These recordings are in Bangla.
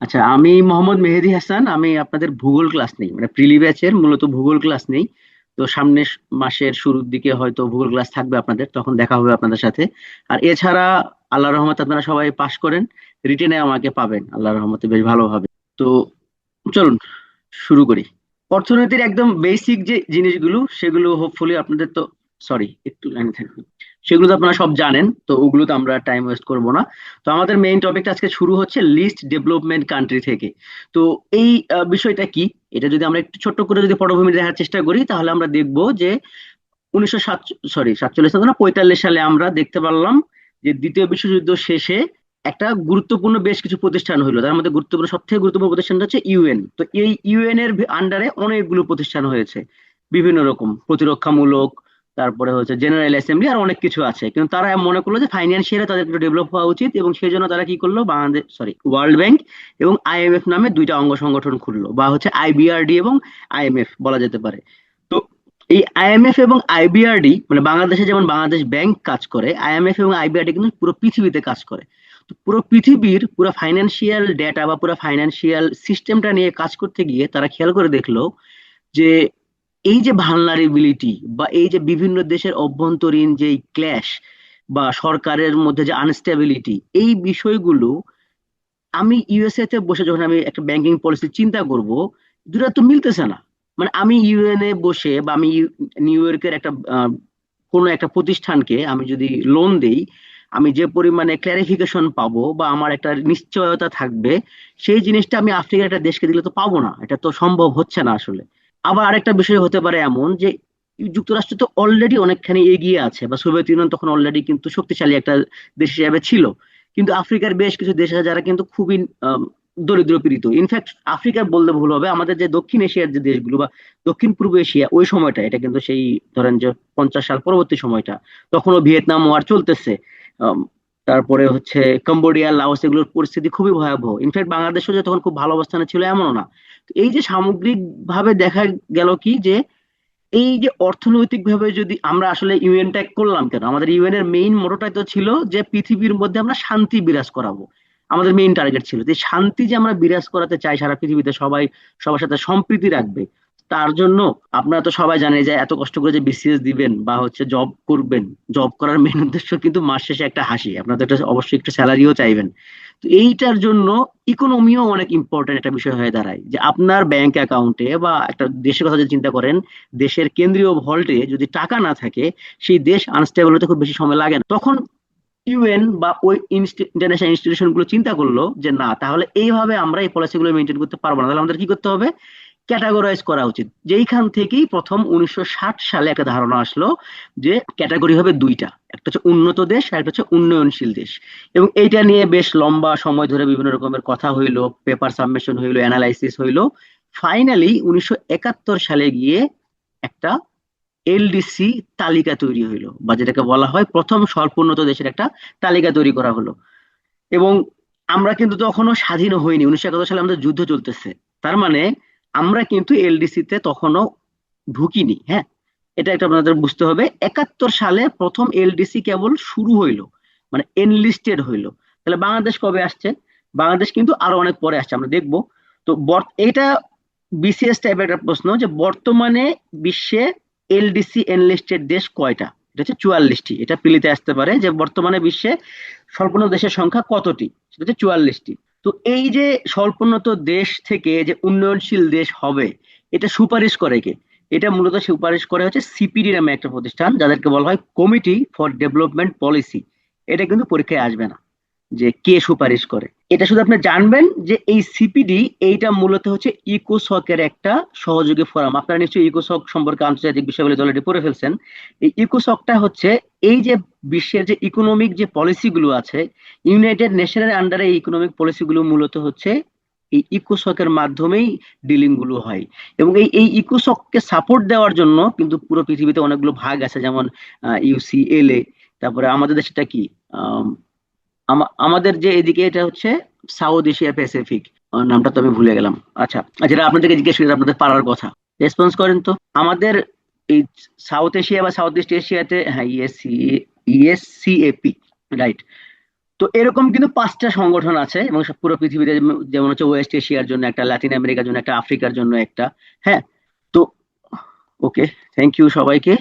আচ্ছা, আমি মোহাম্মদ মেহেদী হাসান। আমি আপনাদের ভূগোল ক্লাস নেই, মানে প্রিলি ব্যাচের মূলত ভূগোল ক্লাস নেই। তো সামনের মাসের শুরুর দিকে হয়তো ভূগোল ক্লাস থাকবে আপনাদের, তখন দেখা হবে আপনাদের সাথে। আর এছাড়া আল্লাহ রহমত আপনারা সবাই পাশ করেন, রিটেনে আমাকে পাবেন আল্লাহ রহমতে বেশ ভালোভাবে। তো চলুন শুরু করি। অর্থনীতির একদম বেসিক যে জিনিসগুলো সেগুলো হোপফুলি আপনাদের তো, সরি একটু লাইনে থাকবে, সেগুলো তো আপনারা সব জানেন, তো ওগুলো তো আমরা টাইম ওয়েস্ট করব না। তো আমাদের মেইন টপিকটা আজকে শুরু হচ্ছে লিস্ট ডেভেলপমেন্ট কান্ট্রি থেকে। তো এই বিষয়টা কি, এটা যদি আমরা একটু ছোট্ট করে যদি পটভূমি দেখার চেষ্টা করি তাহলে আমরা দেখব যে 1907, সরি 47 না 45 সালে আমরা দেখতে পারলাম যে দ্বিতীয় বিশ্বযুদ্ধ শেষে একটা গুরুত্বপূর্ণ বেশ কিছু প্রতিষ্ঠান হলো। তার মধ্যে গুরুত্বপূর্ণ, সব থেকে গুরুত্বপূর্ণ প্রতিষ্ঠানটা হচ্ছে ইউএন। তো এই ইউএন এর আন্ডারে অনেকগুলো প্রতিষ্ঠান হয়েছে, বিভিন্ন রকম প্রতিরক্ষামূলক, তারপরে হচ্ছে জেনারেল অ্যাসেম্বলি, আর অনেক কিছু আছে। কিন্তু তারা মনে করলো যে ফাইন্যান্সিয়ালি তাদের একটু ডেভেলপ হওয়া উচিত, এবং সেই জন্য তারা কি করলো, বাংলাদেশ, সরি, ওয়ার্ল্ড ব্যাংক এবং আইএমএফ নামে দুইটা অঙ্গ সংগঠন খুললো, বা হচ্ছে আইবিআরডি এবং আইএমএফ বলা যেতে পারে। তো এই আইএমএফ এবং আইবিআরডি, মানে বাংলাদেশে যেমন বাংলাদেশ ব্যাংক কাজ করে, আইএমএফ এবং আইবিআরডি কিন্তু পুরো পৃথিবীতে কাজ করে। তো পুরো পৃথিবীর পুরো ফাইন্যান্সিয়াল ডেটা বা পুরো ফাইন্যান্সিয়াল সিস্টেমটা নিয়ে কাজ করতে গিয়ে তারা খেয়াল করে দেখলো যে এই যে ভালনারেবিলিটি বা এই যে বিভিন্ন দেশের অভ্যন্তরীণ যে ক্ল্যাশ বা সরকারের মধ্যে যে আনস্টেবিলিটি, এই বিষয়গুলো আমি ইউএসএ তে বসে যখন আমি একটা ব্যাংকিং পলিসি চিন্তা করব, দুটা তো মিলতেছে না। মানে আমি ইউএন এ বসে বা আমি নিউ ইয়র্কের একটা কোনো একটা প্রতিষ্ঠানকে আমি যদি লোন দেই, আমি যে পরিমাণে ক্লারিফিকেশন পাবো বা আমার একটা নিশ্চয়তা থাকবে, সেই জিনিসটা আমি আফ্রিকার একটা দেশকে দিলে তো পাবো না, এটা তো সম্ভব হচ্ছে না আসলে। আবার আরেকটা বিষয় হতে পারে এমন যে যুক্তরাষ্ট্র তো অলরেডি অনেকখানি এগিয়ে আছে, বা সোভিয়েত ইউনিয়ন তখন অলরেডি কিন্তু শক্তিশালী একটা দেশ হিসেবে ছিল। কিন্তু আফ্রিকার বেশ কিছু দেশ আছে যারা কিন্তু খুবই দরিদ্র পীড়িত। ইনফ্যাক্ট আফ্রিকার বললে ভুল হবে, আমাদের যে দক্ষিণ এশিয়ার যে দেশগুলো বা দক্ষিণ পূর্ব এশিয়া, ওই সময়টা, এটা কিন্তু সেই ধরেন যে 50 সাল পরবর্তী সময়টা, তখনও ভিয়েতনাম ওয়ার চলতেছে। আম, তারপরে হচ্ছে কম্বোডিয়া, লাওস, এগুলোর পরিস্থিতি খুবই ভয়াবহ। ইনফ্যাক্ট বাংলাদেশও যে তখন খুব ভালো অবস্থানে ছিল এমনও না। তো এই যে সামগ্রিক ভাবে দেখা গেল কি যে এই যে অর্থনৈতিক ভাবে যদি আমরা আসলে ইউএন ট্যাগ করলাম কেন, আমাদের ইউএন এর মেইন মোটোটাই তো ছিল যে পৃথিবীর মধ্যে আমরা শান্তি বিরাজ করাবো। আমাদের মেইন টার্গেট ছিল যে শান্তি যে আমরা বিরাজ করাতে চাই সারা পৃথিবীতে, সবাই সবার সাথে সম্প্রীতি রাখবে। তার জন্য আপনারা তো সবাই জানেন যে এত কষ্ট করে যে বিসিএস দিবেন বা হচ্ছে জব করবেন, জব করার মেইন উদ্দেশ্য কিন্তু মাস শেষে একটা হাসি, আপনারা তো একটা অবশ্যই একটা স্যালারিও চাইবেন। তো এইটার জন্য ইকোনমিও অনেক ইম্পর্টেন্ট একটা বিষয় হয়ে দাঁড়ায়, যে আপনার ব্যাংক অ্যাকাউন্টে বা একটা দেশের কথা যদি চিন্তা করেন, দেশের কেন্দ্রীয় ভল্টে যদি টাকা না থাকে, সেই দেশ আনস্টেবল হতে খুব বেশি সময় লাগে না। তখন ইউএন বা ওই ইন্টারন্যাশনাল ইনস্টিটিউশন গুলো চিন্তা করলো যে না, তাহলে এইভাবে আমরা এই পলিসি গুলো মেনটেন করতে পারবো না, তাহলে আমাদের কি করতে হবে, ক্যাটাগরাইজ করা উচিত। যেইখান থেকেই প্রথম 1960 সালে একটা ধারণা আসলো যে ক্যাটাগরি হবে দুইটা, একটা হচ্ছে উন্নত দেশ আর একটা হচ্ছে উন্নয়নশীল দেশ। এবং এইটা নিয়ে বেশ লম্বা সময় ধরে বিভিন্ন রকমের কথা হইলো, পেপার সাবমিশন হইলো, অ্যানালাইসিস হইলো। ফাইনালি 1971 সালে গিয়ে একটা এলডিসি তালিকা তৈরি হইলো, বা যেটাকে বলা হয় প্রথম স্বল্পোন্নত দেশের একটা তালিকা তৈরি করা হলো। এবং আমরা কিন্তু তখনও স্বাধীন হইনি, 1971 সালে আমাদের যুদ্ধ চলতেছে। তার মানে আমরা কিন্তু এলডিসি তে তখনও ঢুকিনি, হ্যাঁ। এটা একটা আপনাদের বুঝতে হবে। 71 সালে প্রথম এলডিসি কেবল শুরু হইলো, মানে এনলিস্টেড হইলো। তাহলে বাংলাদেশ কবে আসছে? বাংলাদেশ কিন্তু আরো অনেক পরে আসছে, আমরা দেখবো। তো এটা বিসিএস টাইপের একটা প্রশ্ন, যে বর্তমানে বিশ্বে এলডিসি এনলিস্টেড দেশ কয়টা। এটা হচ্ছে 44টি। এটা পিলিতে আসতে পারে যে বর্তমানে বিশ্বে স্বল্পোন্নত দেশের সংখ্যা কতটি, সেটা হচ্ছে 44টি। তো এই যে স্বল্পোন্নত দেশ থেকে যে উন্নয়নশীল দেশ হবে, এটা সুপারিশ করে কে? এটা মূলত সুপারিশ করে হচ্ছে সিপিডি নামে একটা প্রতিষ্ঠান, যাদেরকে বলা হয় কমিটি ফর ডেভেলপমেন্ট পলিসি। এটা কিন্তু পরীক্ষায় আসবে না যে কে সুপারিশ করে। এটা শুধু আপনি জানবেন যে এই সিপিডি, এইটা মূলত হচ্ছে ইকোসকের একটা সহযোগী ফোরাম। আপনারা নিশ্চয়ই ইকোসক সম্পর্কে আন্তর্জাতিক বিষয়গুলো অলরেডি পড়ে ফেলছেন। এই ইকোসকটা হচ্ছে এই যে বিশ্বের যে ইকোনমিক যে পলিসিগুলো আছে, ইউনাইটেড নেশনের আন্ডারে এই ইকোনমিক পলিসিগুলো মূলত হচ্ছে এই ইকোসকের মাধ্যমেই ডিলিং গুলো হয়। এবং এই এই ইকোসককে সাপোর্ট দেওয়ার জন্য কিন্তু পুরো পৃথিবীতে অনেকগুলো ভাগ আছে, যেমন ইউসিএলএ, তারপরে আমাদের দেশটা কি, আমাদের যে এদিকে এটা হচ্ছে সাউথ এশিয়া প্যাসিফিক, নামটা তো আমি ভুলে গেলাম। আচ্ছা, যেটা আপনাদেরকে জিজ্ঞেস করি, আপনাদের পারার কথা, রেসপন্স করেন তো। আমাদের এই সাউথ এশিয়া বা সাউথ ইস্ট এশিয়াতে, হ্যাঁ, ইএসসিএপি, রাইট। তো এরকম কিন্তু 5টা সংগঠন আছে, এবং পুরো পৃথিবীতে যেমন হচ্ছে ওয়েস্ট এশিয়ার জন্য একটা, লাতিন আমেরিকার জন্য একটা, আফ্রিকার জন্য একটা। হ্যাঁ। তো ওকে, থ্যাংক ইউ সবাইকে।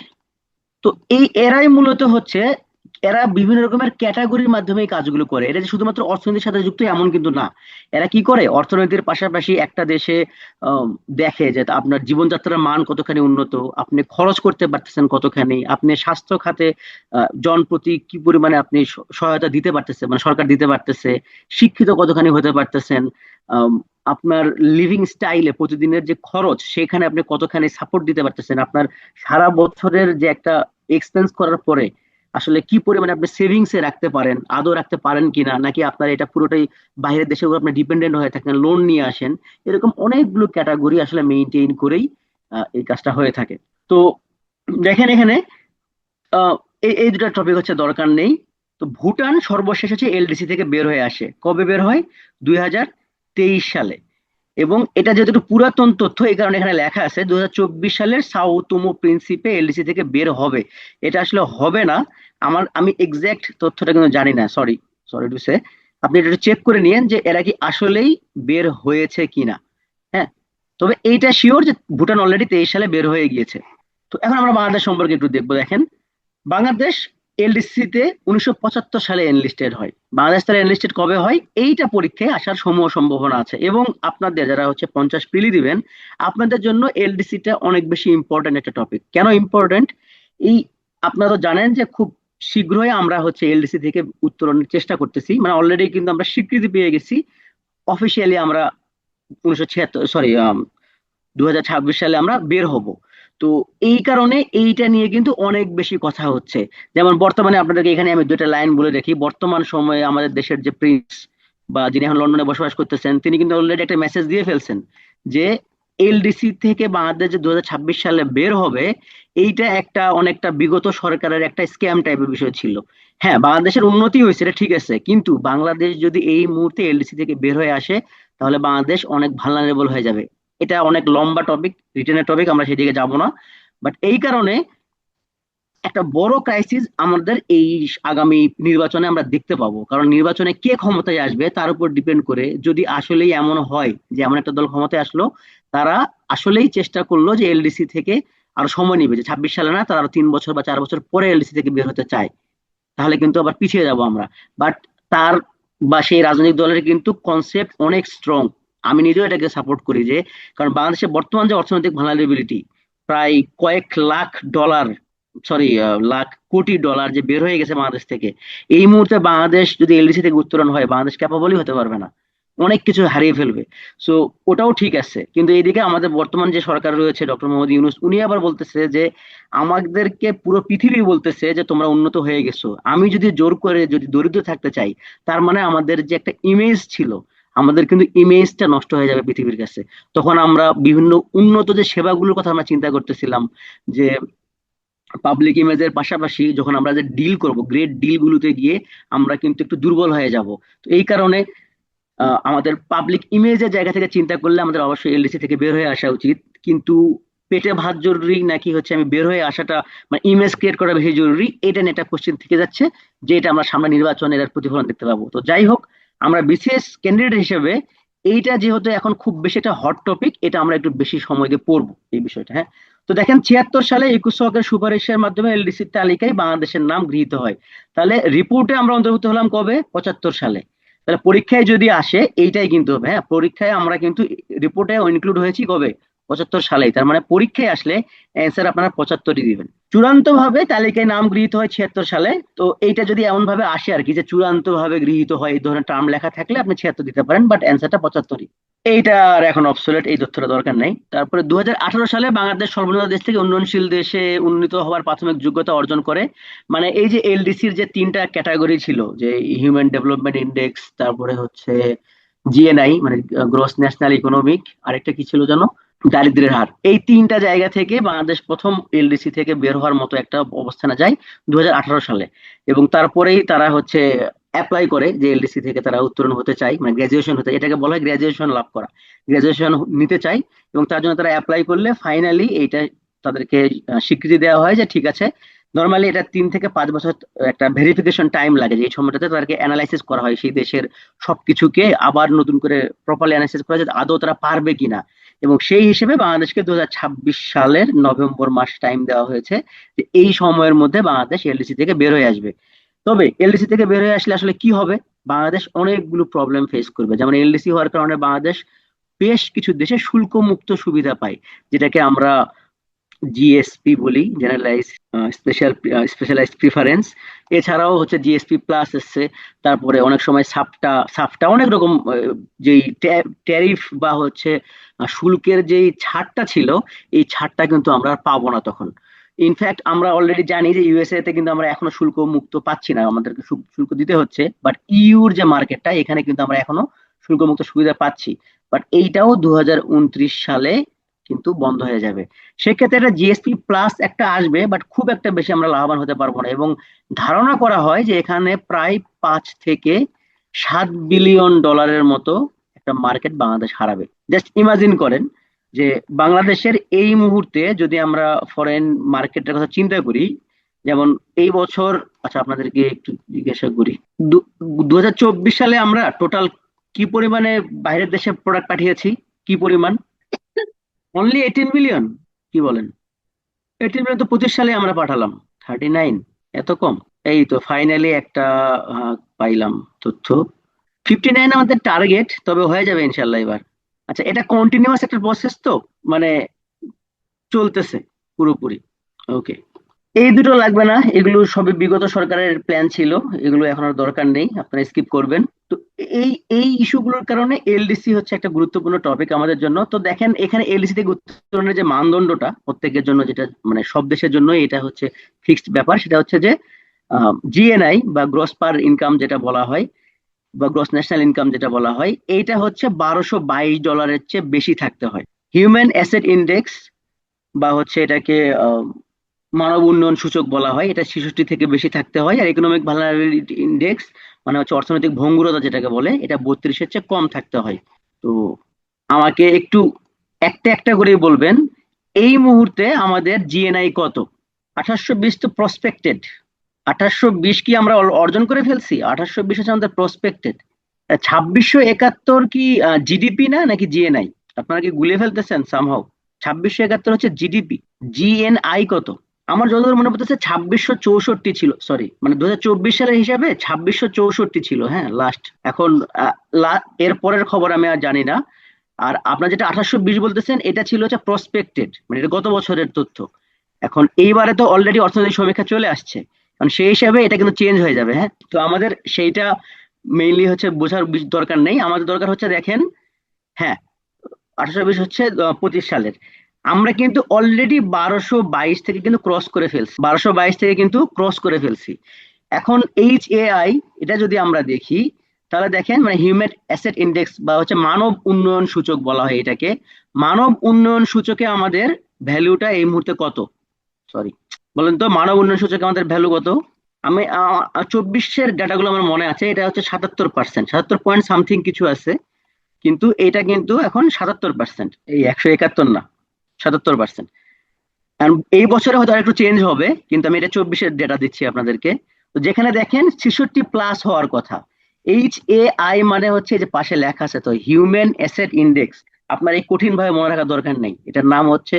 তো এরাই মূলত হচ্ছে, এরা বিভিন্ন রকমের ক্যাটাগরির মাধ্যমে এই কাজগুলো করে। এরা যে শুধুমাত্র অর্থনীতির সাথে যুক্ত এমন কিন্তু না। এরা কি করে, অর্থনীতির পাশাপাশি একটা দেশে আম, দেখে যে আপনার জীবনযাত্রার মান কতখানি উন্নত, আপনি খরচ করতে পারতেছেন কতখানি, আপনি স্বাস্থ্য খাতে জনপ্রতি কি পরিমাণে আপনি সহায়তা দিতে পারতেছে, মানে সরকার দিতে পারতেছে, শিক্ষিত কতখানি হতে পারতেছেন, আম, আপনার লিভিং স্টাইলে প্রতিদিনের যে খরচ সেখানে আপনি কতখানি সাপোর্ট দিতে পারতেছেন, আপনার সারা বছরের যে একটা এক্সপেন্স করার পরে আসলে কি পরিমাণে আপনি সেভিংস এ রাখতে পারেন, আদৌ রাখতে পারেন কিনা, নাকি আপনার এটা পুরোটাই বাইরের দেশের উপর আপনি ডিপেন্ডেন্ট হয়ে থাকেন, লোন নিয়ে আসেন। এরকম অনেকগুলো ক্যাটাগরি আসলে মেইনটেইন করেই এই কাজটা হয়ে থাকে। তো দেখেন এখানে আহ, এই এই দুটা টপিক হচ্ছে দরকার নেই। তো ভুটান সর্বশেষ হচ্ছে এলডিসি থেকে বের হয়ে আসে, কবে বের হয়? 2023 সালে। এবং এটা যেহেতু একটু পুরাতন তথ্য, এই কারণে এখানে লেখা আছে 2024 সালের সাউতোমো প্রিন্সিপে এলডিসি থেকে বের হবে। এটা আসলে হবে না। আমি এক্সাক্ট তথ্যটা কিন্তু জানি না, সরি, সরি টু সে। আপনি এটা চেক করে নিয়েন যে এরা কি আসলেই বের হয়েছে কিনা। হ্যাঁ। তবে এইটা শিওর যে ভুটান অলরেডি 23 সালে বের হয়ে গিয়েছে। তো এখন আমরা বাংলাদেশ সম্পর্কে একটু দেখবো। দেখেন, বাংলাদেশ এলডিসি তে 1975 সালে এনলিস্টেড হয়। বাংলাদেশ তার এনলিস্টেড কবে হয়, এইটা পরীক্ষায় আসার সমূহ সম্ভাবনা আছে। এবং আপনাদের যারা হচ্ছে 50 পিলি দিবেন, আপনাদের জন্য এলডিসি টা অনেক বেশি ইম্পর্টেন্ট একটা টপিক। কেন ইম্পর্টেন্ট? এই আপনারা তো জানেন যে খুব শীঘ্রই আমরা হচ্ছে এলডিসি থেকে উত্তরণের চেষ্টা করতেছি, মানে অলরেডি কিন্তু আমরা স্বীকৃতি পেয়ে গেছি। অফিসিয়ালি আমরা 1976, সরি, 2026 সালে আমরা বের হব। তো এই কারণে এইটা নিয়ে কিন্তু অনেক বেশি কথা হচ্ছে। যেমন বর্তমানে আপনাদেরকে এখানে আমি দুইটা লাইন বলে রাখি, বর্তমান সময়ে আমাদের দেশের যে প্রিন্স বা যিনি এখন লন্ডনে বসবাস করতেছেন, তিনি কিন্তু অলরেডি একটা মেসেজ দিয়ে ফেলছেন যে এলডিসি থেকে বাংলাদেশ যে 2026 সালে বের হবে, এইটা একটা অনেকটা বিগত সরকারের একটা স্ক্যাম টাইপের বিষয় ছিল। হ্যাঁ, বাংলাদেশের উন্নতি হয়েছে, এটা ঠিক আছে, কিন্তু বাংলাদেশ যদি এই মুহূর্তে এলডিসি থেকে বের হয়ে আসে, তাহলে বাংলাদেশ অনেক ভালনারেবল হয়ে যাবে। এটা অনেক লম্বা টপিক, রিটেনের টপিক, আমরা সেদিকে যাব না। বাট এই কারণে একটা বড় ক্রাইসিস আমাদের এই আগামী নির্বাচনে আমরা দেখতে পাবো। কারণ নির্বাচনে কে ক্ষমতায় আসবে তার উপর ডিপেন্ড করে, যদি আসলেই এমন হয় যে এমন একটা দল ক্ষমতায় আসলো, তারা আসলেই চেষ্টা করলো যে এলডিসি থেকে আরো সময় নিবে, যে 26 সালে না, তারা আরো 3 বছর বা 4 বছর পরে এলডিসি থেকে বের হতে চায়, তাহলে কিন্তু আবার পিছিয়ে যাব আমরা। বাট তার বা সেই রাজনৈতিক দলের কিন্তু কনসেপ্ট অনেক স্ট্রং। আমি নিজেও এটাকে সাপোর্ট করি যে, কারণ বাংলাদেশের বর্তমান যে অর্থনৈতিক ভালনারেবিলিটি, প্রায় কয়েক লাখ ডলার, সরি, লাখ কোটি ডলার যে বের হয়ে গেছে বাংলাদেশ থেকে, এই মুহূর্তে বাংলাদেশ যদি এলডিসি থেকে উত্তরণ হয়, বাংলাদেশ ক্যাপাবলই হতে পারবে না, অনেক কিছু হারিয়ে ফেলবে। সো ওটাও ঠিক আছে, কিন্তু এইদিকে আমাদের বর্তমান যে সরকার রয়েছে, ডক্টর মোহাম্মদ ইউনূস, উনি আবার বলতেছে যে আমাদেরকে পুরো পৃথিবী বলতেছে যে তোমরা উন্নত হয়ে গেছো, আমি যদি জোর করে যদি দরিদ্র থাকতে চাই, তার মানে আমাদের যে একটা ইমেজ ছিল, আমাদের কিন্তু ইমেজটা নষ্ট হয়ে যাবে পৃথিবীর কাছে। তখন আমরা বিভিন্ন উন্নত যে সেবাগুলোর কথা আমরা চিন্তা করতেছিলাম, যে পাবলিক ইমেজের পাশাপাশি যখন আমরা যে ডিল করব, গ্রেট ডিল গুলোতে গিয়ে আমরা কিন্তু একটু দুর্বল হয়ে যাব। তো এই কারণে আমাদের পাবলিক ইমেজের জায়গা থেকে চিন্তা করলে আমাদের অবশ্যই এলডিসি থেকে বের হয়ে আসা উচিত। কিন্তু পেটে ভাত জরুরি নাকি হচ্ছে আমি বের হয়ে আসাটা, মানে ইমেজ ক্রিয়েট করা বেশি জরুরি, এটা নিয়ে একটা কোশ্চেন থেকে যাচ্ছে, যে এটা আমরা সামনে নির্বাচনের এর প্রতিফলন দেখতে পাবো। তো যাই হোক, আমরা বিসিএস ক্যান্ডিডেট হিসেবে এইটা যেহেতু এখন খুব বেশি একটা হট টপিক, এটা আমরা একটু বেশি সময় দিয়ে পড়বো এই বিষয়টা। হ্যাঁ। তো দেখেন, 76 সালে একুশ সহকারী সুপারিশের মাধ্যমে এলডিসির তালিকায় বাংলাদেশের নাম গৃহীত হয়। তাহলে রিপোর্টে আমরা অন্তর্ভুক্ত হলাম কবে? 75 সালে। তাহলে পরীক্ষায় যদি আসে এইটাই কিন্তু হবে। হ্যাঁ, পরীক্ষায় আমরা কিন্তু রিপোর্টে ইনক্লুড হয়েছি কবে? 75 সালেই। তার মানে পরীক্ষায় আসলে অ্যান্সার আপনারা 75ই দিবেন। চূড়ান্ত ভাবে তালিকায় নাম গৃহীত হয় 76 সালে। তো এইটা যদি এমন ভাবে আসে আর কি, যে চূড়ান্ত ভাবে গৃহীত হয়, এই ধরনের টার্ম লেখা থাকলে আপনি 76 দিতে পারেন, বাট অ্যান্সারটা 75ই। এইটা আর এখন অবসোলেট, এই তথ্যটা দরকার নেই। তারপরে 2018 সালে বাংলাদেশ সর্বনিম্ন দেশ থেকে উন্নয়নশীল দেশে উন্নীত হওয়ার প্রাথমিক যোগ্যতা অর্জন করে। মানে এই যে এলডিসির যে 3টা ক্যাটাগরি ছিল, যে হিউম্যান ডেভেলপমেন্ট ইন্ডেক্স, তারপরে হচ্ছে জিএনআই মানে গ্রোস ন্যাশনাল ইকোনমিক, আরেকটা কি ছিল জানো, দারিদ্র্যের হার, এই 3টা জায়গা থেকে বাংলাদেশ প্রথম এলডিসি থেকে বের হওয়ার মতো একটা অবস্থানে যায় 2018 সালে। এবং তারপরেই তারা হচ্ছে অ্যাপ্লাই করে যে এলডিসি থেকে তারা উত্তরণ হতে চায়, মানে গ্রাজুয়েশন হতে, এটাকে বলা হয় গ্রাজুয়েশন লাভ করা, গ্রাজুয়েশন নিতে চায়। এবং তার জন্য তারা অ্যাপ্লাই করলে ফাইনালি এইটা তাদেরকে স্বীকৃতি দেওয়া হয় যে ঠিক আছে, নর্মালি এটা 3 থেকে 5 বছর একটা ভেরিফিকেশন টাইম লাগে, যে এই সময়টাতে তাদেরকে অ্যানালাইসিস করা হয় সেই দেশের সবকিছুকে আবার নতুন করে প্রপারলি অ্যানালাইসিস করা যায় আদৌ তারা পারবে কিনা। এবং সেই হিসেবে বাংলাদেশকে 2026 সালের নভেম্বর মাস টাইম দেওয়া হয়েছে, যে এই সময়ের মধ্যে বাংলাদেশ এলডিসি থেকে বের হয়ে আসবে। তবে এলডিসি থেকে বের হয়ে আসলে আসলে কি হবে, বাংলাদেশ অনেকগুলো প্রবলেম ফেস করবে। যেমন এলডিসি হওয়ার কারণে বাংলাদেশ বেশ কিছু দেশে শুল্ক মুক্ত সুবিধা পায়, যেটাকে আমরা জিএসপি বলি, জেনারেলাইজ স্পেশালাইজড প্রিফারেন্স। এছাড়াও হচ্ছে জিএসপি প্লাস এসছে, তারপরে অনেক সময় সাপটা সাপটা অনেক রকম যেই ট্যারিফ বা হচ্ছে শুল্কের যেই ছাড়টা ছিল, এই ছাড়টা কিন্তু আমরা আর পাবো না তখন। ইনফ্যাক্ট আমরা অলরেডি জানি যে ইউএসএ তে কিন্তু আমরা এখনো শুল্ক মুক্ত পাচ্ছি না, আমাদেরকে শুল্ক দিতে হচ্ছে। বাট ইউর যে মার্কেটটা, এখানে কিন্তু আমরা এখনো শুল্ক মুক্ত সুবিধা পাচ্ছি। বাট এইটাও 2029 সালে কিন্তু বন্ধ হয়ে যাবে। সেক্ষেত্রে একটা জিএসপি প্লাস একটা আসবে, বাট খুব একটা বেশি আমরা লাভবান হতে পারবো না। এবং ধারণা করা হয় যে এখানে প্রায় 5 থেকে 7 বিলিয়ন ডলারের মতো একটা মার্কেট বাংলাদেশ হারাবে। জাস্ট ইমাজিন করেন যে বাংলাদেশের এই মুহূর্তে যদি আমরা ফরেন মার্কেটের কথা চিন্তা করি, যেমন এই বছর, আচ্ছা আপনাদেরকে একটু জিজ্ঞাসা করি, 2024 সালে আমরা টোটাল কি পরিমাণে বাইরের দেশে প্রোডাক্ট পাঠিয়েছি, কি পরিমাণ? Only 18 billion? কি বলেন? 18 বিলিয়ন তো 25 সালে আমরা পাঠালাম। 39? এত কম? এই তো ফাইনালি একটা পাইলাম তথ্য। 59 আমাদের টার্গেট, তবে হয়ে যাবে ইনশাল্লাহ এবার। আচ্ছা, এটা কন্টিনিউয়াস একটা প্রসেস তো, মানে চলতেছে পুরোপুরি। ওকে, এই দুটো লাগবে না, এগুলো সবই বিগত সরকারের প্ল্যান ছিল, এগুলো এখন আর দরকার নেই, আপনারা স্কিপ করবেন। তো এই এই ইস্যুগুলোর কারণে এলডিসি হচ্ছে একটা গুরুত্বপূর্ণ টপিক আমাদের জন্য। তো দেখেন এখানে এলডিসি থেকে উত্তরণের যে মানদণ্ডটা প্রত্যেকের জন্য, যেটা মানে সব দেশের জন্য এটা হচ্ছে ফিক্সড ব্যাপার, সেটা হচ্ছে যে জিএনআই বা গ্রস পার ইনকাম যেটা বলা হয়, বা গ্রস ন্যাশনাল ইনকাম যেটা বলা হয়, এইটা হচ্ছে $1222 চেয়ে বেশি থাকতে হয়। হিউম্যান অ্যাসেট ইন্ডেক্স বা হচ্ছে এটাকে মানব উন্নয়ন সূচক বলা হয়, এটা 66 থেকে বেশি থাকতে হয়। আর ইকোনমিক ভালনারেবিলিটি ইন্ডেক্স মানে হচ্ছে অর্থনৈতিক ভঙ্গুরতা যেটাকে বলে, এটা 32-এর চেয়ে কম থাকতে হয়। তো আমাকে একটু একটা একটা করে বলবেন, এই মুহূর্তে আমাদের জিএনআই কত? 2820 তো প্রসপেক্টেড। 2820 কি আমরা অর্জন করে ফেলছি? 2820 হচ্ছে আমাদের প্রসপেক্টেড। 2671 কি জিডিপি না নাকি জিএনআই? আপনারা কি গুলিয়ে ফেলতেছেন সামহাও? 2671 হচ্ছে জিডিপি। জিএনআই কত? আমার যতদূর মনে পড়তেছে 2664 ছিল, সরি, মানে 2024 সালের হিসাবে 2664 ছিল, হ্যাঁ লাস্ট। এখন এর পরের খবর আমি আর জানি না। আর আপনার যেটা 2820 বলতেছেন, এটা ছিল হচ্ছে প্রসপেক্টেড, মানে এটা গত বছরের তথ্য। এখন এইবারে তো অলরেডি অর্থনৈতিক সমীক্ষা চলে আসছে, কারণ সেই হিসাবে এটা কিন্তু চেঞ্জ হয়ে যাবে। হ্যাঁ, তো আমাদের সেইটা মেইনলি হচ্ছে বোঝার দরকার নেই, আমাদের দরকার হচ্ছে দেখেন, হ্যাঁ 1820 হচ্ছে 25 সালের। আমরা কিন্তু অলরেডি 1222 থেকে কিন্তু ক্রস করে ফেলছি, 1222 থেকে কিন্তু ক্রস করে ফেলছি। এখন HAI, এটা যদি আমরা দেখি, তাহলে দেখেন মানে হিউম্যান অ্যাসেট ইন্ডেক্স বা হচ্ছে মানব উন্নয়ন সূচক বলা হয় এটাকে। মানব উন্নয়ন সূচকে আমাদের ভ্যালুটা এই মুহূর্তে কত? সরি, বলেন তো, মানব উন্নয়ন সূচকে আমাদের ভ্যালু কত? আমি 24-এর ডাটাগুলো আমার মনে আছে, এটা হচ্ছে 77%, 77 পয়েন্ট সামথিং কিছু আছে। কিন্তু এটা কিন্তু এখন 77%, এই 171 না, 77%। এই বছরে হয়তো আরেকটু চেঞ্জ হবে, কিন্তু আমি এটা 24-এর ডেটা দিচ্ছি আপনাদেরকে। তো যেখানে দেখেন 66 প্লাস হওয়ার কথা। HAI মানে হচ্ছে যে পাশে লেখা আছে তো, হিউম্যান অ্যাসেট ইন্ডেক্স। আপনার এই কঠিন ভাবে মনে রাখার দরকার নেই, এটার নাম হচ্ছে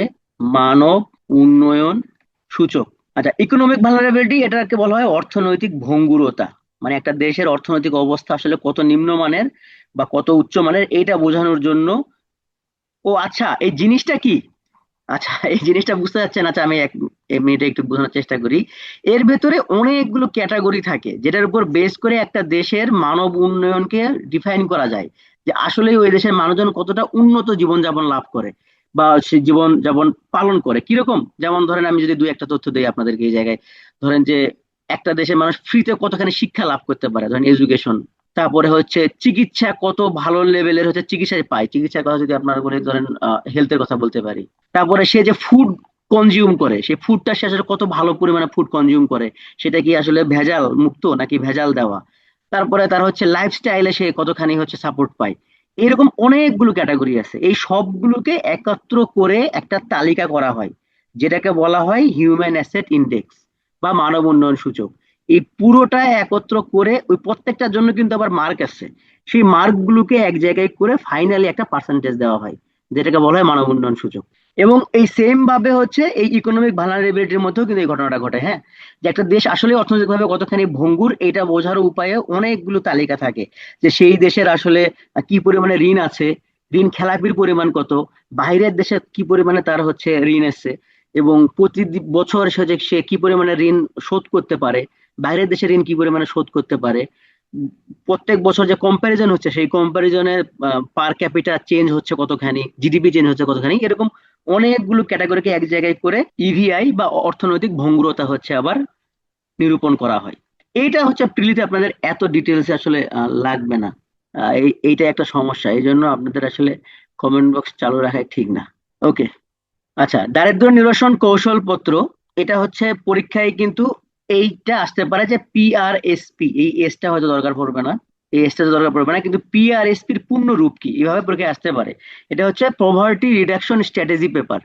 মানব উন্নয়ন সূচক। আচ্ছা, ইকোনমিক ভালনারেবিলিটি, এটাকে বলা হয় অর্থনৈতিক ভঙ্গুরতা, মানে একটা দেশের অর্থনৈতিক অবস্থা আসলে কত নিম্নমানের বা কত উচ্চমানের, এইটা বোঝানোর জন্য। ও আচ্ছা, এই জিনিসটা কি? আচ্ছা, এই জিনিসটা বুঝতে যাচ্ছেন? আচ্ছা, আমি এক মিনিটে একটু বোঝানোর চেষ্টা করি। এর ভেতরে অনেকগুলো ক্যাটাগরি থাকে, যেটার উপর বেস করে একটা দেশের মানব উন্নয়নকে ডিফাইন করা যায়, যে আসলে ওই দেশের মানুষজন কতটা উন্নত জীবনযাপন লাভ করে বা সে জীবন যাপন পালন করে কিরকম। যেমন ধরেন আমি যদি দুই একটা তথ্য দিই আপনাদেরকে এই জায়গায়, ধরেন যে একটা দেশের মানুষ ফ্রিতে কতখানি শিক্ষা লাভ করতে পারে, ধরেন এডুকেশন। তারপরে হচ্ছে চিকিৎসা, কত ভালো লেভেলের হচ্ছে চিকিৎসা পায়, চিকিৎসার কথা যদি আপনার বলে ধরেন, হেলথের কথা বলতে পারি। তারপরে সে যে ফুড কনজিউম করে, সেই ফুডটা সে আসলে কত ভালো পরিমাণে ফুড কনজিউম করে, সেটা কি আসলে ভেজাল মুক্ত নাকি ভেজাল দেওয়া। তারপরে তার হচ্ছে লাইফস্টাইলে সে কতখানি হচ্ছে সাপোর্ট পায়। এরকম অনেকগুলো ক্যাটাগরি আছে, এই সবগুলোকে একত্র করে একটা তালিকা করা হয়, যেটাকে বলা হয় হিউম্যান অ্যাসেট ইন্ডেক্স। বা মানব উন্নয়ন সূচক, এই পুরোটা একত্র করে ওই প্রত্যেকটার জন্য কিন্তু আবার মার্ক আছে। সেই মার্ক গুলোকে এক জায়গায় করে ফাইনালি একটা পার্সেন্টেজ দেওয়া হয়, যেটাকে বলা হয় মানব উন্নয়ন সূচক। এবং এই সেম ভাবে হচ্ছে এই ইকোনমিক ভালনারেবিলিটির মধ্যেও কিন্তু এই ঘটনাটা ঘটে, হ্যাঁ, যে একটা দেশ আসলে অর্থনৈতিকভাবে কতখানি ভঙ্গুর এটা বোঝার উপায়ে অনেকগুলো তালিকা থাকে, যে সেই দেশের আসলে কি পরিমাণে ঋণ আছে, ঋণ খেলাপির পরিমাণ কত, বাইরের দেশে কি পরিমাণে তার হচ্ছে ঋণ এসছে, এবং প্রতি বছর সে কি পরিমাণে ঋণ শোধ করতে পারে, বাইরের দেশের ঋণ কি পরিমাণে শোধ করতে পারে। উম, প্রত্যেক বছর যে কম্প্যারিজন হচ্ছে সেই কম্প্যারিজনের পার ক্যাপিটা চেঞ্জ হচ্ছে কতখানি, জিডিপি চেঞ্জ হচ্ছে কতখানি, এরকম অনেকগুলো ক্যাটাগরিকে এক জায়গায় করে ইভিআই বা অর্থনৈতিক ভঙ্গুরতা হচ্ছে আবার নিরূপণ করা হয়। এইটা হচ্ছে প্রিলিতে আপনাদের এত ডিটেলস আসলে লাগবে না। এইটা একটা সমস্যা, এই জন্য আপনাদের আসলে কমেন্ট বক্স চালু রাখাই ঠিক না। ওকে। আচ্ছা, দারিদ্র নিরসন কৌশল পত্র, এটা হচ্ছে পরীক্ষায় কিন্তু এইটা আসতে পারে যে পিআরএসপি, এই এসটা হয়তো দরকার পড়বে না, এই এসটা তো দরকার পড়বে না, কিন্তু পিআরএসপির পূর্ণ রূপ কি এইভাবে পরীক্ষায় আসতে পারে। এটা হচ্ছে পভার্টি রিডাকশন স্ট্র্যাটেজি পেপার।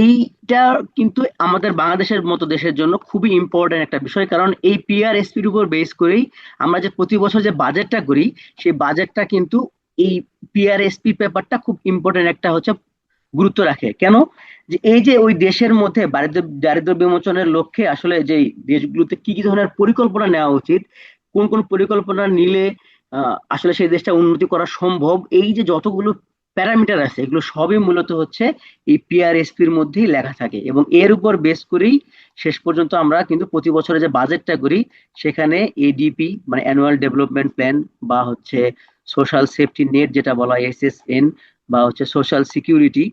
এইটা কিন্তু আমাদের বাংলাদেশের মতো দেশের জন্য খুবই ইম্পর্টেন্ট একটা বিষয়, কারণ এই পিআরএসপির উপর বেস করেই আমরা যে প্রতি বছর যে বাজেটটা করি, সেই বাজেটটা কিন্তু এই পিআরএসপি পেপারটা খুব ইম্পর্টেন্ট একটা হচ্ছে গুরুত্ব রাখে। কেন? যে এই যে ওই দেশের মধ্যে দারিদ্র দারিদ্র বিমোচনের লক্ষ্যে আসলে যে দেশগুলোতে কি কি ধরনের পরিকল্পনা নেওয়া উচিত, কোন কোন পরিকল্পনা নিলে আসলে সেই দেশটা উন্নতি করা সম্ভব, এই যে যতগুলো প্যারামিটার আছে এগুলো সবই মূলত হচ্ছে এই পিআরএসপির মধ্যেই লেখা থাকে, এবং এর উপর বেস করেই শেষ পর্যন্ত আমরা কিন্তু প্রতি বছরে যে বাজেটটা করি সেখানে এডিপি মানে অ্যানুয়াল ডেভেলপমেন্ট প্ল্যান, বা হচ্ছে সোশ্যাল সেফটি নেট যেটা বলা হয় এসএসএন, বা হচ্ছে সোশ্যাল সিকিউরিটি,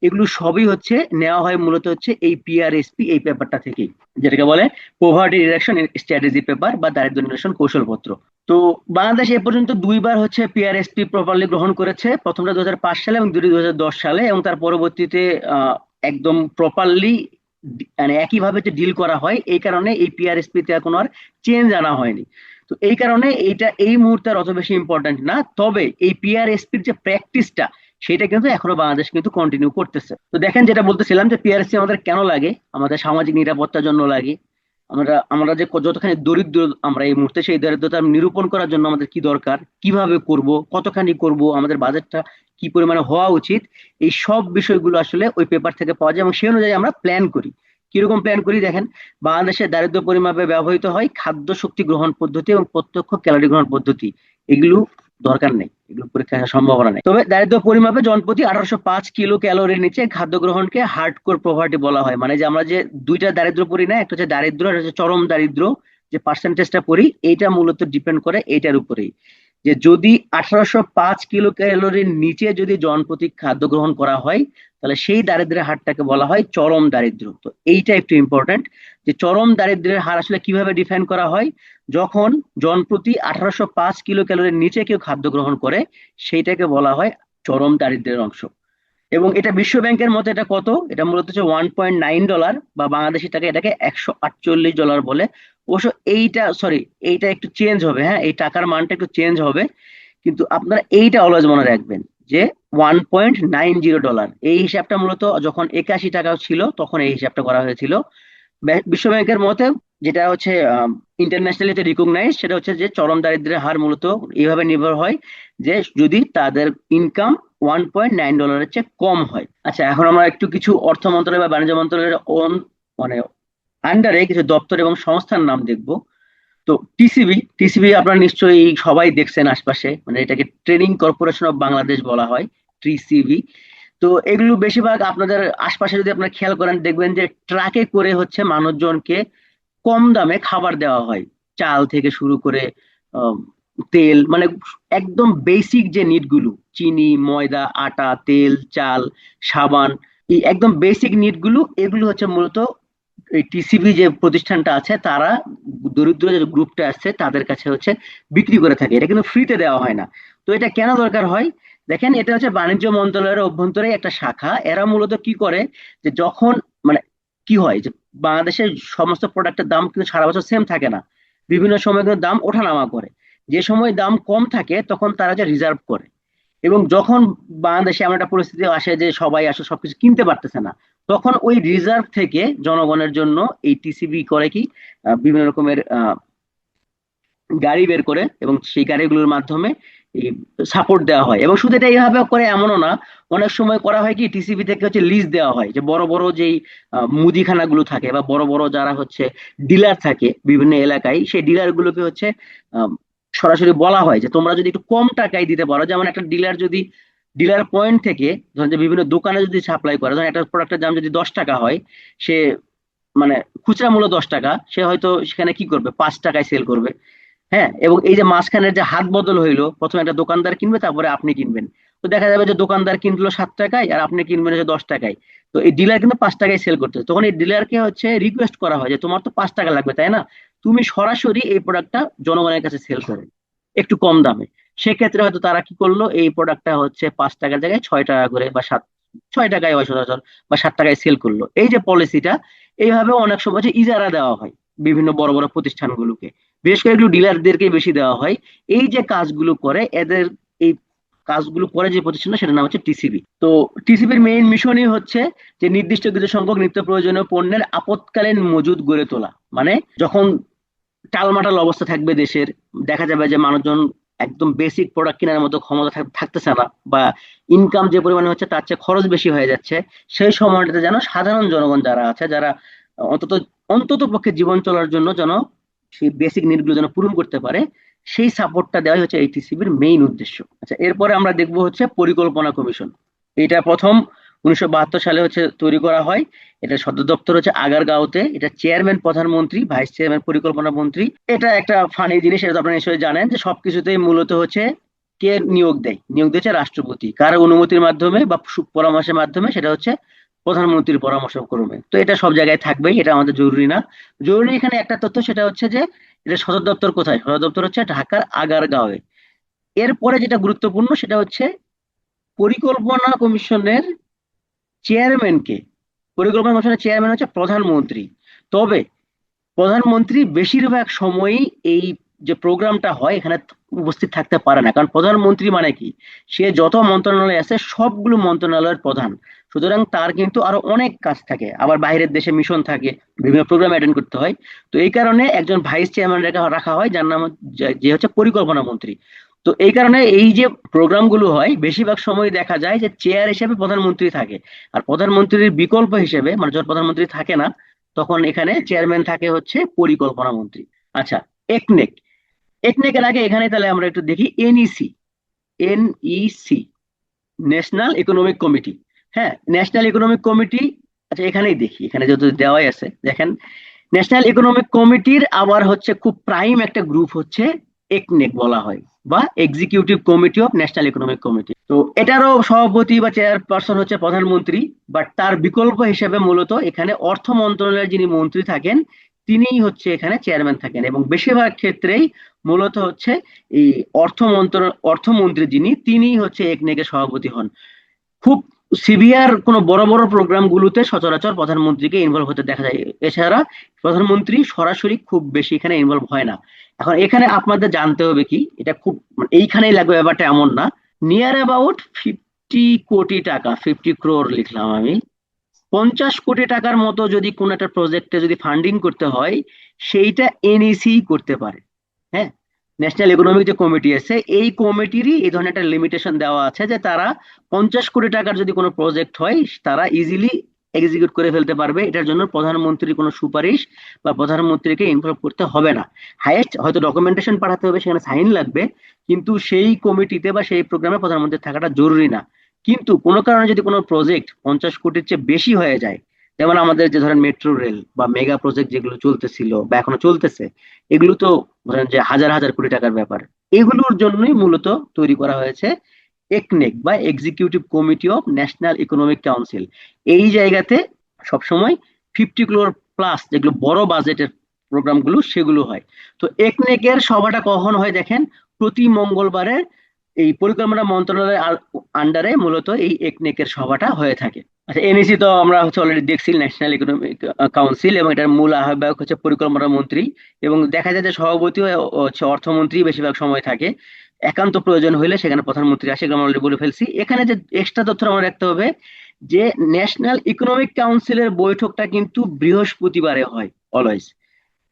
এগুলো সবই হচ্ছে নেওয়া হয় মূলত হচ্ছে এই পিআরএসপি এই পেপারটা থেকেই, যেটাকে বলে পোভার্টি রিডাকশন স্ট্র্যাটেজি পেপার বা দারিদ্র নিরসন কৌশলপত্র। তো বাংলাদেশ এ পর্যন্ত দুইবার হচ্ছে পিআরএসপি প্রপারলি গ্রহণ করেছে, প্রথমটা 2005 সালে এবং দুটি 2010 সালে, এবং তার পরবর্তীতে একদম প্রপারলি মানে একইভাবে যে ডিল করা হয়, এই কারণে এই পিআরএসপি তে কোনো আর চেঞ্জ আনা হয়নি। তো এই কারণে এইটা এই মুহূর্তে আর অত বেশি ইম্পর্টেন্ট না, তবে এই পিআরএসপির যে প্র্যাকটিসটা সেটা কিন্তু এখনো বাংলাদেশ কিন্তু কন্টিনিউ করতেছে। তো দেখেন, যেটা বলতেছিলাম যে পিআরএসপি আমাদের কেন লাগে, আমাদের সামাজিক নিরাপত্তার জন্য লাগে। আমরা আমরা যে যতখানি দরিদ্র আমরা এই মুহূর্তে, সেই দরিদ্রতা নিরূপণ করার জন্য আমাদের কি দরকার, কিভাবে করব, কতখানি করব, আমাদের বাজেটটা কি পরিমাণে হওয়া উচিত, এই সব বিষয়গুলো আসলে ওই পেপার থেকে পাওয়া যায়, এবং সেই অনুযায়ী আমরা প্ল্যান করি। কিরকম প্ল্যান করি দেখেন, বাংলাদেশের দারিদ্র পরিমাপে ব্যবহৃত হয় খাদ্য শক্তি গ্রহণ পদ্ধতি এবং প্রত্যক্ষ ক্যালোরি গ্রহণ পদ্ধতি। এগুলো দরকার নেই, এগুলো পরীক্ষা আসার সম্ভাবনা নেই। তবে দারিদ্র পরিমাপে জনপ্রতি 1805 কিলো ক্যালোরির নিচে খাদ্য গ্রহণকে হার্ডকোর পভার্টি বলা হয়, মানে যে আমরা যে দুইটা দারিদ্র পড়ি না, একটা হচ্ছে দারিদ্র, একটা হচ্ছে চরম দারিদ্র, যে পার্সেন্টেজটা পড়ি এইটা মূলত ডিপেন্ড করে এইটার উপরেই, যে যদি 1805 কিলো ক্যালোরির নিচে যদি জনপ্রতি খাদ্য গ্রহণ করা হয়, তাহলে সেই দারিদ্র্যের হারটাকে বলা হয় চরম দারিদ্র্য। তো এইটা একটু ইম্পর্টেন্ট, যে চরম দারিদ্র্যের হার আসলে কিভাবে ডিফাইন করা হয়, যখন জনপ্রতি 1805 কিলো ক্যালোরির নিচে কেউ খাদ্য গ্রহণ করে, সেইটাকে বলা হয় চরম দারিদ্র্যের অংশ। এবং এটা বিশ্ব ব্যাংকের মতে এটা কত, এটা মূলত হচ্ছে $1.9, বা বাংলাদেশি টাকা এটাকে $148 বলে। অবশ্য এইটা সরি, এইটা একটু চেঞ্জ হবে, হ্যাঁ, এই টাকার মানটা একটু চেঞ্জ হবে, কিন্তু আপনারা এইটা অলওয়েজ মনে রাখবেন যে $1.90, এই হিসাবটা মূলত যখন 81 টাকা ছিল তখন এই হিসাবটা করা হয়েছিল। বিশ্ব ব্যাংকের মতে, যেটা হচ্ছে ইন্টারন্যাশনালি রিকগনাইজ, সেটা হচ্ছে যে চরম দারিদ্র্যের হার মূলত এইভাবে নির্ভর হয় যে যদি তাদের ইনকাম $1.9 চেয়ে কম হয়। আচ্ছা, এখন আমরা একটু কিছু অর্থ মন্ত্রণালয় বা বাণিজ্য মন্ত্রণালয়ের মানে আন্ডারে কিছু দপ্তর এবং সংস্থার নাম দেখব। তো টিসিবি, টিসিবি আপনারা নিশ্চয়ই সবাই দেখছেন আশপাশে, মানে এটাকে ট্রেনিং কর্পোরেশন অফ বাংলাদেশ বলা হয়, টিসিবি। তো এগুলো বেশিরভাগ আপনাদের আশপাশে যদি আপনারা খেয়াল করেন দেখবেন যে ট্রাকে করে হচ্ছে মানুষজনকে কম দামে খাবার দেওয়া হয়, চাল থেকে শুরু করে আহ, তেল, মানে একদম বেসিক যে নিড গুলো, চিনি, ময়দা, আটা, তেল, চাল, সাবান, এই একদম বেসিক নিড গুলো, এগুলো হচ্ছে মূলত এই টিসিবি যে প্রতিষ্ঠানটা আছে তারা দরিদ্র যে গ্রুপটা আছে তাদের কাছে হচ্ছে বিক্রি করে থাকে, এটা কিন্তু ফ্রিতে দেওয়া হয় না। তো এটা কেন দরকার হয়, দেখেন, এটা হচ্ছে বাণিজ্য মন্ত্রণালয়ের অভ্যন্তরে একটা শাখা। এরা মূলত কি করে, যে যখন মানে কি হয় যে বাংলাদেশের সমস্ত প্রোডাক্টের দাম কিন্তু সারা বছর সেম থাকে না, বিভিন্ন সময় কিন্তু দাম ওঠানামা করে। যে সময় দাম কম থাকে তখন তারা যে রিজার্ভ করে, এবং যখন বাংলাদেশে এমন একটা পরিস্থিতি আসে যে সবাই আসলে সবকিছু কিনতে পারতেছে না, তখন ওই রিজার্ভ থেকে জনগণের জন্য এই টিসিবি করে কি বিভিন্ন রকমের গাড়ি বের করে, এবং সেই গাড়িগুলোর মাধ্যমে এই সাপোর্ট দেওয়া হয়। এবং শুধু এটা এইভাবে করে এমনও না, অনেক সময় করা হয় কি টিসিবি থেকে হচ্ছে লিজ দেওয়া হয়, যে বড় বড় যেই মুদিখানাগুলো থাকে বা বড় বড় যারা হচ্ছে ডিলার থাকে বিভিন্ন এলাকায়, সেই ডিলার গুলোকে হচ্ছে আম, সরাসরি বলা হয় যে তোমরা যদি একটু কম টাকায় দিতে পারো। যেমন একটা ডিলার যদি ডিলার পয়েন্ট থেকে ধরেন যে বিভিন্ন দোকানে যদি সাপ্লাই করে, ধরেন একটা প্রোডাক্টের দাম যদি 10 টাকা হয়, সে মানে খুচরা মূল্য 10 টাকা, সে হয়তো সেখানে কি করবে, 5 টাকায় সেল করবে। হ্যাঁ, এবং এই যে মাঝখানের যে হাত বদল হইলো, প্রথমে একটা দোকানদার কিনবে তারপরে আপনি কিনবেন, তো দেখা যাবে যে দোকানদার কিনলো 7 টাকায় আর আপনি কিনবেন হচ্ছে 10 টাকায়। তো এই ডিলার কিন্তু 5 টাকায় সেল করতেছে, তখন এই ডিলারকে হচ্ছে রিকোয়েস্ট করা হয় যে তোমার তো 5 টাকা লাগবে তাই না, তুমি সরাসরি এই প্রোডাক্টটা জনগণের কাছে সেল করো একটু কম দামে। সেক্ষেত্রে হয়তো তারা কি করলো, এই প্রোডাক্টটা হচ্ছে 5 টাকার জায়গায় 6 টাকা করে বা 6 টাকায় হয় সচরাচর, বা 7 টাকায় সেল করলো। এই যে পলিসিটা, এইভাবে অনেক সময় হচ্ছে ইজারা দেওয়া হয় বিভিন্ন বড় বড় প্রতিষ্ঠানগুলোকে, বিশেষ করে এগুলো ডিলারদেরকে বেশি দেওয়া হয়। এই যে কাজগুলো করে এদের, এই কাজগুলো করে যে প্রতিষ্ঠান সেটার নাম হচ্ছে টিসিবি। তো টিসিবির মেইন মিশনই হচ্ছে যে নির্দিষ্ট কিছু সংখ্যক নিত্য প্রয়োজনীয় পণ্যের আপৎকালীন মজুদ গড়ে তোলা। মানে যখন টালমাটাল অবস্থা থাকবে দেশের, দেখা যাবে যে মানুষজন একদম বেসিক প্রোডাক্ট কেনার মতো ক্ষমতা থাকতেছে না, বা ইনকাম যে পরিমাণে হচ্ছে তার চেয়ে খরচ বেশি হয়ে যাচ্ছে, সেই সময়টাতে যেন সাধারণ জনগণ যারা আছে, যারা অন্তত অন্তত পক্ষে জীবন চলার জন্য যেন সেই বেসিক নিড গুলো যেন পূরণ করতে পারে, সেই সাপোর্টটা দেওয়াই হচ্ছে এই টিসিবির মেইন উদ্দেশ্য। আচ্ছা, এরপরে আমরা দেখবো হচ্ছে পরিকল্পনা কমিশন। এটা প্রথম 1972 সালে হচ্ছে তৈরি করা হয়। এটা সদর দপ্তর হচ্ছে আগারগাঁওতে। এটা চেয়ারম্যান প্রধানমন্ত্রী, ভাইস চেয়ারম্যান পরিকল্পনা মন্ত্রী। এটা একটা ফানি জিনিস, এটা তো আপনারা নিশ্চয়ই জানেন যে সবকিছুতেই মূলত হচ্ছে কে নিয়োগ দেয়, নিয়োগ দিয়েছে রাষ্ট্রপতি, কার অনুমতির মাধ্যমে বা পরামর্শের মাধ্যমে, সেটা হচ্ছে প্রধানমন্ত্রীর পরামর্শ ক্রমে। তো এটা সব জায়গায় থাকবেই, এটা আমাদের জরুরি না। জরুরি এখানে একটা তথ্য, সেটা হচ্ছে যে এটা সদর দপ্তর কোথায়, সদর দপ্তর হচ্ছে ঢাকার আগারগাঁওয়ে। এরপরে যেটা গুরুত্বপূর্ণ সেটা হচ্ছে পরিকল্পনা কমিশনের চেয়ারম্যানকে, পরিকল্পনা কমিশনের চেয়ারম্যান হচ্ছে প্রধানমন্ত্রী। তবে প্রধানমন্ত্রী বেশিরভাগ সময়ই এই যে প্রোগ্রামটা হয় এখানে উপস্থিত থাকতে পারে না, কারণ প্রধানমন্ত্রী মানে কি, সে যত মন্ত্রণালয় আছে সবগুলো মন্ত্রণালয়ের প্রধান। সুতরাং তার কিন্তু আরো অনেক কাজ থাকে, আবার বাইরের দেশে মিশন থাকে, বিভিন্ন প্রোগ্রাম অ্যাটেন্ড করতে হয়। তো এই কারণে একজন ভাইস চেয়ারম্যান রাখা হয়, যার নাম যে হচ্ছে পরিকল্পনা মন্ত্রী। তো এই কারণে এই যে প্রোগ্রামগুলো হয় বেশিরভাগ সময় দেখা যায় যে চেয়ার হিসেবে প্রধানমন্ত্রী থাকে, আর প্রধানমন্ত্রীর বিকল্প হিসেবে, মানে যখন প্রধানমন্ত্রী থাকে না তখন এখানে চেয়ারম্যান থাকে হচ্ছে পরিকল্পনা মন্ত্রী। আচ্ছা, একনেক। একনেকের আগে এখানে তাহলে আমরা একটু দেখি NEC. NEC, national economic committee. হ্যাঁ, ন্যাশনাল ইকোনমিক কমিটি। আচ্ছা, এখানেই দেখি, এখানে যত দেওয়াই আছে দেখেন, ন্যাশনাল ইকোনমিক কমিটির আবার হচ্ছে খুব প্রাইম একটা গ্রুপ হচ্ছে একনেক বলা হয়, বা executive committee of national economic committee. তো এটারও সভাপতি বা চেয়ারপারসন হচ্ছে প্রধানমন্ত্রী, বাট তার বিকল্প হিসেবে মূলত এখানে অর্থ মন্ত্রণালয়ের যিনি মন্ত্রী থাকেন তিনিই হচ্ছে এখানে চেয়ারম্যান থাকেন, এবং বেশিরভাগ ক্ষেত্রেই মূলত হচ্ছে এই অর্থমন্ত্রী যিনি, তিনিই হচ্ছে একনেকের সভাপতি হন। খুব সিভিয়ার কোনো বড় বড় প্রোগ্রাম গুলোতে সচরাচর প্রধানমন্ত্রীকে ইনভলভ হতে দেখা যায়, এছাড়া প্রধানমন্ত্রী সরাসরি খুব বেশি এখানে ইনভলভ হয় না। এখন এখানে আপনাদের জানতে হবে কি, এটা খুব মানে এইখানেই লাগবে ব্যাপারটা এমন না, নিয়ার অ্যাবাউট 50 কোটি টাকা, 50 ক্রোর লিখলাম আমি, 50 কোটি টাকার মতো যদি কোন একটা প্রজেক্টে যদি ফান্ডিং করতে হয়, সেইটা এনইসি করতে পারে। হ্যাঁ, ন্যাশনাল ইকোনমিক যে কমিটি আছে এই কমিটিরই এই ধরনের একটা লিমিটেশন দেওয়া আছে, যে তারা 50 কোটি টাকার যদি কোনো প্রজেক্ট হয় তারা ইজিলি এক্সিকিউট করে ফেলতে পারবে, এটার জন্য প্রধানমন্ত্রীর কোনো সুপারিশ বা প্রধানমন্ত্রীকে ইনভলভ করতে হবে না। হাইয়েস্ট হয়তো ডকুমেন্টেশন পাঠাতে হবে, সেখানে সাইন লাগবে, কিন্তু সেই কমিটিতে বা সেই প্রোগ্রামে প্রধানমন্ত্রী থাকাটা জরুরি না। কিন্তু কোনো কারণে যদি কোনো প্রজেক্ট 50 কোটির চেয়ে বেশি হয়ে যায়, যেমন আমাদের যে ধরেন মেট্রো রেল বা মেগা প্রজেক্ট যেগুলো চলতেছিল বা এখনো চলতেছে, এগুলো তো ধরেন যে হাজার হাজার কোটি টাকার ব্যাপার, এগুলোর জন্যই মূলত তৈরি করা হয়েছে একনেক বা executive committee of national economic council. এই জায়গাতে সবসময় 50 ক্রোর প্লাস যেগুলো বড় বাজেটের প্রোগ্রামগুলো সেগুলো হয়। তো একনেকের সভাটা কখন হয় দেখেন, প্রতি মঙ্গলবারে এই পরিকল্পনা মন্ত্রণালয়ের আন্ডারে মূলত এই একনেকের সভাটা হয়ে থাকে। আচ্ছা, এনইসি তো আমরা হচ্ছে অলরেডি দেখছি, ন্যাশনাল ইকোনমিক কাউন্সিল, এবং এটার মূল আহ্বায়ক হচ্ছে পরিকল্পনা মন্ত্রী, এবং দেখা যায় যে সভাপতি হচ্ছে অর্থমন্ত্রী বেশিরভাগ সময় থাকে। একান্ত প্রয়োজন হলে সেখানে প্রধানমন্ত্রী আসে, এগুলো আমরা already বলে ফেলছি। এখানে যে এক্সট্রা তথ্য আমরা রাখতে হবে, যে ন্যাশনাল ইকোনমিক কাউন্সিলের বৈঠকটা কিন্তু বৃহস্পতিবারে হয় অলওয়েজ।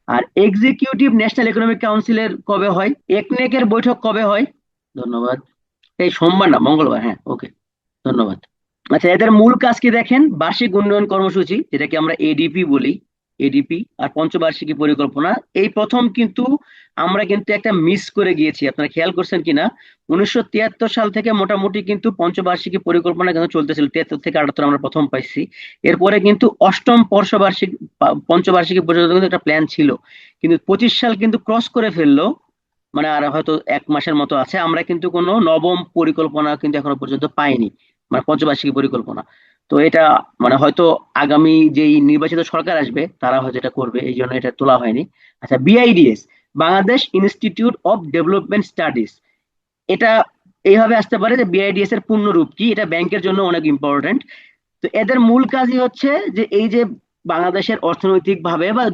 আর এক্সিকিউটিভ ন্যাশনাল ইকোনমিক কাউন্সিলের কবে হয়, একনেকের বৈঠক কবে হয়? ধন্যবাদ। এই সোমবার না মঙ্গলবার, হ্যাঁ, ওকে, ধন্যবাদ। আচ্ছা, এদের মূল কাজ কি দেখেন, বার্ষিক উন্নয়ন কর্মসূচি যেটাকে আমরা এডিপি বলি, এডিপি আর পঞ্চবার্ষিকী পরিকল্পনা। এই প্রথম কিন্তু আমরা কিন্তু একটা মিস করে গিয়েছি, আপনারা খেয়াল করছেন কিনা। 1973 সাল থেকে মোটামুটি কিন্তু পঞ্চবার্ষিকী পরিকল্পনা কিন্তু চলতেছিল, 73 থেকে 78 আমরা প্রথম পাইছি। এরপরে কিন্তু অষ্টম বর্ষবার্ষিক পঞ্চবার্ষিকী পর্যন্ত কিন্তু একটা প্ল্যান ছিল, কিন্তু 25 সাল কিন্তু ক্রস করে ফেললো। মানে আর হয়তো এক মাসের মতো আছে, আমরা কিন্তু কোনো নবম পরিকল্পনা কিন্তু এখনো পর্যন্ত পাইনি, মানে পঞ্চবার্ষিকী পরিকল্পনা। তো এটা মানে হয়তো আগামী যেই নির্বাচিত সরকার আসবে তারা হয়তো এটা করবে, এই জন্য এটা তোলা হয়নি। আচ্ছা, BIDS, Bangladesh institute of development studies, এটা এইভাবে আসতে পারে যে বিআইডিএস এর পূর্ণ রূপ কি, এটা ব্যাংকের জন্য অনেক ইম্পর্টেন্ট। তো এদের মূল কাজই হচ্ছে যে এই যে বাংলাদেশের অর্থনৈতিক ভাবে বা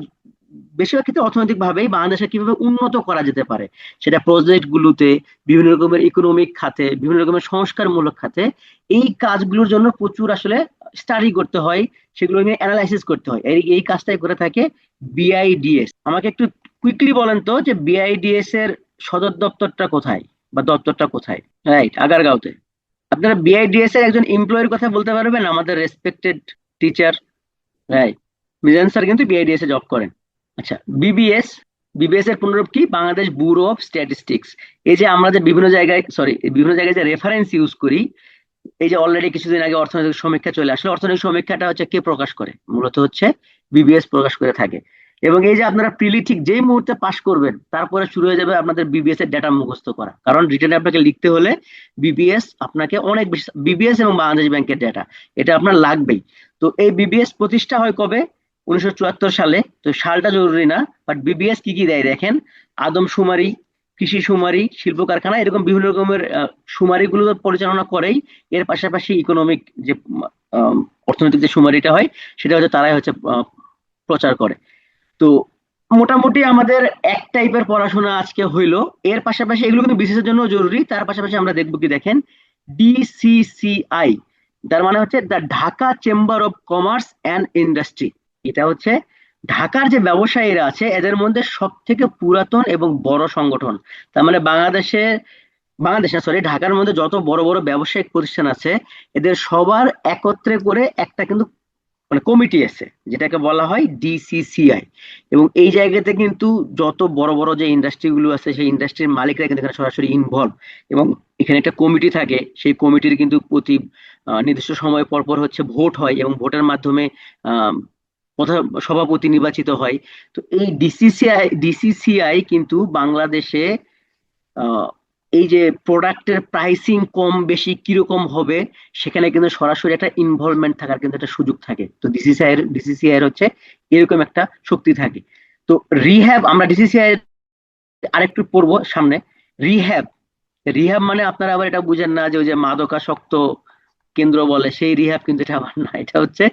বেশিরভাগ ক্ষেত্রে অর্থনৈতিক ভাবেই বাংলাদেশে কিভাবে উন্নত করা যেতে পারে, সেটা প্রজেক্ট গুলোতে, বিভিন্ন রকমের ইকোনমিক খাতে, বিভিন্ন রকমের সংস্কারমূলক খাতে, এই কাজগুলোর জন্য প্রচুর আসলে স্টাডি করতে হয়, সেগুলো নিয়ে অ্যানালাইসিস করতে হয়। এই এই কাজটাই করে থাকে বিআইডিএস। আমাকে একটু কুইকলি বলেন তো যে বিআইডিএস এর সদর দপ্তরটা কোথায় বা দপ্তরটা কোথায়? রাইট, আগারগাঁওতে। আপনারা বিআইডিএস এর একজন এমপ্লয়ের কথা বলতে পারবেন, আমাদের respected teacher? Right, Mizan sir কিন্তু বিআইডিএস এ জব করেন। আচ্ছা, বিবিএস, বিবিএস এর পুনরূপ কি, বাংলাদেশ ব্যুরো অফ স্ট্যাটিস্টিক্স। এই যে আমরা যে বিভিন্ন জায়গায়, সরি, বিভিন্ন জায়গায় যে রেফারেন্স ইউজ করি, এই যে অলরেডি কিছুদিন আগে অর্থনৈতিক সমীক্ষা চলে আসলে, অর্থনৈতিক সমীক্ষাটা হচ্ছে কে প্রকাশ করে, মূলত হচ্ছে বিবিএস প্রকাশ করে থাকে। এবং এই যে আপনারা প্রিলি ঠিক যেই মুহূর্তে পাশ করবেন তারপরে শুরু হয়ে যাবে আপনাদের বিবিএস এর ডেটা মুখস্থ করা, কারণ রিটেনে আপনাকে লিখতে হলে বিবিএস আপনাকে অনেক বেশি, বিবিএস এবং বাংলাদেশ ব্যাংকের ডেটা এটা আপনার লাগবেই। তো এই বিবিএস প্রতিষ্ঠা হয় কবে? 1974 সালে। তো সালটা জরুরি না, বাট বিবিএস কি কি দেয় দেখেন, আদমশুমারি, কৃষি শুমারি, শিল্প কারখানা, এরকম বিভিন্ন রকমের শুমারি গুলো পরিচালনা করেই। এর পাশাপাশি ইকোনমিক যে আম, অর্থনৈতিক যে শুমারিটা হয় সেটা হচ্ছে তারাই হচ্ছে প্রচার করে। তো মোটামুটি আমাদের এক টাইপের পড়াশোনা আজকে হইলো। এর পাশাপাশি এগুলো কিন্তু বিশেষের জন্য জরুরি, তার পাশাপাশি আমরা দেখবো কি দেখেন, ডিসিসিআই, তার মানে হচ্ছে the Dhaka chamber of commerce and industry. এটা হচ্ছে ঢাকার যে ব্যবসায়ীরা আছে এদের মধ্যে সব থেকে পুরাতন এবং বড় সংগঠন। তার মানে বাংলাদেশ না, সরি, ঢাকার মধ্যে যত বড় বড় ব্যবসায়িক প্রতিষ্ঠান আছে এদের সবার একত্রে করে একটা কিন্তু মানে কমিটি আছে, যেটাকে বলা হয় ডিসিসিআই। এবং এই জায়গাতে কিন্তু যত বড় বড় যে ইন্ডাস্ট্রি গুলো আছে সেই ইন্ডাস্ট্রির মালিকরা কিন্তু এখানে সরাসরি ইনভলভ। এবং এখানে একটা কমিটি থাকে, সেই কমিটির কিন্তু প্রতি নির্দিষ্ট সময় পর পর হচ্ছে ভোট হয় এবং ভোটের মাধ্যমে আহ সভাপতি নির্বাচিত হয়। তো এই ডিসিসিআই কিন্তু বাংলাদেশে আহ, এই যে প্রোডাক্টের প্রাইসিং কম বেশি কিরকম হবে সেখানে কিন্তু সরাসরি একটা ইনভলভমেন্ট থাকার কিন্তু একটা সুযোগ থাকে। তো ডিসিসিআই এর হচ্ছে এরকম একটা শক্তি থাকে। তো রিহ্যাব, আমরা ডিসিসিআই আরেকটু পড়বো সামনে। রিহ্যাব, রিহ্যাব মানে আপনারা আবার এটা বুঝেন না যে ওই যে মাদকাসক্ত কেন্দ্র বলে সেই রিহ্যাব, কিন্তু এটা আবার না, এটা হচ্ছে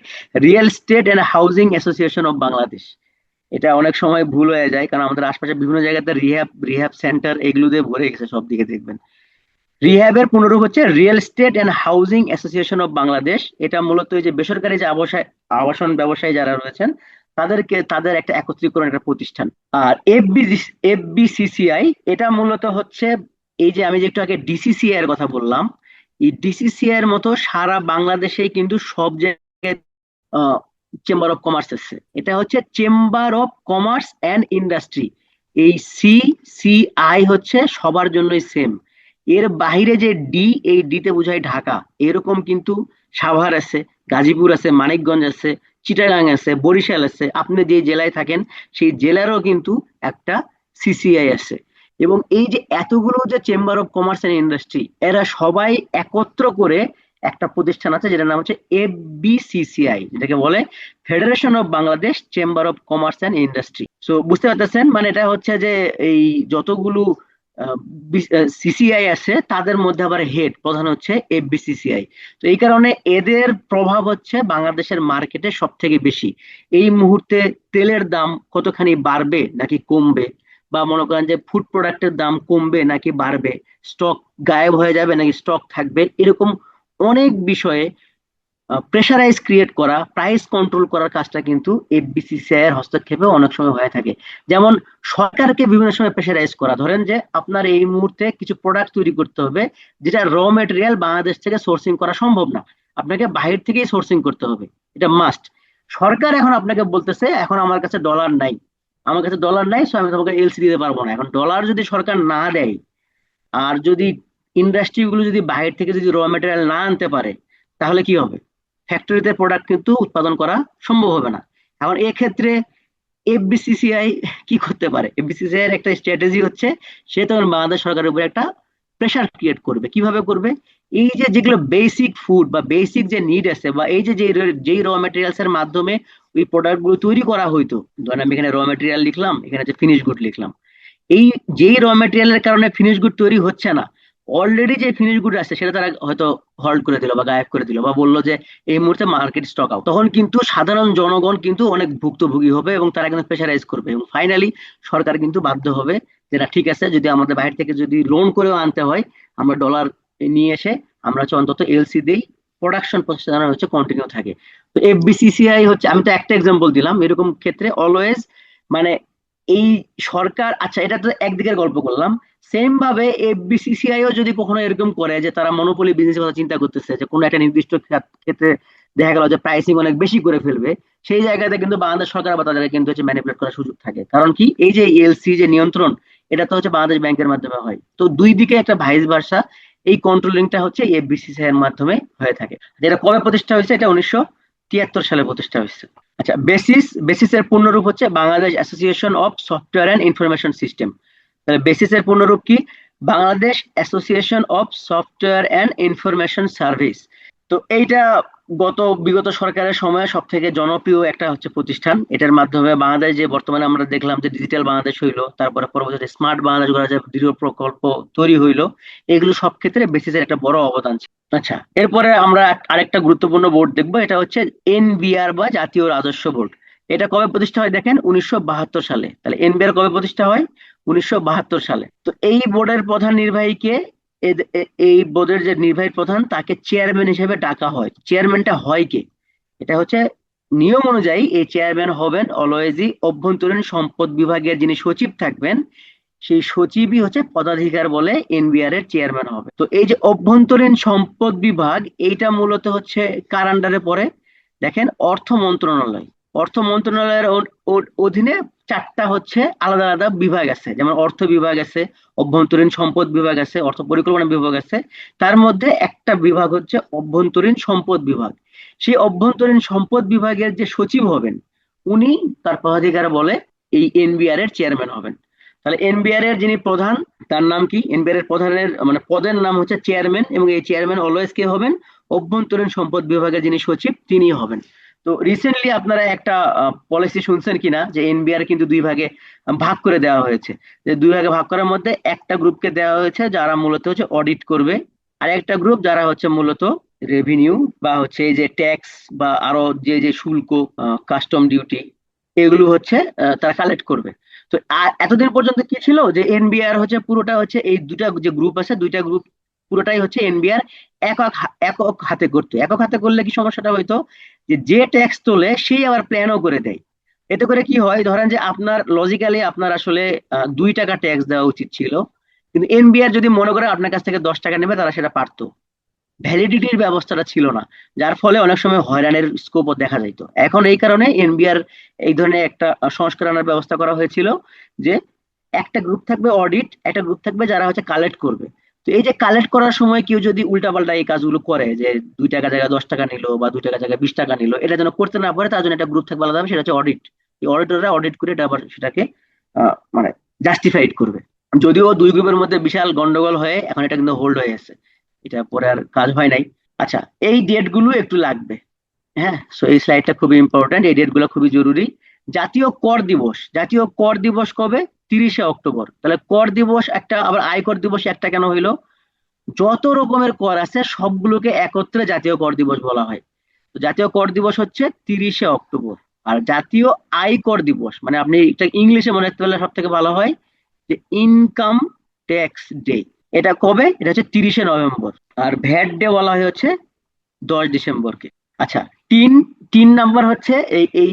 real estate and housing association of Bangladesh. এটা অনেক সময় ভুল হয়ে যায় কারণ আমাদের আশপাশে বিভিন্ন জায়গাতে রিহ্যাব রিহ্যাব সেন্টার এগুলো দিয়ে ভরে গেছে, সব দিকে দেখবেন। রিহ্যাবের পুনরূপ হচ্ছে real estate and housing association of Bangladesh. এটা মূলত এই যে বেসরকারি যে আবাসন ব্যবসায়ী যারা রয়েছেন তাদের একটা একত্রীকরণ, একটা প্রতিষ্ঠান। আর এফবিসিসিআই, এটা মূলত হচ্ছে এই যে আমি যে একটু আগে ডিসিসিআই এর কথা বললাম, এই ডিসিসিআই এর মতো সারা বাংলাদেশেই কিন্তু সব জায়গায় চেম্বার অফ কমার্স আছে। এটা হচ্ছে chamber of commerce and industry. এই সিসিআই হচ্ছে সবার জন্যই সেম। এর বাইরে যে ডি, এই ডি তে বোঝায় ঢাকা, এরকম কিন্তু সাভার আছে, গাজীপুর আছে, মানিকগঞ্জ আছে, চিটাগাং আছে, বরিশাল আছে, আপনি যে জেলায় থাকেন সেই জেলারও কিন্তু একটা সিসিআই আছে। এবং এই যে এতগুলো যে chamber of commerce and industry, এরা সবাই একত্র করে একটা প্রতিষ্ঠান আছে যেটার নাম হচ্ছে এফবিসিসিআই, যেটাকে বলে federation of Bangladesh chamber of commerce and industry. So বুঝতে পারতেছেন, মানে এটা হচ্ছে যে এই যতগুলো সিসিআই আছে তাদের মধ্যে আবার হেড প্রধান হচ্ছে এফবিসিসিআই। তো এই কারণে এদের প্রভাব হচ্ছে বাংলাদেশের মার্কেটে সব থেকে বেশি। এই মুহূর্তে তেলের দাম কতখানি বাড়বে নাকি কমবে, বা মনে করেন যে ফুড প্রোডাক্টের দাম কমবে নাকি বাড়বে, স্টক গায়েব হয়ে যাবে নাকি স্টক থাকবে, এরকম অনেক বিষয়ে প্রেশারাইজ ক্রিয়েট করা, প্রাইস কন্ট্রোল করার কাজটা কিন্তু এফবিসিসিআই এর হস্তক্ষেপে অনেক সময় হয়ে থাকে। যেমন সরকারকে বিভিন্ন সময় প্রেশারাইজ করা, ধরেন যে আপনার এই মুহূর্তে কিছু প্রোডাক্ট তৈরি করতে হবে যেটা র মেটেরিয়াল বাংলাদেশ থেকে সোর্সিং করা সম্ভব না, আপনাকে বাহির থেকেই সোর্সিং করতে হবে, এটা মাস্ট। সরকার এখন আপনাকে বলতেছে এখন আমার কাছে ডলার নাই, আমার কাছে ডলার নাই, সো আমি তোমাকে এলসি দিতে পারবো না। এখন ডলার যদি সরকার না দেয়, আর যদি ইন্ডাস্ট্রি গুলো যদি বাইরে থেকে যদি র মেটেরিয়াল না আনতে পারে, তাহলে কি হবে? ফ্যাক্টরিতে প্রোডাক্ট কিন্তু উৎপাদন করা সম্ভব হবে না। এখন এক্ষেত্রে এফবিসিসিআই কি করতে পারে? এফবিসিসিআই এর একটা স্ট্র্যাটেজি হচ্ছে, সে তখন বাংলাদেশ সরকারের উপর একটা প্রেশার ক্রিয়েট করবে। কিভাবে করবে? এই যে যেগুলো বেসিক ফুড বা বেসিক যে নিড আছে, বা এই যে যেই র মেটেরিয়ালস এর মাধ্যমে ওই প্রোডাক্ট গুলো তৈরি করা হইতো, ধরেন আমি এখানে র মেটেরিয়াল লিখলাম, এখানে যে ফিনিশ গুড লিখলাম, এই যেই র মেটেরিয়ালের কারণে ফিনিশ গুড তৈরি হচ্ছে না, অলরেডি যে ফিনিশ গুড আছে সেটা তারা হয়তো হল্ট করে দিল বা গায়েব করে দিল বা বললো যে এই মুহূর্তে মার্কেট স্টক আউট, তখন কিন্তু সাধারণ জনগণ কিন্তু অনেক ভুক্তভোগী হবে এবং তারা কিন্তু প্রেশারাইজ করবে, এবং ফাইনালি সরকার কিন্তু বাধ্য হবে যে না ঠিক আছে, যদি আমাদের বাইরে থেকে যদি লোন করেও আনতে হয়, আমরা ডলার নিয়ে এসে আমরা হচ্ছে অন্তত এলসি দেই, প্রোডাকশন প্রসেস হচ্ছে কন্টিনিউ থাকে। তো এফবিসিসিআই হচ্ছে, আমি তো একটা এক্সাম্পল দিলাম, এরকম ক্ষেত্রে অলওয়েজ মানে এই সরকার, আচ্ছা এটা তো একদিকের গল্প করলাম, সেম ভাবে এফবিসিসিআইও যদি কখনো এরকম করে যে তারা মনোপলি বিজনেস কথা চিন্তা করতেছে, যে কোনো একটা নির্দিষ্ট ক্ষেত্রে দেখা গেল যে প্রাইসিং অনেক বেশি করে ফেলবে, সেই জায়গাতে কিন্তু বাংলাদেশ সরকার বা তাদের কিন্তু হচ্ছে ম্যানিপুলেট করার সুযোগ থাকে। কারণ কি, এই যে এলসি যে নিয়ন্ত্রণ, এটা তো হচ্ছে বাংলাদেশ ব্যাংকের মাধ্যমে হয়, তো দুই দিকে একটা ভাইস ভার্সা এই কন্ট্রোলিংটা হচ্ছে এফবিসিসিআই এর মাধ্যমে হয়ে থাকে। যেটা কবে প্রতিষ্ঠা হয়েছে? এটা 1973 সালে প্রতিষ্ঠা হয়েছে। আচ্ছা, বেসিসের পূর্ণরূপ হচ্ছে Bangladesh association of software and information system. তাহলে বেসিসের পূর্ণরূপ কি? Bangladesh association of software and information service. তো এইটা বিগত সরকারের সময় সব থেকে জনপ্রিয় একটা হচ্ছে প্রতিষ্ঠান। এটার মাধ্যমে বাংলাদেশ যে বর্তমানে আমরা দেখলাম যে ডিজিটাল বাংলাদেশ হইলো, তারপরে পরবর্তীতে স্মার্ট বাংলাদেশ গড়ার যে দৃঢ় প্রকল্প তৈরি হইলো, এগুলো সব ক্ষেত্রে বেসিসের একটা বড় অবদান ছিল। আচ্ছা, এরপরে আমরা আরেকটা গুরুত্বপূর্ণ বোর্ড দেখবো, এটা হচ্ছে এনবিআর বা জাতীয় রাজস্ব বোর্ড। এটা কবে প্রতিষ্ঠা হয় দেখেন? 1972 সালে। তাহলে এনবিআর কবে প্রতিষ্ঠা হয়? 1972 সালে। তো এই বোর্ডের প্রধান নির্বাহীকে, এই বোর্ডের যে নির্বাহী প্রধান, তাকে চেয়ারম্যান হিসেবে ডাকা হয়। চেয়ারম্যানটা হয় কে? এটা হচ্ছে নিয়ম অনুযায়ী এই চেয়ারম্যান হবেন অলওয়েজই অভ্যন্তরীণ সম্পদ বিভাগের যিনি সচিব থাকবেন, সেই সচিবই হচ্ছে পদাধিকার বলে এনবিআর এর চেয়ারম্যান হবে। তো এই যে অভ্যন্তরীণ সম্পদ বিভাগ, এইটা মূলত হচ্ছে কার আন্ডারে পড়ে? দেখেন, অর্থ মন্ত্রণালয়। অর্থ মন্ত্রণালয়ের অধীনে চারটা হচ্ছে আলাদা আলাদা বিভাগ আছে, যেমন অর্থ বিভাগ আছে, অভ্যন্তরীণ সম্পদ বিভাগ আছে, অর্থ পরিকল্পনা বিভাগ আছে। তার মধ্যে একটা বিভাগ হচ্ছে অভ্যন্তরীণ সম্পদ বিভাগ। সেই অভ্যন্তরীণ সম্পদ বিভাগের যে সচিব হবেন, উনি তার পদাধিকার বলে এই এনবিআর এর চেয়ারম্যান হবেন। তাহলে এনবিআর এর যিনি প্রধান, তার নাম কি? এনবিআর এর প্রধানের মানে পদের নাম হচ্ছে চেয়ারম্যান, এবং এই চেয়ারম্যান অলওয়েজ কে হবেন? অভ্যন্তরীণ সম্পদ বিভাগের যিনি সচিব তিনি হবেন। তো রিসেন্টলি আপনারা একটা পলিসি শুনছেন কিনা যে এনবিআর কিন্তু দুই ভাগে ভাগ করে দেওয়া হয়েছে। যে দুই ভাগে ভাগ করার মধ্যে একটা গ্রুপকে দেওয়া হয়েছে যারা মূলত হচ্ছে অডিট করবে, আর একটা গ্রুপ যারা হচ্ছে মূলত রেভিনিউ বা হচ্ছে এই যে ট্যাক্স বা আরো যে যে শুল্ক, কাস্টম ডিউটি, এগুলো হচ্ছে তারা কালেক্ট করবে। তো এতদিন পর্যন্ত কি ছিল যে এনবিআর হচ্ছে পুরোটা হচ্ছে এই দুটা যে গ্রুপ আছে, দুইটা গ্রুপ পুরোটাই হচ্ছে এনবিআর একক হাতে করতো। একক হাতে করলে কি সমস্যাটা হইতো? যে যে ট্যাক্স তোলে সেই আবার প্ল্যানও করে দেয়। এতে করে কি হয়, ধরেন যে আপনার লজিক্যালি আপনার আসলে 2 টাকা ট্যাক্স দেওয়া উচিত ছিল, কিন্তু এনবিআর যদি মনে করে আপনার কাছ থেকে 10 টাকা নেবে, তারা সেটা পারতো। ভ্যালিডিটির ব্যবস্থাটা ছিল না, যার ফলে অনেক সময় হয়রানির স্কোপও দেখা যেত। এখন এই কারণে এনবিআর এই ধরনের একটা সংস্কার আনার ব্যবস্থা করা হয়েছিল, যে একটা গ্রুপ থাকবে অডিট, একটা গ্রুপ থাকবে যারা হচ্ছে কালেক্ট করবে। তো এই যে কালেক্ট করার সময় কেউ যদি উল্টাপাল্টা এই কাজগুলো করে, যে 2 টাকা জায়গায় 10 টাকা নিল বা 2 টাকা জায়গায় 20 টাকা নিল, এটা যেন করতে না পারে তার জন্য একটা গ্রুপ থাকবে আলাদা, সেটা হচ্ছে অডিট। এই অডিটররা অডিট করে এটা আবার সেটাকে মানে জাস্টিফাইড করবে। যদিও দুই গ্রুপের মধ্যে বিশাল গন্ডগোল হয়ে এখন এটা কিন্তু হোল্ড হয়ে আছে, এটা পরে আর কাজ হয় নাই। আচ্ছা, এই ডেট গুলো একটু লাগবে। হ্যাঁ, সো এই স্লাইডটা খুবই ইম্পর্টেন্ট, এই ডেট গুলো খুবই জরুরি। জাতীয় কর দিবস। জাতীয় কর দিবস কবে? 30শে অক্টোবর। তাহলে কর দিবস একটা, আবার আয়কর দিবস একটা কেন হইলো? যত রকমের কর আছে সবগুলোকে একত্রে জাতীয় কর দিবস বলা হয়। তো জাতীয় কর দিবস হচ্ছে 30শে অক্টোবর। আর জাতীয় আয়কর দিবস, মানে আপনি এটা ইংলিশে মনে রাখতে পারলে সব থেকে ভালো হয়, যে ইনকাম ট্যাক্স ডে। এটা কবে? এটা হচ্ছে 30শে নভেম্বর। আর ভ্যাট ডে বলা হয় হচ্ছে 10 ডিসেম্বরকে। আচ্ছা, টিন টিন নাম্বার হচ্ছে এই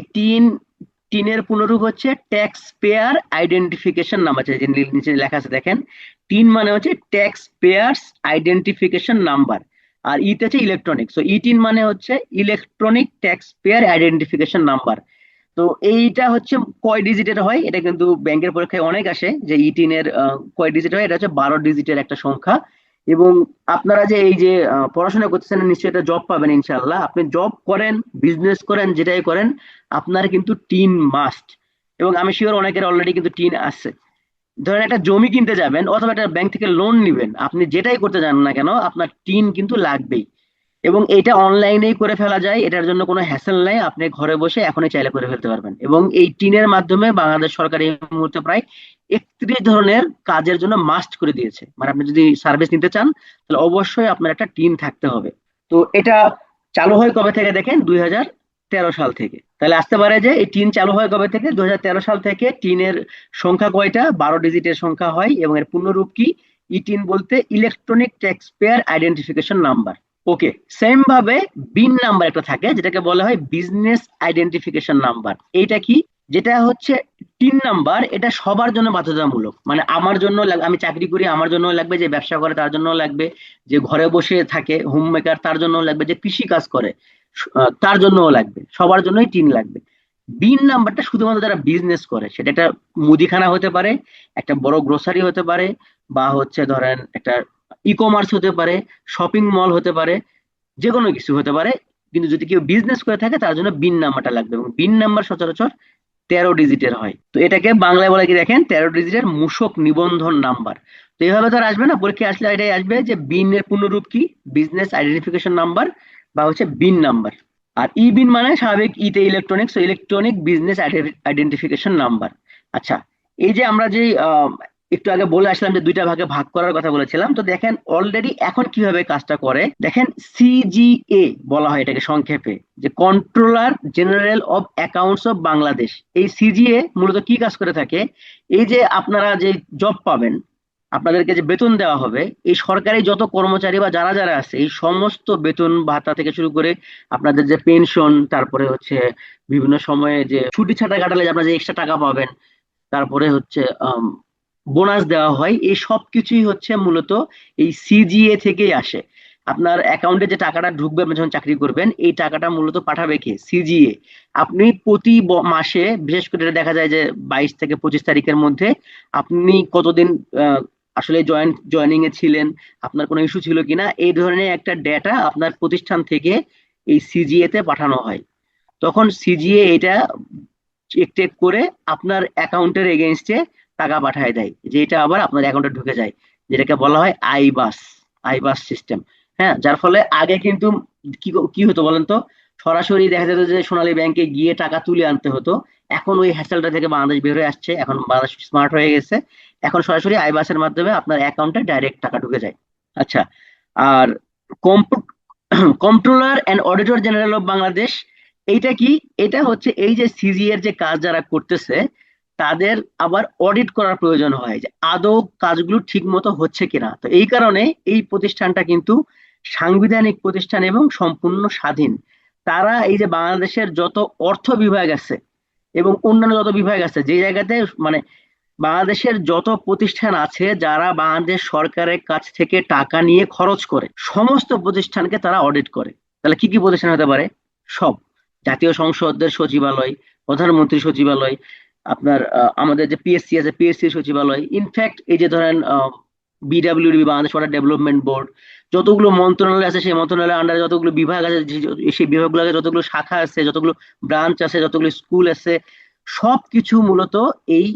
টিনের পুনরূপ হচ্ছে ট্যাক্স পেয়ার আইডেন্টিফিকেশন নাম্বার। যে নিচে লেখা আছে দেখেন, টিন মানে হচ্ছে ট্যাক্স পেয়ার্স আইডেন্টিফিকেশন নাম্বার, আর ইতে হচ্ছে ইলেকট্রনিক। সো ই টিন মানে হচ্ছে electronic tax payer identification number. তো এইটা হচ্ছে কয় ডিজিটের হয়, এটা কিন্তু ব্যাংকের পরীক্ষায় অনেক আসে যে ইটিনের কয় ডিজিট হয়। এটা হচ্ছে 12 ডিজিটের একটা সংখ্যা। এবং আপনারা যে এই যে পড়াশোনা করতেছেন, নিশ্চয়ই এটা জব পাবেন ইনশাল্লাহ। আপনি জব করেন, বিজনেস করেন, যেটাই করেন, আপনার কিন্তু টিন মাস্ট। এবং আমি শিওর অনেকের অলরেডি কিন্তু টিন আছে। ধরেন একটা জমি কিনতে যাবেন অথবা একটা ব্যাংক থেকে লোন নিবেন, আপনি যেটাই করতে যান না কেন আপনার টিন কিন্তু লাগবেই। এবং এটা অনলাইনেই করে ফেলা যায়, এটার জন্য কোনো হ্যাসেল নাই, আপনি ঘরে বসে এখনই চাইলে করে ফেলতে পারবেন। এবং এই টিনের মাধ্যমে বাংলাদেশ সরকার এই মুহূর্তে প্রায় 31 ধরনের কাজের জন্য মাস্ট করে দিয়েছে। মানে আপনি যদি সার্ভিস নিতে চান তাহলে অবশ্যই আপনার একটা টিন থাকতে হবে। তো এটা চালু হয় কবে থেকে দেখেন, 2013 সাল থেকে। তাহলে আসতে পারে যে এই টিন চালু হয় কবে থেকে, 2013 সাল থেকে। টিনের সংখ্যা কয়টা? 12 ডিজিটের সংখ্যা হয়। এবং এর পূর্ণরূপ কি? ইটিন বলতে electronic tax payer identification number. Okay, same ভাবে বিন নাম্বার একটা থাকে যেটাকে বলা হয় বিজনেস আইডেন্টিফিকেশন নাম্বার। এইটা কি? যেটা হচ্ছে টিন নাম্বার, এটা সবার জন্য বাধ্যতামূলক। মানে আমার জন্য আমি চাকরি করি, আমার জন্য লাগবে, যে ব্যবসা করে তার জন্য লাগবে, যে ঘরে বসে থাকে হোম মেকার তার জন্য লাগবে, যে কৃষি কাজ করে তার জন্যও লাগবে, সবার জন্যই টিন লাগবে। বিন নাম্বারটা শুধুমাত্র যারা বিজনেস করে, সেটা একটা মুদিখানা হতে পারে, একটা বড় গ্রোসারি হতে পারে, বা হচ্ছে ধরেন একটা ই কমার্স হতে পারে, শপিং মল হতে পারে, যে কোনো কিছু হতে পারে। কিন্তু যদি কেউ বিজনেস করে থাকে তার জন্য বিন নাম্বারটা লাগবে। এবং বিন নাম্বার সচরাচর 13 ডিজিটের হয়। তো এটাকে বাংলায় বলে কি দেখেন, 13 ডিজিটের মূসক নিবন্ধন নাম্বার। তো এইভাবে তো আর আসবে না, পরীক্ষায় আসলে এটাই আসবে যে বিন এর পূর্ণরূপ কি, বিজনেস আইডেন্টিফিকেশন নাম্বার, বা হচ্ছে বিন নাম্বার। আর ই বিন মানে স্বাভাবিক, ইতে electronics, electronic business identification number. আচ্ছা, এই যে আমরা যে একটু আগে বলে আসলাম যে দুইটা ভাগে ভাগ করার কথা বলেছিলাম, তো দেখেন অলরেডি এখন কিভাবে কাজটা করে দেখেন। সিজিএ বলা হয় এটাকে সংক্ষেপে, যে controller general of accounts of Bangladesh. এই সিজিএ মূলত কি কাজ করে থাকে? এই যে আপনারা যে জব পাবেন, আপনাদেরকে যে বেতন দেওয়া হবে, এই সরকারি যত কর্মচারী বা যারা যারা আছে, এই সমস্ত বেতন ভাতা থেকে শুরু করে আপনাদের যে পেনশন, তারপরে হচ্ছে বিভিন্ন সময়ে যে ছুটি ছাটা কাটালে যে আপনারা যে এক্সট্রা টাকা পাবেন, তারপরে হচ্ছে বোনাস দেওয়া হয়, এই সব কিছুই হচ্ছে মূলত এই সিজিএ থেকেই আসে। আপনার অ্যাকাউন্টে যে টাকাটা ঢুকবে আপনি যখন চাকরি করবেন, এই টাকাটা মূলত পাঠাবে কে? সিজিএ। আপনি প্রতি মাসে, বিশেষ করে এটা দেখা যায় যে 22 থেকে 25 তারিখের মধ্যে, আপনি কতদিন আসলে জয়েনিং এ ছিলেন, আপনার কোনো ইস্যু ছিল কিনা, এই ধরনের একটা ডেটা আপনার প্রতিষ্ঠান থেকে এই সিজিএ তে পাঠানো হয়। তখন সিজিএ এটা চেক টেক করে আপনার অ্যাকাউন্টের এগেনস্টে টাকা পাঠায় দেয়, যে এটা আবার আপনার অ্যাকাউন্টে ঢুকে যায়, যেটাকে বলা হয় আইবাস, আইবাস সিস্টেম। হ্যাঁ, যার ফলে আগে কিন্তু কি কি হতো বলেন তো, সরাসরি দেখা যেত যে সোনালী ব্যাংকে গিয়ে টাকা তুলে আনতে হতো। এখন ওই হ্যাসেলটা থেকে বাংলাদেশ বের হয়ে আসছে, এখন বাংলাদেশ স্মার্ট হয়ে গেছে। এখন সরাসরি আইবাসের মাধ্যমে আপনার অ্যাকাউন্টে ডাইরেক্ট টাকা ঢুকে যায়। আচ্ছা, আর comptroller and auditor general of Bangladesh, এইটা কি? এটা হচ্ছে এই যে সিজি এর যে কাজ যারা করতেছে, তাদের আবার অডিট করার প্রয়োজন হয় যে আদৌ কাজগুলো ঠিক মতো হচ্ছে কিনা। তো এই কারণে এই প্রতিষ্ঠানটা কিন্তু সাংবিধানিক প্রতিষ্ঠান এবং সম্পূর্ণ স্বাধীন। তারা এই যে বাংলাদেশের যত অর্থ বিভাগ আছে এবং অন্যান্য যত বিভাগ আছে, যে জায়গাতে মানে বাংলাদেশের যত প্রতিষ্ঠান আছে যারা বাংলাদেশ সরকারের কাছ থেকে টাকা নিয়ে খরচ করে, সমস্ত প্রতিষ্ঠানকে তারা অডিট করে। তাহলে কি কি প্রতিষ্ঠান হতে পারে? সব, জাতীয় সংসদের সচিবালয়, প্রধানমন্ত্রী সচিবালয়, আপনার আমাদের যে পিএসসি আছে, পিএসসি সচিবালয়, ইনফ্যাক্ট এই যে ধরেন BWD, Bangladesh water development board, যতগুলো মন্ত্রণালয় আছে সেই মন্ত্রণালয়ের আন্ডারে যতগুলো বিভাগ আছে, সেই বিভাগগুলো যতগুলো শাখা আছে, যতগুলো ব্রাঞ্চ আছে, যতগুলো স্কুল আছে, সবকিছু মূলত এই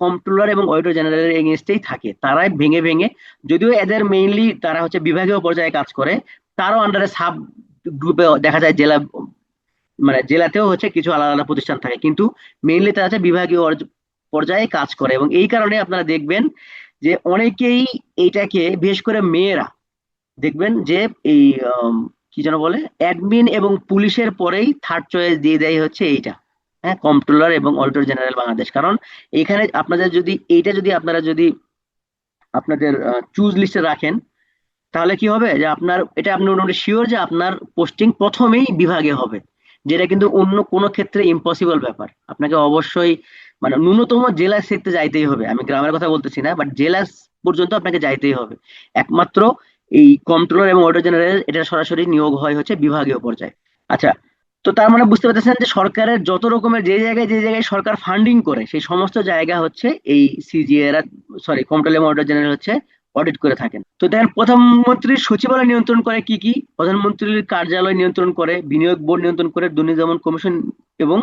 কন্ট্রোলার এবং অডিটর জেনারেলের এগেনস্টেই থাকে। তারাই ভেঙে ভেঙে, যদিও এদের মেইনলি তারা হচ্ছে বিভাগীয় পর্যায়ে কাজ করে, তারও আন্ডারে সাব গ্রুপে দেখা যায় জেলা, মানে জেলাতেও হচ্ছে কিছু আলাদা আলাদা প্রতিষ্ঠান থাকে, কিন্তু মেইনলি তারা হচ্ছে বিভাগীয় পর্যায়ে কাজ করে। এবং এই কারণে আপনারা দেখবেন যে অনেকেই এইটাকে, বিশেষ করে মেয়েরা দেখবেন যে এই কি যেন বলে, অ্যাডমিন এবং পুলিশের পরেই থার্ড চয়েস দিয়ে দেয় হচ্ছে এইটা। হ্যাঁ, কম্ট্রোলার এবং অডিটর জেনারেল বাংলাদেশ। কারণ এখানে আপনাদের যদি এইটা যদি আপনারা যদি আপনাদের চুজ লিস্টে রাখেন, তাহলে কি হবে যে আপনার এটা আপনি মোটামুটি শিওর যে আপনার পোস্টিং প্রথমেই বিভাগে হবে, যেটা কিন্তু অন্য কোনো ক্ষেত্রে ইম্পসিবল ব্যাপার। আপনাকে অবশ্যই মানে ন্যূনতম জেলা সেক্টে যাইতেই হবে, আমি গ্রামের কথা বলতেছি না, বাট জেলা পর্যন্ত আপনাকে যাইতেই হবে। একমাত্র এই কন্ট্রোলার এবং অডিটর জেনারেল এটা সরাসরি নিয়োগ হয় হচ্ছে বিভাগীয় পর্যায়ে। আচ্ছা, তো তার মানে বুঝতে পারতেছেন যে সরকারের যত রকমের যে জায়গায় সরকার ফান্ডিং করে সেই সমস্ত জায়গা হচ্ছে এই সিজিএ এরা, সরি, কন্ট্রোলার এবং অডিটর জেনারেল হচ্ছে অডিট করে থাকেন। তো দেখেন প্রধানমন্ত্রীর সচিবালয় নিয়ন্ত্রণ করে কি কি, প্রধানমন্ত্রীর কার্যালয় নিয়ন্ত্রণ করে, বিনিয়োগ বোর্ড নিয়ন্ত্রণ করে, দুর্নীতি দমন কমিশন এবং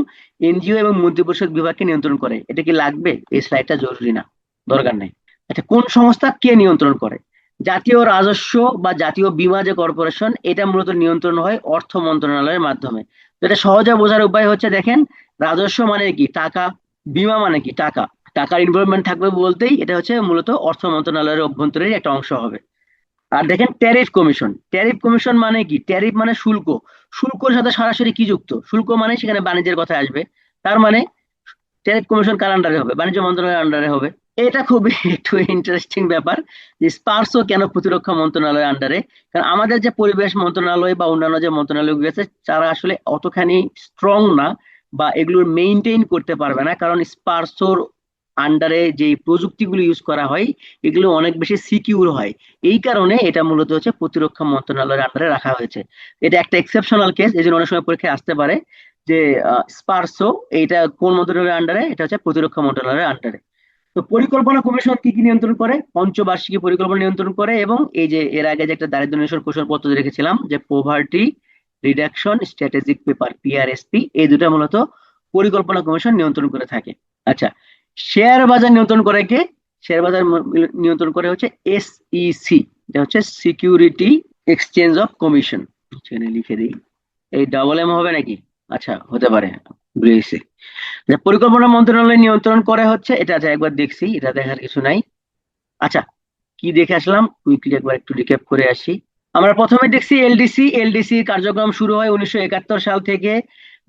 এনজিও এবং মন্ত্রিপরিষদ বিভাগকে নিয়ন্ত্রণ করে। এটা কি লাগবে? এই স্লাইডটা জরুরি না, দরকার নেই। আচ্ছা, কোন সংস্থা কে নিয়ন্ত্রণ করে? জাতীয় রাজস্ব বা জাতীয় বীমা যে কর্পোরেশন, এটা মূলত নিয়ন্ত্রণ হয় অর্থ মন্ত্রণালয়ের মাধ্যমে। তো এটা সহজে বোঝার উপায় হচ্ছে দেখেন, রাজস্ব মানে কি? টাকা। বীমা মানে কি? টাকা। টাকার ইনভলভমেন্ট থাকবে বলতেই এটা হচ্ছে মূলত অর্থ মন্ত্রণালয়ের অভ্যন্তরীণ একটা অংশ হবে। আর দেখেন ট্যারিফ কমিশন, ট্যারিফ কমিশন মানে কি? ট্যারিফ মানে শুল্ক। শুল্কর সাথে সরাসরি কি যুক্ত? শুল্ক মানে সেখানে বাণিজ্যের কথা আসবে। তার মানে ট্যারিফ কমিশন কার আন্ডারে হবে? বাণিজ্য মন্ত্রণালয়ের আন্ডারে হবে। এটা খুবই একটু ইন্টারেস্টিং ব্যাপার যে স্পার্সও কেন প্রতিরক্ষা মন্ত্রণালয়ের আন্ডারে। কারণ আমাদের যে পরিবেশ মন্ত্রণালয় বা অন্যান্য যে মন্ত্রণালয়গুলো আছে তারা আসলে অতখানি স্ট্রং না, বা এগুলোর মেইনটেইন করতে পারবে না, কারণ স্পার্সোর আন্ডারে যে প্রযুক্তিগুলো ইউজ করা হয় এগুলো অনেক বেশি সিকিউর হয়। এই কারণে এটা মূলত হচ্ছে প্রতিরক্ষা মন্ত্রণালয়ের আন্ডারে রাখা হয়েছে। এটা একটা এক্সেপশনাল কেস, এই জন্য অনেক সময় পরীক্ষায় আসতে পারে যে স্পারসো এইটা কোন মন্ত্রণালয়ের আন্ডারে, এটা হচ্ছে প্রতিরক্ষা মন্ত্রণালয়ের আন্ডারে। তো পরিকল্পনা কমিশন কি কি নিয়ন্ত্রণ করে? পঞ্চবার্ষিকী পরিকল্পনা নিয়ন্ত্রণ করে, এবং এই যে এর আগে যে একটা দারিদ্র নিরসন কৌশল পদ্ধতি রেখেছিলাম যে পোভার্টি রিডাকশন স্ট্র্যাটেজিক পেপার, পিআরএসপি, এই দুটা মূলত পরিকল্পনা কমিশন নিয়ন্ত্রণ করে থাকে। আচ্ছা, শেয়ার বাজার নিয়ন্ত্রণ করে কে? শেয়ার বাজার নিয়ন্ত্রণ করে হচ্ছে এসইসি, এটা হচ্ছে সিকিউরিটি এক্সচেঞ্জ অফ কমিশন। সেখানে লিখে দিই, এই ডাবল এম হবে নাকি? আচ্ছা, হতে পারে, ভুলে গেছি। যে পরিকল্পনা মন্ত্রণালয় নিয়ন্ত্রণ করে হচ্ছে এটা, আছে একবার দেখছি, এটা দেখার কিছু নাই। আচ্ছা, কি দেখে আসলাম কুইকলি একবার একটু রিক্যাপ করে আসি। আমরা প্রথমে দেখছি এলডিসি। এলডিসি কার্যক্রম শুরু হয় 1971 সাল থেকে।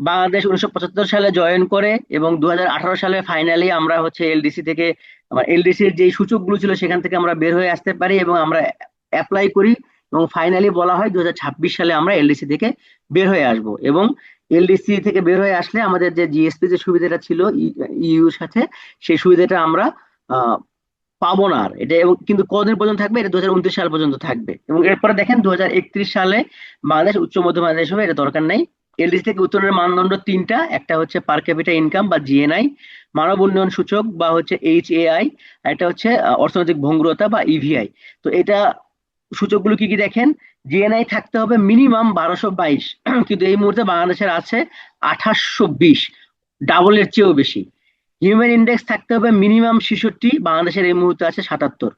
বাংলাদেশ 1975 সালে জয়েন করে এবং 2018 সালে ফাইনালি আমরা হচ্ছে এলডিসি থেকে, আমার এলডিসির যে সূচকগুলো ছিল সেখান থেকে আমরা বের হয়ে আসতে পারি এবং আমরা অ্যাপ্লাই করি, এবং ফাইনালি বলা হয় 2026 সালে আমরা এলডিসি থেকে বের হয়ে আসব। এবং এলডিসি থেকে বের হয়ে আসলে আমাদের যে জিএসপি যে সুবিধাটা ছিল ইউর সাথে, সেই সুবিধাটা আমরা পাবো না আর। এটা এবং কিন্তু কতদিন পর্যন্ত থাকবে? এটা 2029 সাল পর্যন্ত থাকবে। এবং এরপরে দেখেন 2031 সালে বাংলাদেশ উচ্চ মধ্যম আয় দেশ হবে, এটা দরকার নাই। এলডিসি থেকে উত্তরণের মানদণ্ড তিনটা, একটা হচ্ছে পার ক্যাপিটা ইনকাম বা জিএনআই, মানব উন্নয়ন সূচক বা হচ্ছে এইচএআই, একটা হচ্ছে অর্থনৈতিক ভঙ্গুরতা বা ইভিআই। তো এটা সূচকগুলো কি কি দেখেন, জিএনআই থাকতে হবে মিনিমাম 1222, কিন্তু এই মুহূর্তে বাংলাদেশের আছে 2820, ডাবলের চেয়েও বেশি। হিউম্যান ইন্ডেক্স থাকতে হবে মিনিমাম 66, বাংলাদেশের এই মুহূর্তে আছে 77।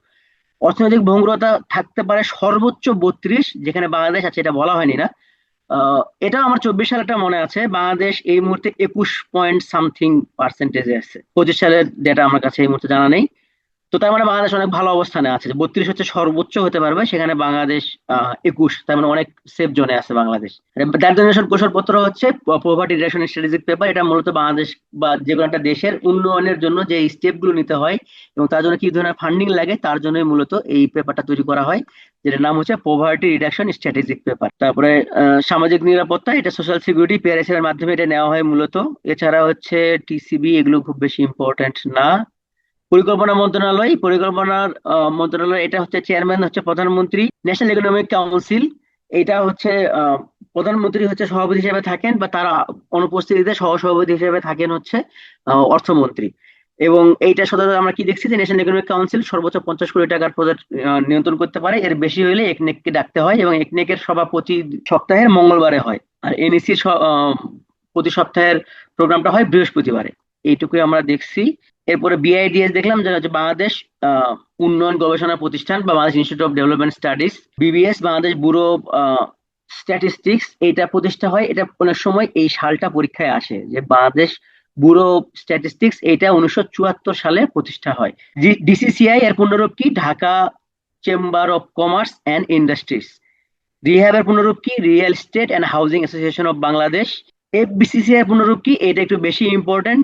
অর্থনৈতিক ভঙ্গুরতা থাকতে পারে সর্বোচ্চ 32, যেখানে বাংলাদেশ আছে এটা বলা হয়নি না। এটা আমার 24 সালেটা মনে আছে, বাংলাদেশ এই মুহূর্তে 21 পয়েন্ট সামথিং পার্সেন্টেজে আছে। 25 সালের ডেটা আমার কাছে এই মুহূর্তে জানা নেই। তো তার মানে বাংলাদেশ অনেক ভালো অবস্থানে আছে, যে 32 হচ্ছে সর্বোচ্চ হতে পারবে, সেখানে বাংলাদেশ 21, তার মানে অনেক সেফ জোনে আছে বাংলাদেশ। দারিদ্র নিরসন কৌশলপত্র হচ্ছে পভার্টি রিডাকশন স্ট্র্যাটেজিক পেপার, এটা মূলত বাংলাদেশ বা যে কোনো একটা দেশের উন্নয়নের জন্য যে স্টেপ গুলো নিতে হয় এবং তার জন্য কি ধরনের ফান্ডিং লাগে তার জন্য মূলত এই পেপারটা তৈরি করা হয়, যেটার নাম হচ্ছে পভার্টি রিডাকশন স্ট্র্যাটেজিক পেপার। তারপরে সামাজিক নিরাপত্তা, এটা সোশ্যাল সিকিউরিটি পিআরএস এর মাধ্যমে এটা নেওয়া হয় মূলত। এছাড়া হচ্ছে টিসিবি, এগুলো খুব বেশি ইম্পর্টেন্ট না। পরিকল্পনা মন্ত্রণালয়, পরিকল্পনার মন্ত্রণালয়, এটা হচ্ছে চেয়ারম্যান হচ্ছে প্রধানমন্ত্রী। ন্যাশনাল ইকোনমিক কাউন্সিল, এটা হচ্ছে প্রধানমন্ত্রী হচ্ছে সভাপতি হিসেবে থাকেন, বা তার অনুপস্থিতিতে সহসভাপতি হিসেবে থাকেন হচ্ছে অর্থমন্ত্রী। এবং এইটা সদর আমরা কি দেখছি যে ন্যাশনাল ইকোনমিক কাউন্সিল সর্বোচ্চ 50 কোটি টাকার প্রজেক্ট নিয়ন্ত্রণ করতে পারে, এর বেশি হলে একনেককে ডাকতে হয়, এবং একনেকের সভা প্রতি সপ্তাহের মঙ্গলবারে হয়। আর এনইসির প্রতি সপ্তাহের প্রোগ্রামটা হয় বৃহস্পতিবারে। এইটুকুই আমরা দেখছি। এরপরে বিআইডিএস দেখলাম, যেটা হচ্ছে বাংলাদেশ উন্নয়ন গবেষণা প্রতিষ্ঠান বা Bangladesh institute of development studies. BBS Bangladesh bureau statistics, এটা প্রতিষ্ঠা হয়, এটা অনেক সময় এই সালটা পরীক্ষায় আসে যে বাংলাদেশ ব্যুরো স্ট্যাটিস্টিক্স, এটা 1974 সালে প্রতিষ্ঠা হয়। ডিসিসিআই এর পুনরূপ কি? Dhaka chamber of commerce and industries. Rehab এর পুনরূপ কি? Real estate and housing association of Bangladesh. FBCCI এর পুনরূপ কি? এটা একটু বেশি important,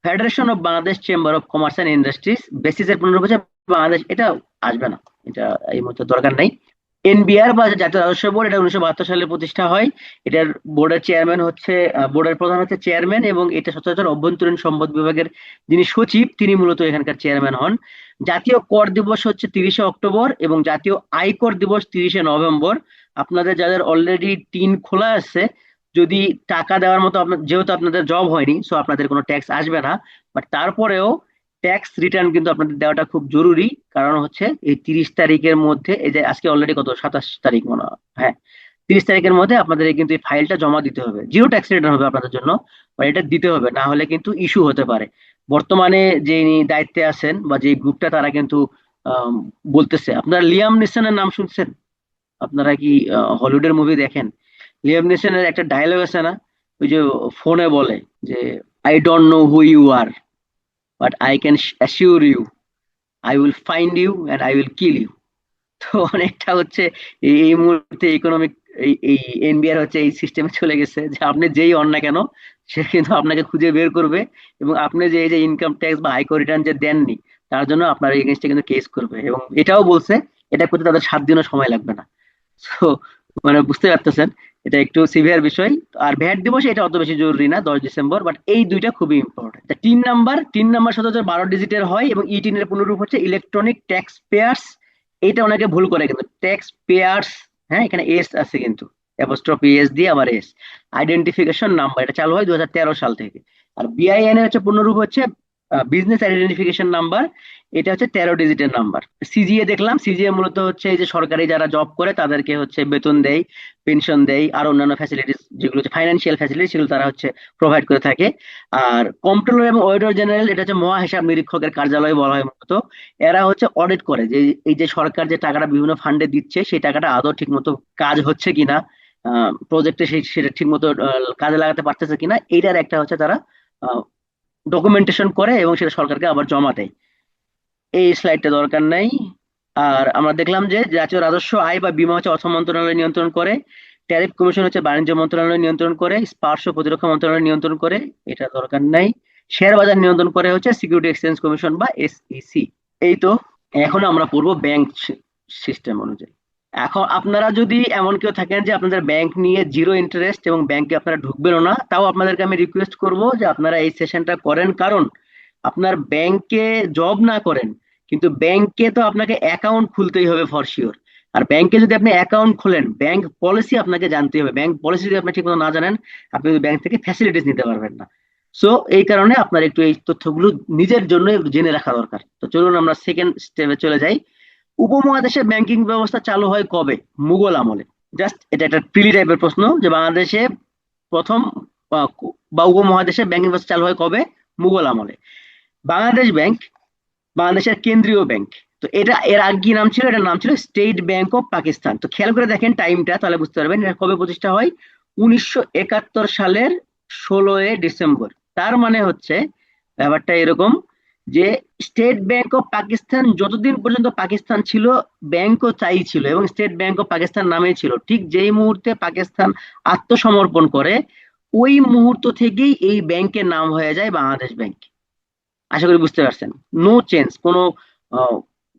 federation of Bangladesh chamber of commerce and industries. Basis এর পুনরূপ হচ্ছে বাংলাদেশ, এটা আসবে না, এটা এই মুহূর্তে দরকার নাই। এনবিআর বা জাতীয় রাজস্ব বোর্ড, এটা 1972 সালে প্রতিষ্ঠা হয়। এটার বোর্ডের চেয়ারম্যান হচ্ছে বোর্ডের প্রধান হচ্ছে চেয়ারম্যান, এবং এটা সচরাচর অভ্যন্তরীণ সম্পদ বিভাগের যিনি সচিব তিনি মূলত এখানকার চেয়ারম্যান হন। জাতীয় কর দিবস হচ্ছে 30শে অক্টোবর, এবং জাতীয় আয়কর দিবস 30শে নভেম্বর। আপনাদের যাদের অলরেডি টিন খোলা আছে, যদি টাকা দেওয়ার মতো আপনার, যেহেতু আপনাদের জব হয়নি সো আপনাদের কোনো ট্যাক্স আসবে না, বাট তারপরেও ট্যাক্স রিটার্ন কিন্তু আপনাদের দেওয়াটা খুব জরুরি। কারণ হচ্ছে এই 30 তারিখের মধ্যে, এই যে আজকে অলরেডি কত, 27 তারিখ মনে হয়, হ্যাঁ, 30 তারিখের মধ্যে আপনাদের কিন্তু এই ফাইলটা জমা দিতে হবে। জিরো ট্যাক্স রিটার্ন হবে আপনাদের জন্য, বা এটা দিতে হবে, না হলে কিন্তু ইস্যু হতে পারে। বর্তমানে যিনি দায়িত্বে আছেন বা যে গ্রুপটা, তারা কিন্তু আম, বলতেছে, আপনারা লিয়াম নিসনের নাম শুনছেন? আপনারা কি হলিউডের মুভি দেখেন? লিয়াম নিসনের একটা ডায়লগ আছে না, ওই যে ফোনে বলে যে, I don't know who you are, but I can assure you I will find you and I will kill you. তো অনেকটা হচ্ছে এই মুহূর্তে ইকোনমিক, এই এনবিআর হচ্ছে এই সিস্টেমে চলে গেছে যে আপনি যেই হন না কেন, সে কিন্তু আপনাকে খুঁজে বের করবে, এবং আপনি যে এই যে ইনকাম ট্যাক্স বা আয়কর রিটার্ন যে দেননি, তার জন্য আপনার এগেনস্টে কিন্তু কেস করবে। এবং এটাও বলছে এটা করতে তাদের 7 দিনও সময় লাগবে না। তো মানে বুঝতে পারতেছেন, এটা একটু সিভিয়ার বিষয়। আর ভ্যাট দিবস এটা অত বেশি জরুরি না, 10 ডিসেম্বর, বাট এই দুইটা খুবই ইম্পর্টেন্ট। 3 নাম্বার সচরাচর 12 ডিজিটের হয়, এবং ই 3 এর পুনরূপ হচ্ছে ইলেকট্রনিক ট্যাক্স পেয়ার্স। এটা অনেকে ভুল করে কিন্তু, ট্যাক্স পেয়ার্স, হ্যাঁ এখানে এস আছে কিন্তু, অ্যাপোস্ট্রফি এস দিয়ে আবার এস। আইডেন্টিফিকেশন নাম্বার, এটা চালু হয় 2013 সাল থেকে। আর বিআইএন এর হচ্ছে পূর্ণরূপ হচ্ছে বিজনেস আইডেন্টিফিকেশন নাম্বার, এটা হচ্ছে 13 ডিজিটের নাম্বার। সিজিএ দেখলাম, সিজিএ মূলত হচ্ছে এই যে সরকারি যারা জব করে তাদেরকে হচ্ছে বেতন দেয়, পেনশন দেয়, আর অন্যান্য ফ্যাসিলিটিস যেগুলো হচ্ছে ফাইন্যান্সিয়াল ফ্যাসিলিটি, সেগুলো তারা হচ্ছে প্রোভাইড করে থাকে। আর কম্ট্রোলার এবং অডিটর জেনারেল, এটা হচ্ছে মহা হিসাব নিরীক্ষকের কার্যালয় বলা হয় মূলত। এরা হচ্ছে অডিট করে যে এই যে সরকার যে টাকাটা বিভিন্ন ফান্ডে দিচ্ছে, সেই টাকাটা আদৌ ঠিক মতো কাজ হচ্ছে কিনা, প্রজেক্টে সেটা ঠিক মতো কাজে লাগাতে পারতেছে কিনা, এইটার একটা হচ্ছে তারা ডকুমেন্টেশন করে এবং সেটা সরকারকে আবার জমা দেয়। এই স্লাইডটা দরকার নাই। আর আমরা দেখলাম যে জাতীয় রাজস্ব আয় বা বীমা হচ্ছে অর্থ মন্ত্রণালয় নিয়ন্ত্রণ করে, ট্যারিফ কমিশন হচ্ছে বাণিজ্য মন্ত্রণালয় নিয়ন্ত্রণ করে, স্পার্শ প্রতিরক্ষা মন্ত্রণালয় নিয়ন্ত্রণ করে, এটা দরকার নাই। শেয়ার বাজার নিয়ন্ত্রণ করে হচ্ছে সিকিউরিটি এক্সচেঞ্জ কমিশন বা এসইসি। এই তো। এখন আমরা পড়বো ব্যাংক সিস্টেম অনুযায়ী। এখন আপনারা যদি এমন কেউ থাকেন যে আপনাদের ব্যাংক নিয়ে জিরো ইন্টারেস্ট এবং ব্যাংকে আপনারা ঢুকবেনও না, তাও আপনাদেরকে আমি রিকোয়েস্ট করব যে আপনারা এই সেশনটা করেন। কারণ আপনার ব্যাংকে জব না করেন, কিন্তু ব্যাংকে তো আপনাকে অ্যাকাউন্ট খুলতেই হবে ফর শিওর। আর ব্যাংকে যদি আপনি অ্যাকাউন্ট খোলেন, ব্যাংক পলিসি আপনাকে জানতে হবে। ব্যাংক পলিসি যদি আপনি ঠিকমতো না জানেন, আপনি ব্যাংক থেকে ফ্যাসিলিটিস নিতে পারবেন না। সো এই কারণে আপনার একটু এই তথ্যগুলো নিজের জন্য একটু জেনে রাখা দরকার। তো চলুন আমরা সেকেন্ড স্টেপে চলে যাই। উপমহাদেশে ব্যাংকিং ব্যবস্থা চালু হয় কবে? মুঘল আমলে। জাস্ট এটা একটা প্রিলি টাইপের প্রশ্ন, যে বাংলাদেশে প্রথম বা উপমহাদেশে ব্যাংকিং ব্যবস্থা চালু হয় কবে? মুঘল আমলে। বাংলাদেশ ব্যাংক বাংলাদেশের কেন্দ্রীয় ব্যাংক। তো এটা এর আগে কি নাম ছিল? এটার নাম ছিল স্টেট ব্যাংক অফ পাকিস্তান। তো খেয়াল করে দেখেন টাইমটা, তাহলে বুঝতে পারবেন এটা কবে প্রতিষ্ঠা হয়। 1971 সালের 16 ডিসেম্বর। তার মানে হচ্ছে ব্যাপারটা এরকম যে স্টেট ব্যাংক অফ পাকিস্তান যতদিন পর্যন্ত পাকিস্তান ছিল, ব্যাংকও তাই ছিল, এবং স্টেট ব্যাংক অফ পাকিস্তান নামেই ছিল। ঠিক যেই মুহূর্তে পাকিস্তান আত্মসমর্পণ করে, ওই মুহূর্ত থেকেই এই ব্যাংকের নাম হয়ে যায় বাংলাদেশ ব্যাংক। আশা করি বুঝতে পারছেন। নো চেঞ্জ, কোনো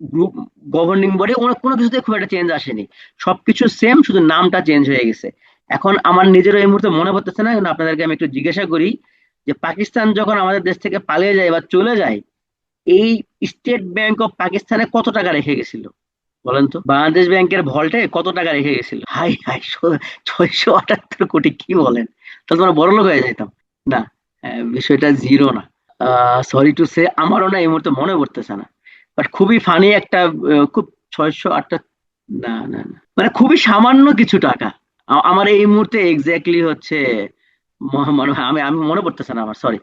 গ্রুপ গভর্নিং বডি কোনো কিছুতে খুব একটা চেঞ্জ আসেনি, সবকিছু সেম, শুধু নামটা চেঞ্জ হয়ে গেছে। এখন আমার নিজেরও এই মুহূর্তে মনে পড়তেছে না, কিন্তু আপনাদেরকে আমি একটু জিজ্ঞাসা করি যে পাকিস্তান যখন আমাদের দেশ থেকে পালিয়ে যায় বা চলে যায়, এই স্টেট ব্যাংক অফ পাকিস্তানে কত টাকা রেখে গেছিল বলেন তো? বাংলাদেশ ব্যাংকের ভল্টে কত টাকা রেখে গেছিল? হাই হাই, 678 কোটি! কি বলেন? তাহলে তোমরা বড় লোক হয়ে যাইতাম। না, বিষয়টা জিরো না। সরি টু সে, আমারও না এই মুহূর্তে মনে পড়তেছে না, বাট খুবই ফানি একটা, খুব 608টা, না না না, মানে খুবই সামান্য কিছু টাকা। আমার এই মুহূর্তে এক্স্যাক্টলি হচ্ছে মনে হয়, আমি আমি মনে পড়তেছে না আমার, সরি।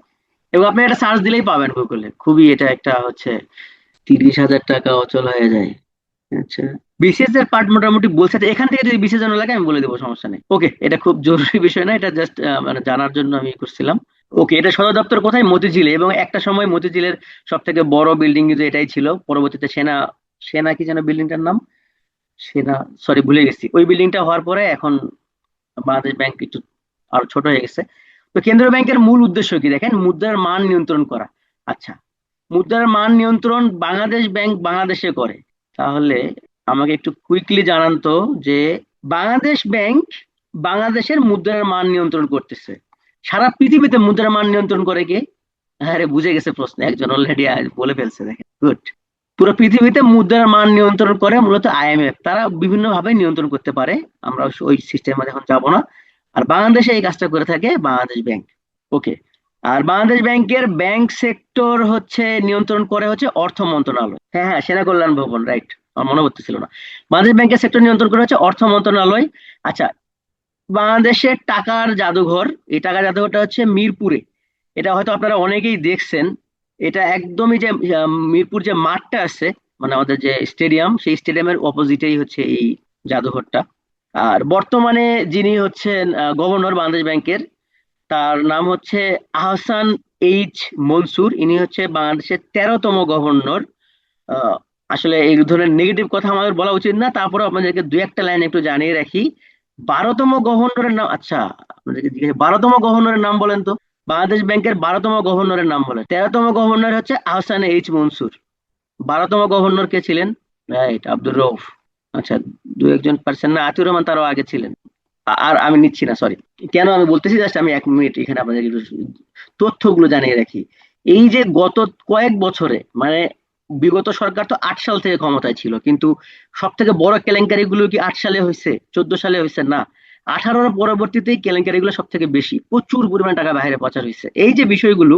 এবং আপনি একটা সার্চ দিলেই পাবেন গুগলে, খুবই এটা একটা হচ্ছে 30,000 টাকা অচল হয়ে যায়। আচ্ছা, বিসিএস এর পার্ট মোটামুটি বলছে, তো এখান থেকে যদি বিসিএস জন্য লাগে আমি বলে দেবো, সমস্যা নেই। ওকে, এটা খুব জরুরি বিষয় না, এটা জাস্ট মানে জানার জন্য আমি করছিলাম। ওকে, এটা সদর দপ্তর কোথায়? মতিঝিলে। এবং একটা সময় মতিঝিলের সব থেকে বড় বিল্ডিং কিন্তু এটাই ছিল। পরবর্তীতে সেনা, সেনা কি যেন বিল্ডিংটার নাম, সেনা, সরি ভুলে গেছি। ওই বিল্ডিংটা হওয়ার পরে এখন বাংলাদেশ ব্যাংক একটু আরো ছোট হয়ে গেছে। তো কেন্দ্রীয় ব্যাংকের মূল উদ্দেশ্য কি দেখেন, মুদ্রার মান নিয়ন্ত্রণ করা। আচ্ছা, মুদ্রার মান নিয়ন্ত্রণ বাংলাদেশ ব্যাংক বাংলাদেশে করে, তাহলে আমাকে একটু কুইকলি জানান তো যে বাংলাদেশ ব্যাংক বাংলাদেশের মুদ্রার মান নিয়ন্ত্রণ করতেছে, সারা পৃথিবীতে মুদ্রার মান নিয়ন্ত্রণ করে কে? আরে বুঝে গেছে প্রশ্ন, একজন অলরেডি বলে ফেলছে, দেখেন গুড। পুরো পৃথিবীতে মুদ্রার মান নিয়ন্ত্রণ করে মূলত আইএমএফ, তারা বিভিন্ন ভাবে নিয়ন্ত্রণ করতে পারে, আমরা ওই সিস্টেমে এখন যাব না। আর বাংলাদেশে এই কাজটা করে থাকে বাংলাদেশ ব্যাংক। ওকে। আর বাংলাদেশ ব্যাংকের ব্যাংক সেক্টর হচ্ছে নিয়ন্ত্রণ করে হচ্ছে অর্থ মন্ত্রণালয়। হ্যাঁ হ্যাঁ, সেনা কল্যাণ ভবন, রাইট, আমার মনে পড়তেছিল না। বাংলাদেশ ব্যাংকের সেক্টর নিয়ন্ত্রণ করে হচ্ছে অর্থ মন্ত্রণালয়। আচ্ছা, বাংলাদেশের টাকার জাদুঘর, এই টাকার জাদুঘরটা হচ্ছে মিরপুরে। এটা হয়তো আপনারা অনেকেই দেখছেন। এটা একদমই যে মিরপুর যে মাঠটা আছে, মানে আমাদের যে স্টেডিয়াম, সেই স্টেডিয়ামের অপোজিটেই হচ্ছে এই জাদুঘরটা। আর বর্তমানে যিনি হচ্ছেন গভর্নর বাংলাদেশ ব্যাংকের, তার নাম হচ্ছে আহসান এইচ মনসুর। ইনি হচ্ছে বাংলাদেশের 13তম গভর্নর। আহ, আসলে এই ধরনের নেগেটিভ কথা আমাদের বলা উচিত না, তারপরে আপনাদেরকে দুই একটা লাইন একটু জানিয়ে রাখি। 12তম গভর্নরের নাম, আচ্ছা আপনাদেরকে জিজ্ঞেস, 12তম গভর্নরের নাম বলেন তো। বাংলাদেশ ব্যাংকের 12তম গভর্নরের নাম বলেন। 13তম গভর্নর হচ্ছে আহসান এইচ মনসুর। 12তম গভর্নর কে ছিলেন? রাইট, আব্দুর রউফ। আচ্ছা, দু একজন পারছেন না, আতিউর রহমান তারও আগে ছিলেন। আর আমি নিচ্ছি না, সরি। কেন আমি বলতেছি, জাস্ট আমি 1 মিনিট এখানে আপনাদের একটু তথ্যগুলো জানিয়ে রাখি। এই যে গত কয়েক বছরে, মানে বিগত সরকার তো 8 সাল থেকে ক্ষমতায় ছিল, কিন্তু সব থেকে বড় কেলেঙ্কারি গুলো কি 8 সালে হয়েছে, 14 সালে হয়েছে? না, 18-র পরবর্তীতেই কেলেঙ্কারি গুলো সব থেকে বেশি, প্রচুর পরিমাণ টাকা বাইরে পাচার হয়েছে। এই যে বিষয়গুলো,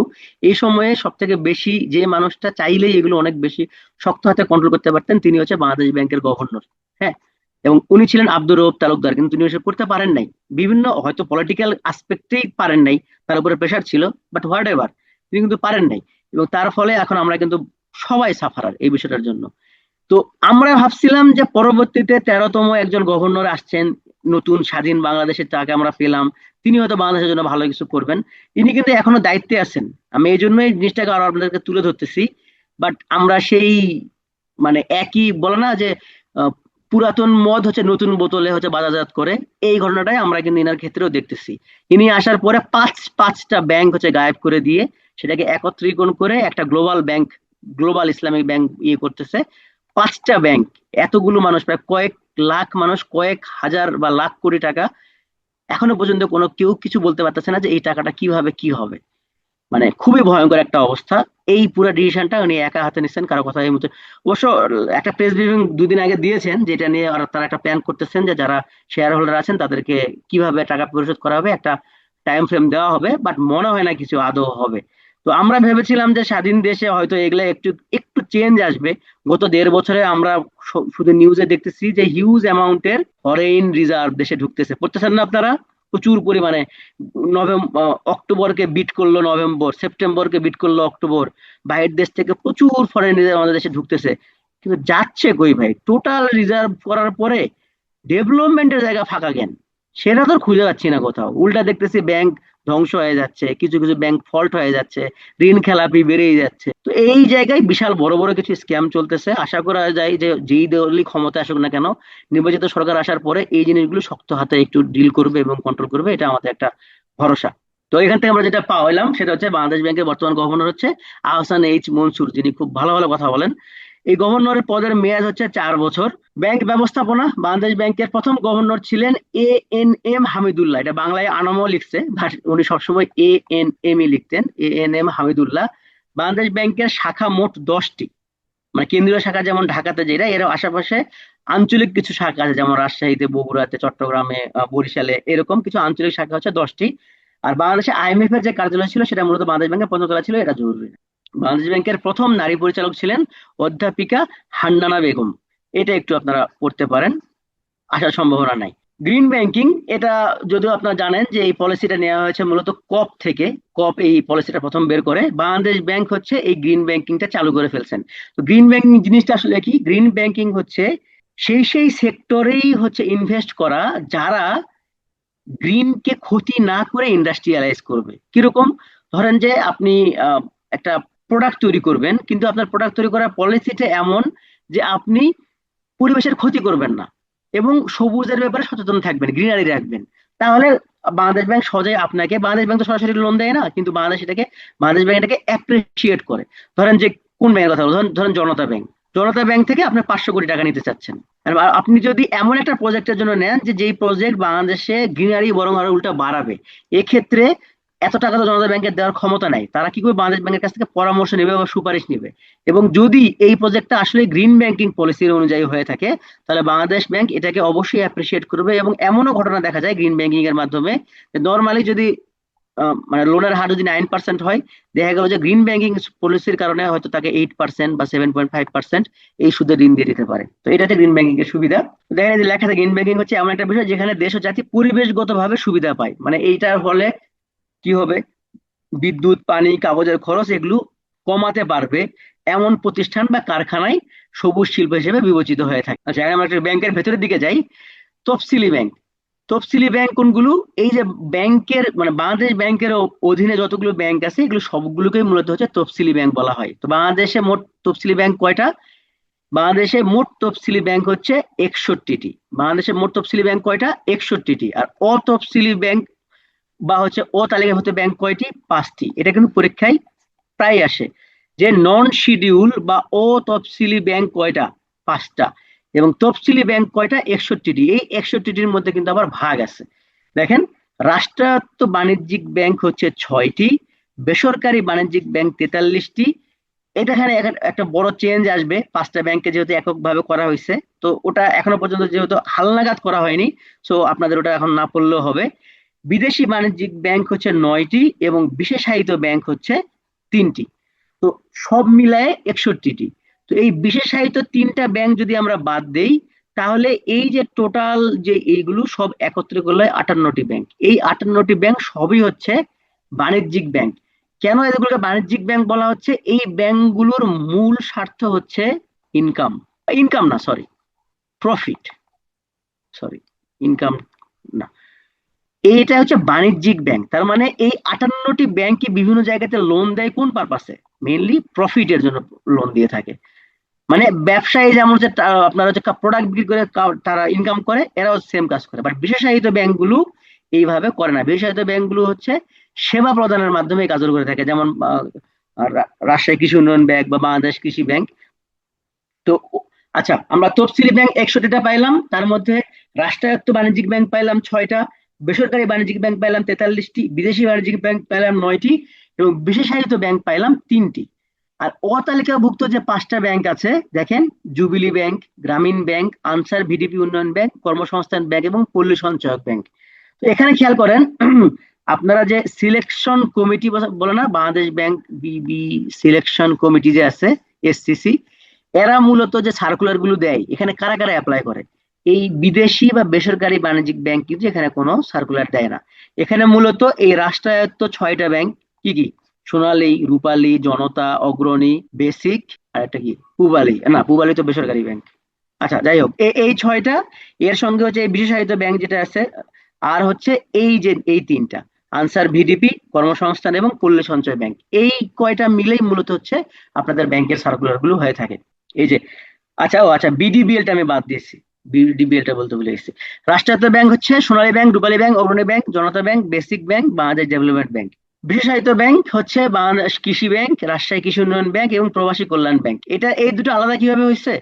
এই সময়ে সব থেকে বেশি যে মানুষটা চাইলেই এগুলো অনেক বেশি শক্ত হাতে কন্ট্রোল করতে পারতেন, তিনি হচ্ছে বাংলাদেশ ব্যাংকের গভর্নর। হ্যাঁ, এবং উনি ছিলেন আব্দুর রউফ তালুকদার, কিন্তু তিনি এসব করতে পারেন নাই। বিভিন্ন হয়তো পলিটিক্যাল আসপেক্টেই পারেন নাই, তার উপরে প্রেশার ছিল, বাট হোয়াট এভার, তিনি কিন্তু পারেন নাই। এবং তার ফলে এখন আমরা কিন্তু সবাই সাফারার এই বিষয়টার জন্য। তো আমরা ভাবছিলাম যে পরবর্তীতে 13তম একজন গভর্নর আসছেন, নতুন স্বাধীন বাংলাদেশের তাকে আমরা পেলাম, তিনি হয়তো বাংলাদেশের জন্য ভালো কিছু করবেন। তিনি কিন্তু এখনো দায়িত্বে আছেন। আমি এই জন্যই জিনিসটাকে আরো আপনাদেরকে তুলে ধরতেছি। বাট আমরা সেই, মানে একই বলে না যে আহ, পুরাতন মদ হচ্ছে নতুন বোতলে হচ্ছে বাজারজাত করে, এই ঘটনাটাই আমরা কিন্তু ইনার ক্ষেত্রেও দেখতেছি। ইনি আসার পরে পাঁচটা ব্যাংক হচ্ছে গায়েব করে দিয়ে সেটাকে একত্রীকরণ করে একটা global bank, global Islamic bank করতেছে। 5টা ব্যাংক, এতগুলো মানুষ, প্রায় কয়েক লাখ মানুষ, কয়েক হাজার বা লাখ কোটি টাকা, এখনো পর্যন্ত কোনো কেউ কিছু বলতে পারতেছে না যে এই টাকাটা কিভাবে কি হবে। মানে খুবই ভয়ঙ্কর একটা অবস্থা। এই পুরো ডিসিশনটা উনি একা হাতে নিচ্ছেন, কারো কথা এই মুহূর্তে। অবশ্য একটা প্রেস ব্রিফিং 2 দিন আগে দিয়েছেন, যেটা নিয়ে আর তারা একটা প্ল্যান করতেছেন যে যারা শেয়ার হোল্ডার আছেন তাদেরকে কিভাবে টাকা পরিশোধ করা হবে, একটা টাইম ফ্রেম দেওয়া হবে, বাট মনে হয় না কিছু আদৌ হবে। তো আমরা ভেবেছিলাম যে স্বাধীন দেশে হয়তো এগুলো একটু একটু চেঞ্জ আসবে। গত 1.5 বছরে আমরা শুধু নিউজে দেখতেছি যে হিউজ অ্যামাউন্টের ফরেন রিজার্ভ দেশে ঢুকতেছে, পড়তেছেন না আপনারা? প্রচুর পরিমাণে। অক্টোবরকে বিট করলো নভেম্বর, সেপ্টেম্বরকে বিট করলো অক্টোবর। বাইরের দেশ থেকে প্রচুর ফরেন রিজার্ভ আমাদের দেশে ঢুকতেছে, কিন্তু যাচ্ছে কই ভাই? টোটাল রিজার্ভ করার পরে ডেভেলপমেন্টের জায়গা ফাঁকা কেন? সেটা তো খুঁজে পাচ্ছি না কোথাও। উল্টা দেখতেছি ব্যাংক ধ্বংস হয়ে যাচ্ছে, কিছু কিছু ব্যাংক ফল্ট হয়ে যাচ্ছে, ঋণ খেলাপি বেড়েই যাচ্ছে। তো এই জায়গায় বিশাল বড় বড় কিছু স্ক্যাম চলতেছে। আশা করা যায় যে যেই দলই ক্ষমতা আসুক না কেন, নির্বাচিত সরকার আসার পরে এই জিনিসগুলো শক্ত হাতে একটু ডিল করবে এবং কন্ট্রোল করবে, এটা আমাদের একটা ভরসা। তো এখান থেকে আমরা যেটা পাইলাম সেটা হচ্ছে বাংলাদেশ ব্যাংকের বর্তমান গভর্নর হচ্ছে আহসান এইচ মনসুর, যিনি খুব ভালো ভালো কথা বলেন। এই গভর্নরের পদের মেয়াদ হচ্ছে 4 বছর। ব্যাংক ব্যবস্থাপনা, বাংলাদেশ ব্যাংকের প্রথম গভর্নর ছিলেন এ এন এম হামিদুল্লাহ। এটা বাংলায় আনমও লিখছে, বাট উনি সবসময় ANM লিখতেন, ANM হামিদুল্লাহ। বাংলাদেশ ব্যাংকের শাখা মোট 10টি, মানে কেন্দ্রীয় শাখা যেমন ঢাকাতে, যেটা এর আশেপাশে আঞ্চলিক কিছু শাখা আছে, যেমন রাজশাহীতে, বগুড়াতে, চট্টগ্রামে, বরিশালে, এরকম কিছু আঞ্চলিক শাখা হচ্ছে 10টি। আর বাংলাদেশে IMF এর যে কার্যালয় ছিল সেটা মূলত বাংলাদেশ ব্যাংকের 15 তলা ছিল, এটা জরুরি না। বাংলাদেশ ব্যাংকের প্রথম নারী পরিচালক ছিলেন অধ্যাপিকা হান্নানা বেগম। এটা একটু আপনারা পড়তে পারেন, আসার সম্ভাবনা নাই। গ্রিন ব্যাংকিং, এটা যদিও আপনারা জানেন যে এই পলিসিটা নেওয়া হয়েছে মূলত কপ থেকে। কপ এই পলিসিটা প্রথম বের করে, বাংলাদেশ ব্যাংক হচ্ছে এই গ্রিন ব্যাংকিংটা চালু করে ফেলছেন। তো গ্রিন ব্যাংকিং জিনিসটা আসলে কি? গ্রিন ব্যাংকিং হচ্ছে সেই সেক্টরেই হচ্ছে ইনভেস্ট করা যারা গ্রিনকে ক্ষতি না করে ইন্ডাস্ট্রিয়ালাইজ করবে। কিরকম? ধরেন যে আপনি একটা প্রোডাক্ট তৈরি করবেন, কিন্তু আপনার প্রোডাক্ট তৈরি করার পলিসিটা এমন যে আপনি পরিবেশের ক্ষতি করবেন না এবং সবুজের ব্যাপারে সচেতন থাকবেন, গ্রিনারি রাখবেন। তাহলে বাংলাদেশ ব্যাংক সহজে আপনাকে, বাংলাদেশ ব্যাংক তো সরাসরি লোন দেয় না, কিন্তু বাংলাদেশ ব্যাংক এটাকে অ্যাপ্রিসিয়েট করে। ধরেন যে কোন ব্যাংকের কথা বলবো? ধরেন ধরেন জনতা ব্যাংক। জনতা ব্যাংক থেকে আপনি 500 কোটি টাকা নিতে চাচ্ছেন। আর আপনি যদি এমন একটা প্রজেক্টের জন্য নেন যে যেই প্রজেক্ট বাংলাদেশে গ্রিনারি বরং আরো উল্টা বাড়াবে, এক্ষেত্রে এত টাকা তো জনতা ব্যাংকের দেওয়ার ক্ষমতা নাই। তারা কি করে বাংলাদেশ ব্যাংকের কাছ থেকে পরামর্শ নেবে বা সুপারিশ নেবে? এবং যদি এই প্রজেক্টটা আসলে গ্রিন ব্যাংকিং পলিসির অনুযায়ী হয়ে থাকে, তাহলে বাংলাদেশ ব্যাংক এটাকে অবশ্যই অ্যাপ্রিসিয়েট করবে। এবং এমনও ঘটনা দেখা যায় গ্রিন ব্যাংকিং এর মাধ্যমে, নর্মালি যদি মানে লোনের হার যদি 9% হয়, দেখা গেল যে গ্রিন ব্যাংকিং পলিসির কারণে হয়তো তাকে 8% বা 7.5% এই সুদে ঋণ দিয়ে দিতে পারে। তো এটা হচ্ছে গ্রিন ব্যাংকিং এর সুবিধা। দেখা যায় যে লেখা থাকে গ্রিন ব্যাংকিং হচ্ছে এমন একটা বিষয় যেখানে দেশ ও জাতি পরিবেশগত ভাবে সুবিধা পায়। মানে এইটার ফলে কি হবে, বিদ্যুৎ, পানি, কাগজের খরচ এগুলো কমাতে পারবে এমন প্রতিষ্ঠান বা কারখানায় সবুজ শিল্প হিসেবে বিবেচিত হয়ে থাকে। আচ্ছা, আমরা একটা ব্যাংকের ভেতরের দিকে যাই। তফসিলি ব্যাংক। তফসিলি ব্যাংক কোনগুলো? এই যে ব্যাংকের মানে বাংলাদেশ ব্যাংকের অধীনে যতগুলো ব্যাংক আছে এগুলো সবগুলোকেই মূলত হচ্ছে তফসিলি ব্যাংক বলা হয়। তো বাংলাদেশে মোট তফসিলি ব্যাংক কয়টা? বাংলাদেশে মোট তফসিলি ব্যাংক হচ্ছে 61টি। বাংলাদেশে মোট তফসিলি ব্যাংক কয়টা? 61টি। আর অতফসিলি ব্যাংক বা হচ্ছে ও তালিকাভুক্ত ব্যাংক কয়টি? 5টি। এটা কিন্তু পরীক্ষায় প্রায় আসে যে নন শিডিউল বা অতফসিলি ব্যাংক কয়টা? 5টা। এবং তফসিলি ব্যাংক কয়টা? 61টি। এই 61টির মধ্যে কিন্তু আবার ভাগ আছে। দেখেন, রাষ্ট্রায়ত্ত বাণিজ্যিক ব্যাংক হচ্ছে 6টি, বেসরকারি বাণিজ্যিক ব্যাংক 43টি। এখানে একটা বড় চেঞ্জ আসবে 5টা ব্যাংকে যেহেতু এককভাবে করা হয়েছে। তো ওটা এখনো পর্যন্ত যেহেতু হালনাগাদ করা হয়নি, সো আপনাদের ওটা এখন না পড়লেও হবে। বিদেশি বাণিজ্যিক ব্যাংক হচ্ছে 9টি এবং বিশেষায়িত ব্যাংক হচ্ছে 3টি। তো সব মিলায়ে 61টি। তো এই বিশেষায়িত 3টা ব্যাংক যদি আমরা বাদ দেই, তাহলে এই যে টোটাল যে এইগুলো সব একত্রে করলে 58টি ব্যাংক। এই 58টি ব্যাংক সবই হচ্ছে বাণিজ্যিক ব্যাংক। কেন এগুলোকে বাণিজ্যিক ব্যাংক বলা হচ্ছে? এই ব্যাংকগুলোর মূল স্বার্থ হচ্ছে ইনকাম। ইনকাম না, সরি, প্রফিট। সরি, ইনকাম না, এইটা হচ্ছে বাণিজ্যিক ব্যাংক। তার মানে এই 58টি ব্যাংকই বিভিন্ন জায়গাতে লোন দেয় কোন পারপাসে? মেইনলি প্রফিটের জন্য লোন দিয়ে থাকে। মানে ব্যবসায়ী যেমন হচ্ছে আপনার হচ্ছে প্রোডাক্ট বিক্রি করে তারা ইনকাম করে, এরাও সেম কাজ করে। বাট বিশেষায়িত ব্যাংকগুলো এইভাবে করে না। বিশেষায়িত ব্যাংকগুলো হচ্ছে সেবা প্রদানের মাধ্যমে এই কাজগুলো করে থাকে। যেমন রাজশাহী কৃষি উন্নয়ন ব্যাংক বা বাংলাদেশ কৃষি ব্যাংক। তো আচ্ছা, আমরা তফসিলি ব্যাংক 61টা পাইলাম, তার মধ্যে রাষ্ট্রায়ত্ত বাণিজ্যিক ব্যাংক পাইলাম 6টা, বেসরকারি বাণিজ্যিক ব্যাংক পাইলাম 43টি, বিদেশি বাণিজ্যিক ব্যাংক পাইলাম 9টি এবং বিশেষায়িত ব্যাংক পাইলাম 3টি। আর অতালিকাভুক্ত যে 5টা ব্যাংক আছে দেখেন, জুবিলী ব্যাংক, গ্রামীণ ব্যাংক, আনসার ভিডিপি উন্নয়ন ব্যাংক, কর্মসংস্থান ব্যাংক এবং পল্লী সঞ্চয়ক ব্যাংক। তো এখানে খেয়াল করেন, আপনারা যে সিলেকশন কমিটি বলে না, বাংলাদেশ ব্যাংক বিবি সিলেকশন কমিটি যে আছে, এসসিসি, এরা মূলত যে সার্কুলার গুলো দেয় এখানে কারা কারা অ্যাপ্লাই করে? এই বিদেশি বা বেসরকারি বাণিজ্যিক ব্যাংক কিন্তু এখানে কোনো সার্কুলার দেয় না। এখানে মূলত এই রাষ্ট্রায়ত্ত 6টা ব্যাংক কি কি? সোনালী, রূপালী, জনতা, অগ্রণী, বেসিক, আর একটা কি পূবালী, না পূবালী তো বেসরকারি ব্যাংক। আচ্ছা, যাই হোক, এই 6টা, এর সঙ্গে হচ্ছে এই বিশেষায়িত ব্যাংক যেটা আছে, আর হচ্ছে এই যে এই 3টা, আনসার ভিডিপি, কর্মসংস্থান এবং পল্লী সঞ্চয় ব্যাংক, এই কয়টা মিলেই মূলত হচ্ছে আপনাদের ব্যাংকের সার্কুলার গুলো হয়ে থাকে। এই যে, আচ্ছা, ও আচ্ছা, বিডিবিএল টা আমি বাদ দিয়েছি, বিডিবিএল টা বলতে ভুলে গেছি। রাষ্ট্রায়ত্ত ব্যাংক হচ্ছে Sonali bank, Rupali bank, Agrani bank, Janata bank, basic bank, Bangladesh development bank. বিশেষায়িত ব্যাংক হচ্ছে বাংলাদেশ কৃষি ব্যাংক, রাজশাহী কৃষি উন্নয়ন ব্যাংক এবং প্রবাসী কল্যাণ ব্যাংক। এটা এই দুটো আলাদা কিভাবে হয়েছে?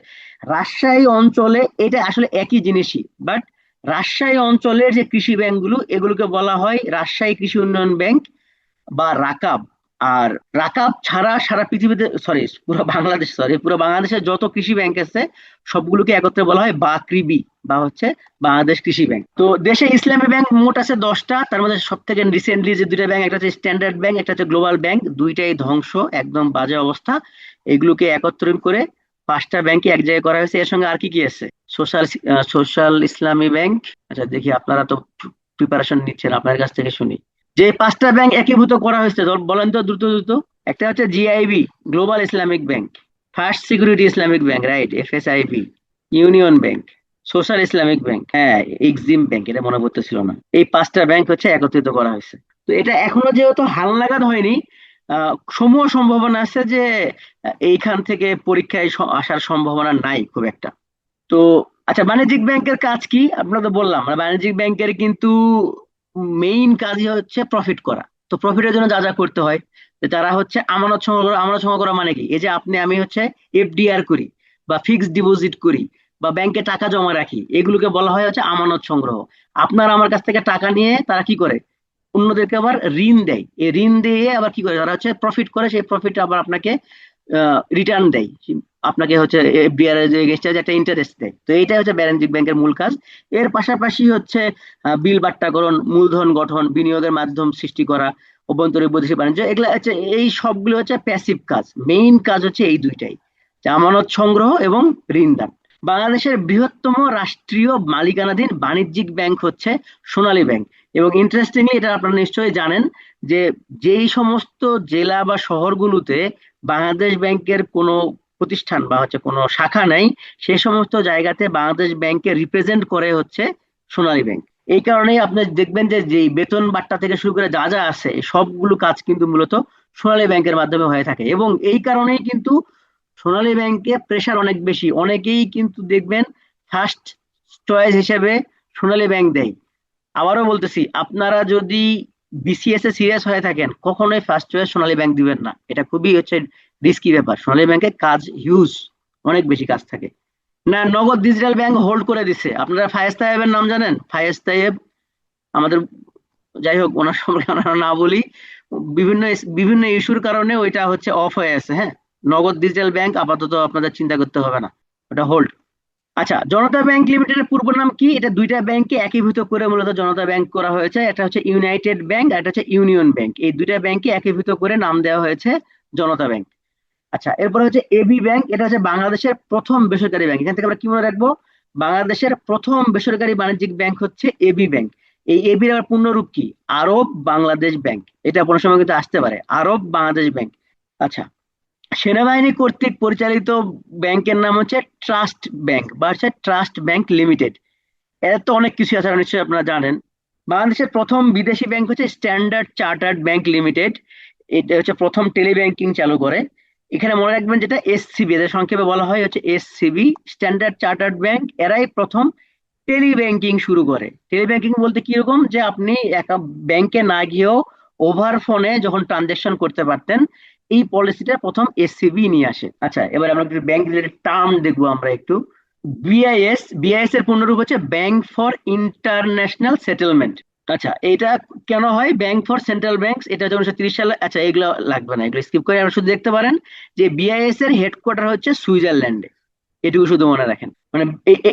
রাজশাহী অঞ্চলে এটা আসলে একই জিনিসই, বাট রাজশাহী অঞ্চলের যে কৃষি ব্যাংকগুলো এগুলোকে বলা হয় রাজশাহী কৃষি উন্নয়ন ব্যাংক বা রাকাব। আর রাকাব ছাড়া সারা পৃথিবীতে, সরি পুরো বাংলাদেশ, সরি পুরো বাংলাদেশের যত কৃষি ব্যাংক আছে সবগুলোকে একত্রে বলা হয় বাকৃবি বা হচ্ছে বাংলাদেশ কৃষি ব্যাংক। তো দেশে ইসলামী ব্যাংক মোট আছে 10টা। তার মধ্যে সব থেকে রিসেন্টলি যে দুইটা ব্যাংক, একটা হচ্ছে স্ট্যান্ডার্ড ব্যাংক, একটা হচ্ছে গ্লোবাল ব্যাংক, দুইটাই ধ্বংস, একদম বাজে অবস্থা। এগুলোকে একত্রিত করে 5টা ব্যাংকে এক জায়গায় করা হয়েছে। এর সঙ্গে আর কি কি আছে? সোশ্যাল সোশ্যাল ইসলামী ব্যাংক। আচ্ছা দেখি, আপনারা তো প্রিপারেশন নিচ্ছেন, আপনার কাছ থেকে শুনি। যে 5টা ব্যাংক একীভূত করা হয়েছে বলেন তো দ্রুত দ্রুত। একটা হচ্ছে GIB, global Islamic bank. First security Islamic bank, right, FSIB. Union bank, social Islamic bank, হ্যাঁ, এক্সিম ব্যাংক, এটা মনে পড়তেছিল না। এই 5টা ব্যাংক হচ্ছে একত্রিত করা হয়েছে। তো এটা এখনো যেহেতু হালনাগাদ হয়নি, সমূহ সম্ভাবনা আছে যে এইখান থেকে পরীক্ষায় আসার সম্ভাবনা নাই খুব একটা। তো আচ্ছা, বাণিজ্যিক ব্যাংকের কাজ কি? আপনারা তো বললাম, মানে বাণিজ্যিক ব্যাংকের কিন্তু মেইন কাজই হচ্ছে প্রফিট করা। তো প্রফিটের জন্য যা যা করতে হয়, যে তারা হচ্ছে আমানত সংগ্রহ করা। আমানত সংগ্রহ করা মানে কি? এই যে আপনি আমি হচ্ছে এফডিআর করি, বা ফিক্সড ডিপোজিট করি বা ব্যাংকে টাকা জমা রাখি, এগুলোকে বলা হয় হচ্ছে আমানত সংগ্রহ। আপনার আমার কাছ থেকে টাকা নিয়ে তারা কি করে, অন্যদেরকে আবার ঋণ দেয়, এই ঋণ দিয়ে আবার কি করে, তারা হচ্ছে প্রফিট করে, সেই প্রফিট আবার আপনাকে রিটার্ন দেয়, আপনাকে হচ্ছে এফডিআর যে এগেইনস্টে একটা ইন্টারেস্ট দেয়। তো এইটাই হচ্ছে বাণিজ্যিক ব্যাংকের মূল কাজ। এর পাশাপাশি হচ্ছে বিল বাট্টাকরণ, মূলধন গঠন, বিনিয়োগের মাধ্যম সৃষ্টি করা, অভ্যন্তরীণ বৈদেশিক বাণিজ্য, এগুলা হচ্ছে, এই সবগুলো হচ্ছে প্যাসিভ কাজ। মেইন কাজ হচ্ছে এই দুইটাই, যে আমানত সংগ্রহ এবং ঋণ দান। বাংলাদেশের বৃহত্তম রাষ্ট্রীয় মালিকানাধীন বাণিজ্যিক ব্যাংক হচ্ছে সোনালী ব্যাংক। এবং ইন্টারেস্টিংলি, এটা আপনারা নিশ্চয়ই জানেন যে যেই সমস্ত জেলা বা শহরগুলোতে বাংলাদেশ ব্যাংকের কোনো প্রতিষ্ঠান বা হচ্ছে কোনো শাখা নাই, সেই সমস্ত জায়গাতে বাংলাদেশ ব্যাংকে রিপ্রেজেন্ট করে হচ্ছে সোনালী ব্যাংক। এই কারণেই আপনি দেখবেন যে যে বেতন বাট্টা থেকে শুরু করে যা যা আছে, এই সবগুলো কাজ কিন্তু মূলত সোনালী ব্যাংকের মাধ্যমে হয়ে থাকে। এবং এই কারণেই কিন্তু সোনালী ব্যাংকে প্রেশার অনেক বেশি, অনেকেই কিন্তু দেখবেন ফার্স্ট চয়েস হিসেবে সোনালী ব্যাংক দেয়। আবারও বলতেছি, আপনারা যদি বিসিএস এ সিরিয়াস হয়ে থাকেন, কখনোই ফার্স্ট চয়েস সোনালী ব্যাংক দিবেন না, এটা খুবই হচ্ছে রিস্কি ব্যাপার। সোনালী ব্যাংকে কাজ হিউজ, অনেক বেশি কাজ থাকে। না, নগদ ডিজিটাল ব্যাংক হোল্ড করে দিছে। আপনারা ফায়েজ তায়েবের নাম জানেন? ফায়েজ তায়েব আমাদের, যাই হোক ওনার সম্পর্কে আমরা না বলি, বিভিন্ন বিভিন্ন ইস্যুর কারণে ওইটা হচ্ছে অফ হয়ে আছে। হ্যাঁ, নগদ ডিজিটাল ব্যাংক আপাতত আপনাদের চিন্তা করতে হবে না, ওটা হোল্ড। আচ্ছা, জনতা ব্যাংক লিমিটেডের পূর্ব নাম কি? এটা দুইটা ব্যাংককে একীভূত করে মূলত জনতা ব্যাংক করা হয়েছে। এটা হচ্ছে ইউনাইটেড ব্যাংক আর এটা হচ্ছে ইউনিয়ন ব্যাংক। এই দুইটা ব্যাংককে একীভূত করে নাম দেওয়া হয়েছে জনতা ব্যাংক। আচ্ছা, এরপর হচ্ছে এবি ব্যাংক। এটা হচ্ছে বাংলাদেশের প্রথম বেসরকারি ব্যাংক। এখান থেকে আমরা কি মনে রাখবো? বাংলাদেশের প্রথম বেসরকারি বাণিজ্যিক ব্যাংক হচ্ছে এবি ব্যাংক। এই এবির আবার পূর্ণরূপ কি? আরব বাংলাদেশ ব্যাংক। এটা কোনো সময় কিন্তু আসতে পারে, আরব বাংলাদেশ ব্যাংক। আচ্ছা, সেনাবাহিনী কর্তৃক পরিচালিত ব্যাংকের নাম হচ্ছে ট্রাস্ট ব্যাংক বা হচ্ছে ট্রাস্ট ব্যাংক লিমিটেড। এর তো অনেক কিছু আছে, নিশ্চয়ই আপনারা জানেন। বাংলাদেশের প্রথম বিদেশি ব্যাংক হচ্ছে স্ট্যান্ডার্ড চার্টার্ড ব্যাংক লিমিটেড। এটা হচ্ছে প্রথম টেলি ব্যাংকিং চালু করে। এখানে মনে রাখবেন, যেটা এসসিবি, এদের সংক্ষেপে বলা হয় হচ্ছে এসসিবি, স্ট্যান্ডার্ড চার্টার্ড ব্যাংক। এরাই প্রথম টেলি ব্যাংকিং শুরু করে। টেলি ব্যাংকিং বলতে কিরকম, যে আপনি একটা ব্যাংকে না গিয়েও ওভার ফোনে যখন ট্রানজেকশন করতে পারতেন, এই পলিসিটা প্রথম এসসিবি নিয়ে আসে। আচ্ছা, এবার আমরা একটু ব্যাংক রিলেটেড টার্ম দেখবো আমরা একটু। বিআইএস, বিআইএস এর পূর্ণরূপ হচ্ছে ব্যাংক ফর ইন্টারন্যাশনাল সেটেলমেন্ট। আচ্ছা, এটা কেন হয় ব্যাংক ফর সেন্ট্রাল ব্যাংকস? এটা হচ্ছে 1930 সালে। আচ্ছা, এগুলো লাগবে না, এগুলো স্কিপ করে আমরা শুধু দেখতে পারেন যে বিআইএস এর হেডকোয়ার্টার হচ্ছে সুইজারল্যান্ডে। এটুকু শুধু মনে রাখেন। মানে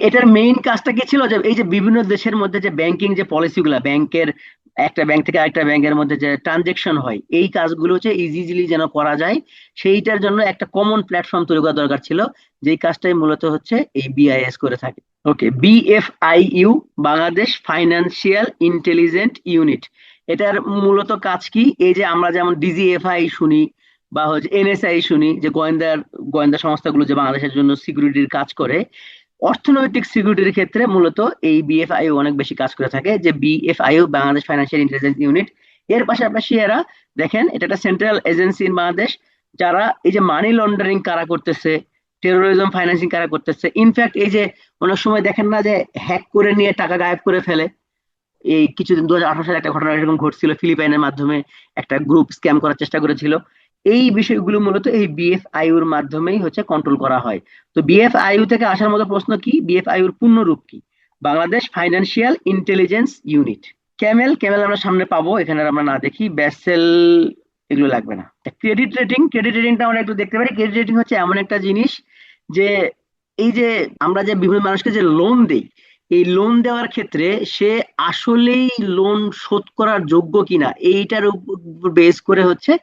এটার মেইন কাজটা কি ছিল, যে এই যে বিভিন্ন দেশের মধ্যে যে ব্যাংকিং যে পলিসিগুলা, ব্যাংকের একটা ব্যাংক থেকে আরেকটা ব্যাংকের মধ্যে যে ট্রানজেকশন হয়, এই কাজগুলো হচ্ছে ইজিলি যেন করা যায়, সেইটার জন্য একটা কমন প্ল্যাটফর্ম তৈরি করা দরকার ছিল, যেই কাজটাই মূলত হচ্ছে এই বিআইএস করে থাকে। Okay, BFIU, Bangladesh financial intelligent unit. এটার মূলত কাজ কি? এই যে আমরা যেমন ডিজিএফআই শুনি বা হচ্ছে এনএসআই শুনি, যে গোয়েন্দা সংস্থাগুলো যে বাংলাদেশের জন্য সিকিউরিটির কাজ করে, অর্থনৈতিক সিকিউরিটির ক্ষেত্রে মূলত এই বিএফআইইউ অনেক বেশি কাজ করে থাকে। যে BFIU, Bangladesh financial intelligence unit, এর পাশাপাশি এরা, দেখেন, এটা একটা সেন্ট্রাল এজেন্সি ইন বাংলাদেশ, যারা এই যে মানি লন্ডারিং কারা করতেছে, টেরোরিজম ফাইন্যান্সিং কারা করতেছে, ইনফ্যাক্ট এই যে অনেক সময় দেখেন না যে হ্যাক করে নিয়ে টাকা গায়েব করে ফেলে। এই কিছুদিন 2018 সালে একটা ঘটনা এরকম ঘটছিল, ফিলিপাইনের মাধ্যমে একটা গ্রুপ স্ক্যাম করার চেষ্টা করেছিল। এই বিষয়গুলো মূলত এই বিএফআইউর মাধ্যমেই হচ্ছে কন্ট্রোল করা হয়। তো বিএফআইইউ থেকে আসার মতো প্রশ্ন কি, বিএফআইউর পূর্ণরূপ কি? Bangladesh financial intelligence unit. Camel, Camel আমরা সামনে পাবো, এখানে আর আমরা না দেখি। ব্যাসেল, এগুলো লাগবে না। ক্রেডিট রেটিং, ক্রেডিট রেটিংটা আমরা একটু দেখতে পারি। ক্রেডিট রেটিং হচ্ছে এমন একটা জিনিস, যে এই যে আমরা যে বিভিন্ন মানুষকে যে লোন দেই, এই লোন দেওয়ার ক্ষেত্রে সে আসলেই লোন শোধ করার যোগ্য কিনা, এইটার উপর বেস করে হচ্ছে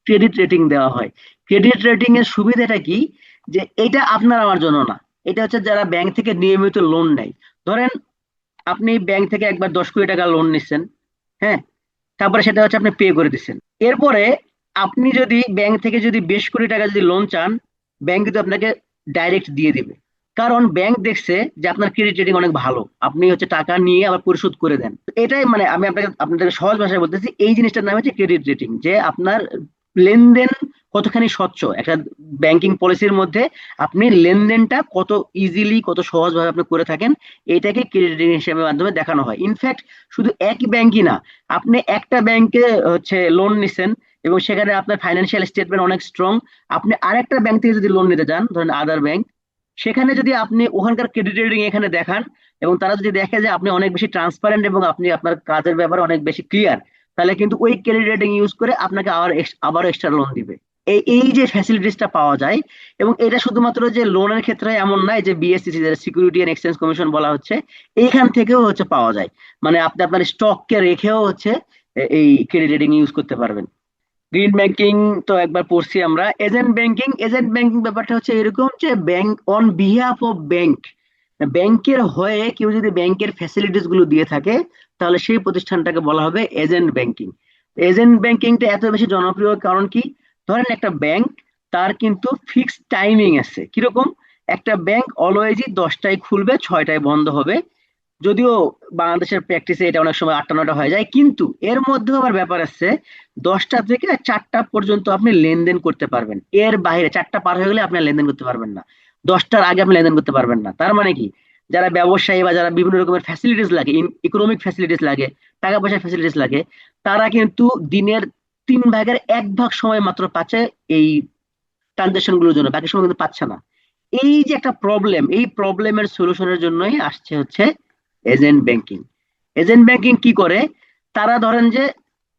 ক্রেডিট রেটিং দেওয়া হয়। ক্রেডিট রেটিং এর সুবিধাটা কি, যে এটা আপনার আমার জন্য না, এটা হচ্ছে যারা ব্যাংক থেকে নিয়মিত লোন নেয়। ধরেন আপনি ব্যাংক থেকে একবার 10 কোটি টাকা লোন নিচ্ছেন, হ্যাঁ, তারপরে সেটা হচ্ছে আপনি পে করে দিচ্ছেন। এরপরে আপনি যদি ব্যাংক থেকে যদি 20 কোটি টাকা যদি লোন চান, ব্যাংক কিন্তু আপনাকে ডাইরেক্ট দিয়ে দিবে। কারণ ব্যাংক দেখছে যে আপনার ক্রেডিট রেটিং অনেক ভালো, আপনি হচ্ছে টাকা নিয়ে আবার পরিশোধ করে দেন। তো এটাই মানে আমি আপনাদের সহজ ভাষায় বলতেছি, এই জিনিসটার নাম হচ্ছে ক্রেডিট রেটিং, যে আপনার লেনদেন কতখানি স্বচ্ছ একটা ব্যাংকিং পলিসির মধ্যে, আপনি লেনদেনটা কত ইজিলি, কত সহজভাবে আপনি করে থাকেন, এটাকে ক্রেডিট রেটিং হিসেবে মাধ্যমে দেখানো হয়। ইনফ্যাক্ট শুধু একই ব্যাংকই না, আপনি একটা ব্যাংকে হচ্ছে লোন নিছেন এবং সেখানে আপনার ফাইন্যান্সিয়াল স্টেটমেন্ট অনেক স্ট্রং, আপনি আরেকটা ব্যাংক থেকে যদি লোন নিতে চান, ধরেন আদার ব্যাংক, সেখানে যদি আপনি ওখানকার ক্রেডিট রেটিং এখানে দেখান, এবং তারা যদি দেখে যে আপনি অনেক বেশি ট্রান্সপারেন্ট এবং আপনি আপনার কাজের ব্যাপারে অনেক বেশি ক্লিয়ার, তাহলে কিন্তু ওই ক্রেডিট রেটিং ইউজ করে আপনাকে আবারও এক্সট্রা লোন দিবে। এই এই যে ফ্যাসিলিটিসটা পাওয়া যায়, এবং এটা শুধুমাত্র যে লোনের ক্ষেত্রে এমন নয়, যে বিএসসিসি, যেটা সিকিউরিটি এন্ড এক্সচেঞ্জ কমিশন বলা হচ্ছে, এইখান থেকেও হচ্ছে পাওয়া যায়। মানে আপনি আপনার স্টককে রেখেও হচ্ছে এই ক্রেডিট রেটিং ইউজ করতে পারবেন। গ্রিন ব্যাংকিং তো একবার পড়ছি আমরা। এজেন্ট ব্যাংকিং ব্যাপারটা হচ্ছে এরকম যে bank on behalf of bank, ব্যাংকের হয়ে কেউ যদি ব্যাংকের ফ্যাসিলিটিস গুলো দিয়ে থাকে, তাহলে সেই প্রতিষ্ঠানটাকে বলা হবে এজেন্ট ব্যাংকিং। এজেন্ট ব্যাংকিংটা এত বেশি জনপ্রিয় কারণ কি? ধরেন একটা ব্যাংক, তার কিন্তু ফিক্সড টাইমিং আছে। কিরকম? একটা ব্যাংক অলওয়েজই 10টায় খুলবে, 6টায় বন্ধ হবে। যদিও বাংলাদেশের প্র্যাকটিসে এটা অনেক সময় 8টা 9টা হয়ে যায়, কিন্তু এর মধ্যেও আবার ব্যাপার আছে, 10টা থেকে 4টা পর্যন্ত আপনি লেনদেন করতে পারবেন। এর বাইরে 4টা পার হয়ে গেলে আপনি আর লেনদেন করতে পারবেন না। 10টার আগে আপনি লেনদেন করতে পারবেন না। তার মানে কি, যারা ব্যবসায়ী বা যারা বিভিন্ন রকমের ফ্যাসিলিটিস লাগে, ইকোনমিক ফ্যাসিলিটিস লাগে, টাকা পয়সার ফ্যাসিলিটিস লাগে, তারা কিন্তু দিনের 3/1 ভাগ সময় মাত্র পাচ্ছে এই ট্রানজেকশন গুলোর জন্য, বাকি সময় কিন্তু পাচ্ছে না। এই যে একটা প্রবলেম, এই প্রবলেমের সলিউশনের জন্যই আসছে হচ্ছে এজেন্ট ব্যাংকিং। এজেন্ট ব্যাংকিং কি করে? তারা ধরেন যে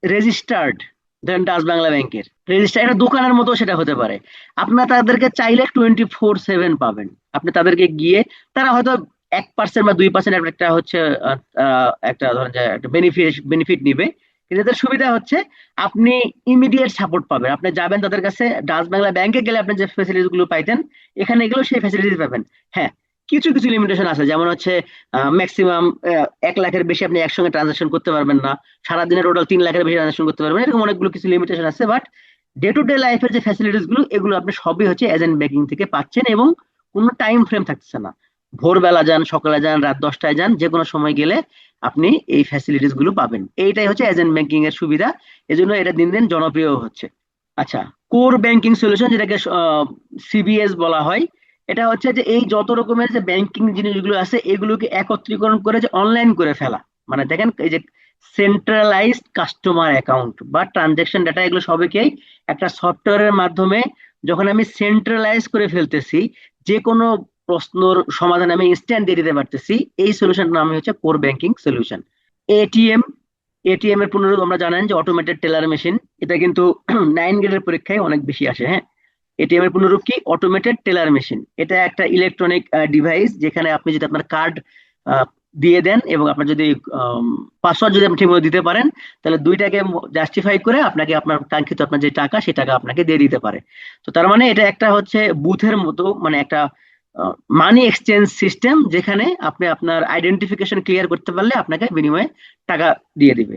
রেজিস্টার্ড, ধরেন ডাচ বাংলা ব্যাংকের রেজিস্টার, একটা দোকানের মতো সেটা হতে পারে। আপনার তাদেরকে চাইলে 24/7 পাবেন। আপনি তাদেরকে গিয়ে, তারা হয়তো 1% বা 2% একটা হচ্ছে একটা ধরেন যে একটা বেনিফিট নিবে, কিন্তু এদের সুবিধা হচ্ছে আপনি ইমিডিয়েট সাপোর্ট পাবেন। আপনি যাবেন তাদের কাছে, ডাচ বাংলা ব্যাংকে গেলে আপনি যে ফেসিলিটিস গুলো পাইতেন, এখানে গেলেও সেই ফেসিলিটিস পাবেন। হ্যাঁ, কিছু কিছু লিমিটেশন আছে, যেমন হচ্ছে ম্যাক্সিমাম 1 লাখের বেশি আপনি একসঙ্গে ট্রানজাকশন করতে পারবেন না, সারাদিনে টোটাল 3 লাখের বেশি ট্রানজাকশন করতে পারবেন না, এরকম অনেকগুলো কিছু লিমিটেশন আছে। বাট ডে টু ডে লাইফের যে ফ্যাসিলিটিস গুলো, এগুলো আপনি সবই হচ্ছে এজেন্ট ব্যাংকিং থেকে পাচ্ছেন, এবং কোনো টাইম ফ্রেম থাকছে না। ভোরবেলা যান, সকালে যান, রাত 10টায় যান, যে কোনো সময় গেলে আপনি এই ফ্যাসিলিটিস গুলো পাবেন। এইটাই হচ্ছে এজেন্ট ব্যাংকিং এর সুবিধা। এজন্য এটা দিন দিন জনপ্রিয় হচ্ছে। আচ্ছা, কোর ব্যাংকিং সলিউশন, যেটাকে সিবিএস বলা হয়, এটা হচ্ছে যে এই যত রকমের যে ব্যাংকিং জিনিসগুলো আছে, এগুলোকে একত্রীকরণ করে যে অনলাইন করে ফেলা। মানে দেখেন, এই যে সেন্ট্রালাইজড কাস্টমার অ্যাকাউন্ট বা ট্রানজেকশন ডাটা, এগুলো সবকেই একটা সফটওয়্যারের মাধ্যমে যখন আমি সেন্ট্রালাইজ করে ফেলতেছি, যে কোনো প্রশ্নর সমাধান আমি ইনস্ট্যান্ট দিয়ে দিতে পারতেছি, এই সলিউশনটার নাম হচ্ছে core banking solution. ATM, ATM এর পুনরূপ আমরা জানেন যে অটোমেটেড টেলার মেশিন। এটা কিন্তু 9 গ্রেডের পরীক্ষায় অনেক বেশি আসে। হ্যাঁ, এটিএম এর পুনরূপ কি? Automated teller machine. এটা একটা ইলেকট্রনিক ডিভাইস, যেখানে আপনি যদি আপনার কার্ড দিয়ে দেন, এবং আপনার যদি পাসওয়ার্ড যদি আপনি ঠিকমতো দিতে পারেন, তাহলে দুইটাকে জাস্টিফাই করে আপনাকে আপনার কাঙ্ক্ষিত আপনার যে টাকা, সে টাকা আপনাকে দিয়ে দিতে পারে। তো তার মানে এটা একটা হচ্ছে বুথের মতো, মানে একটা মানি এক্সচেঞ্জ সিস্টেম, যেখানে আপনি আপনার আইডেন্টিফিকেশন ক্লিয়ার করতে পারলে আপনাকে বিনিময়ে টাকা দিয়ে দিবে।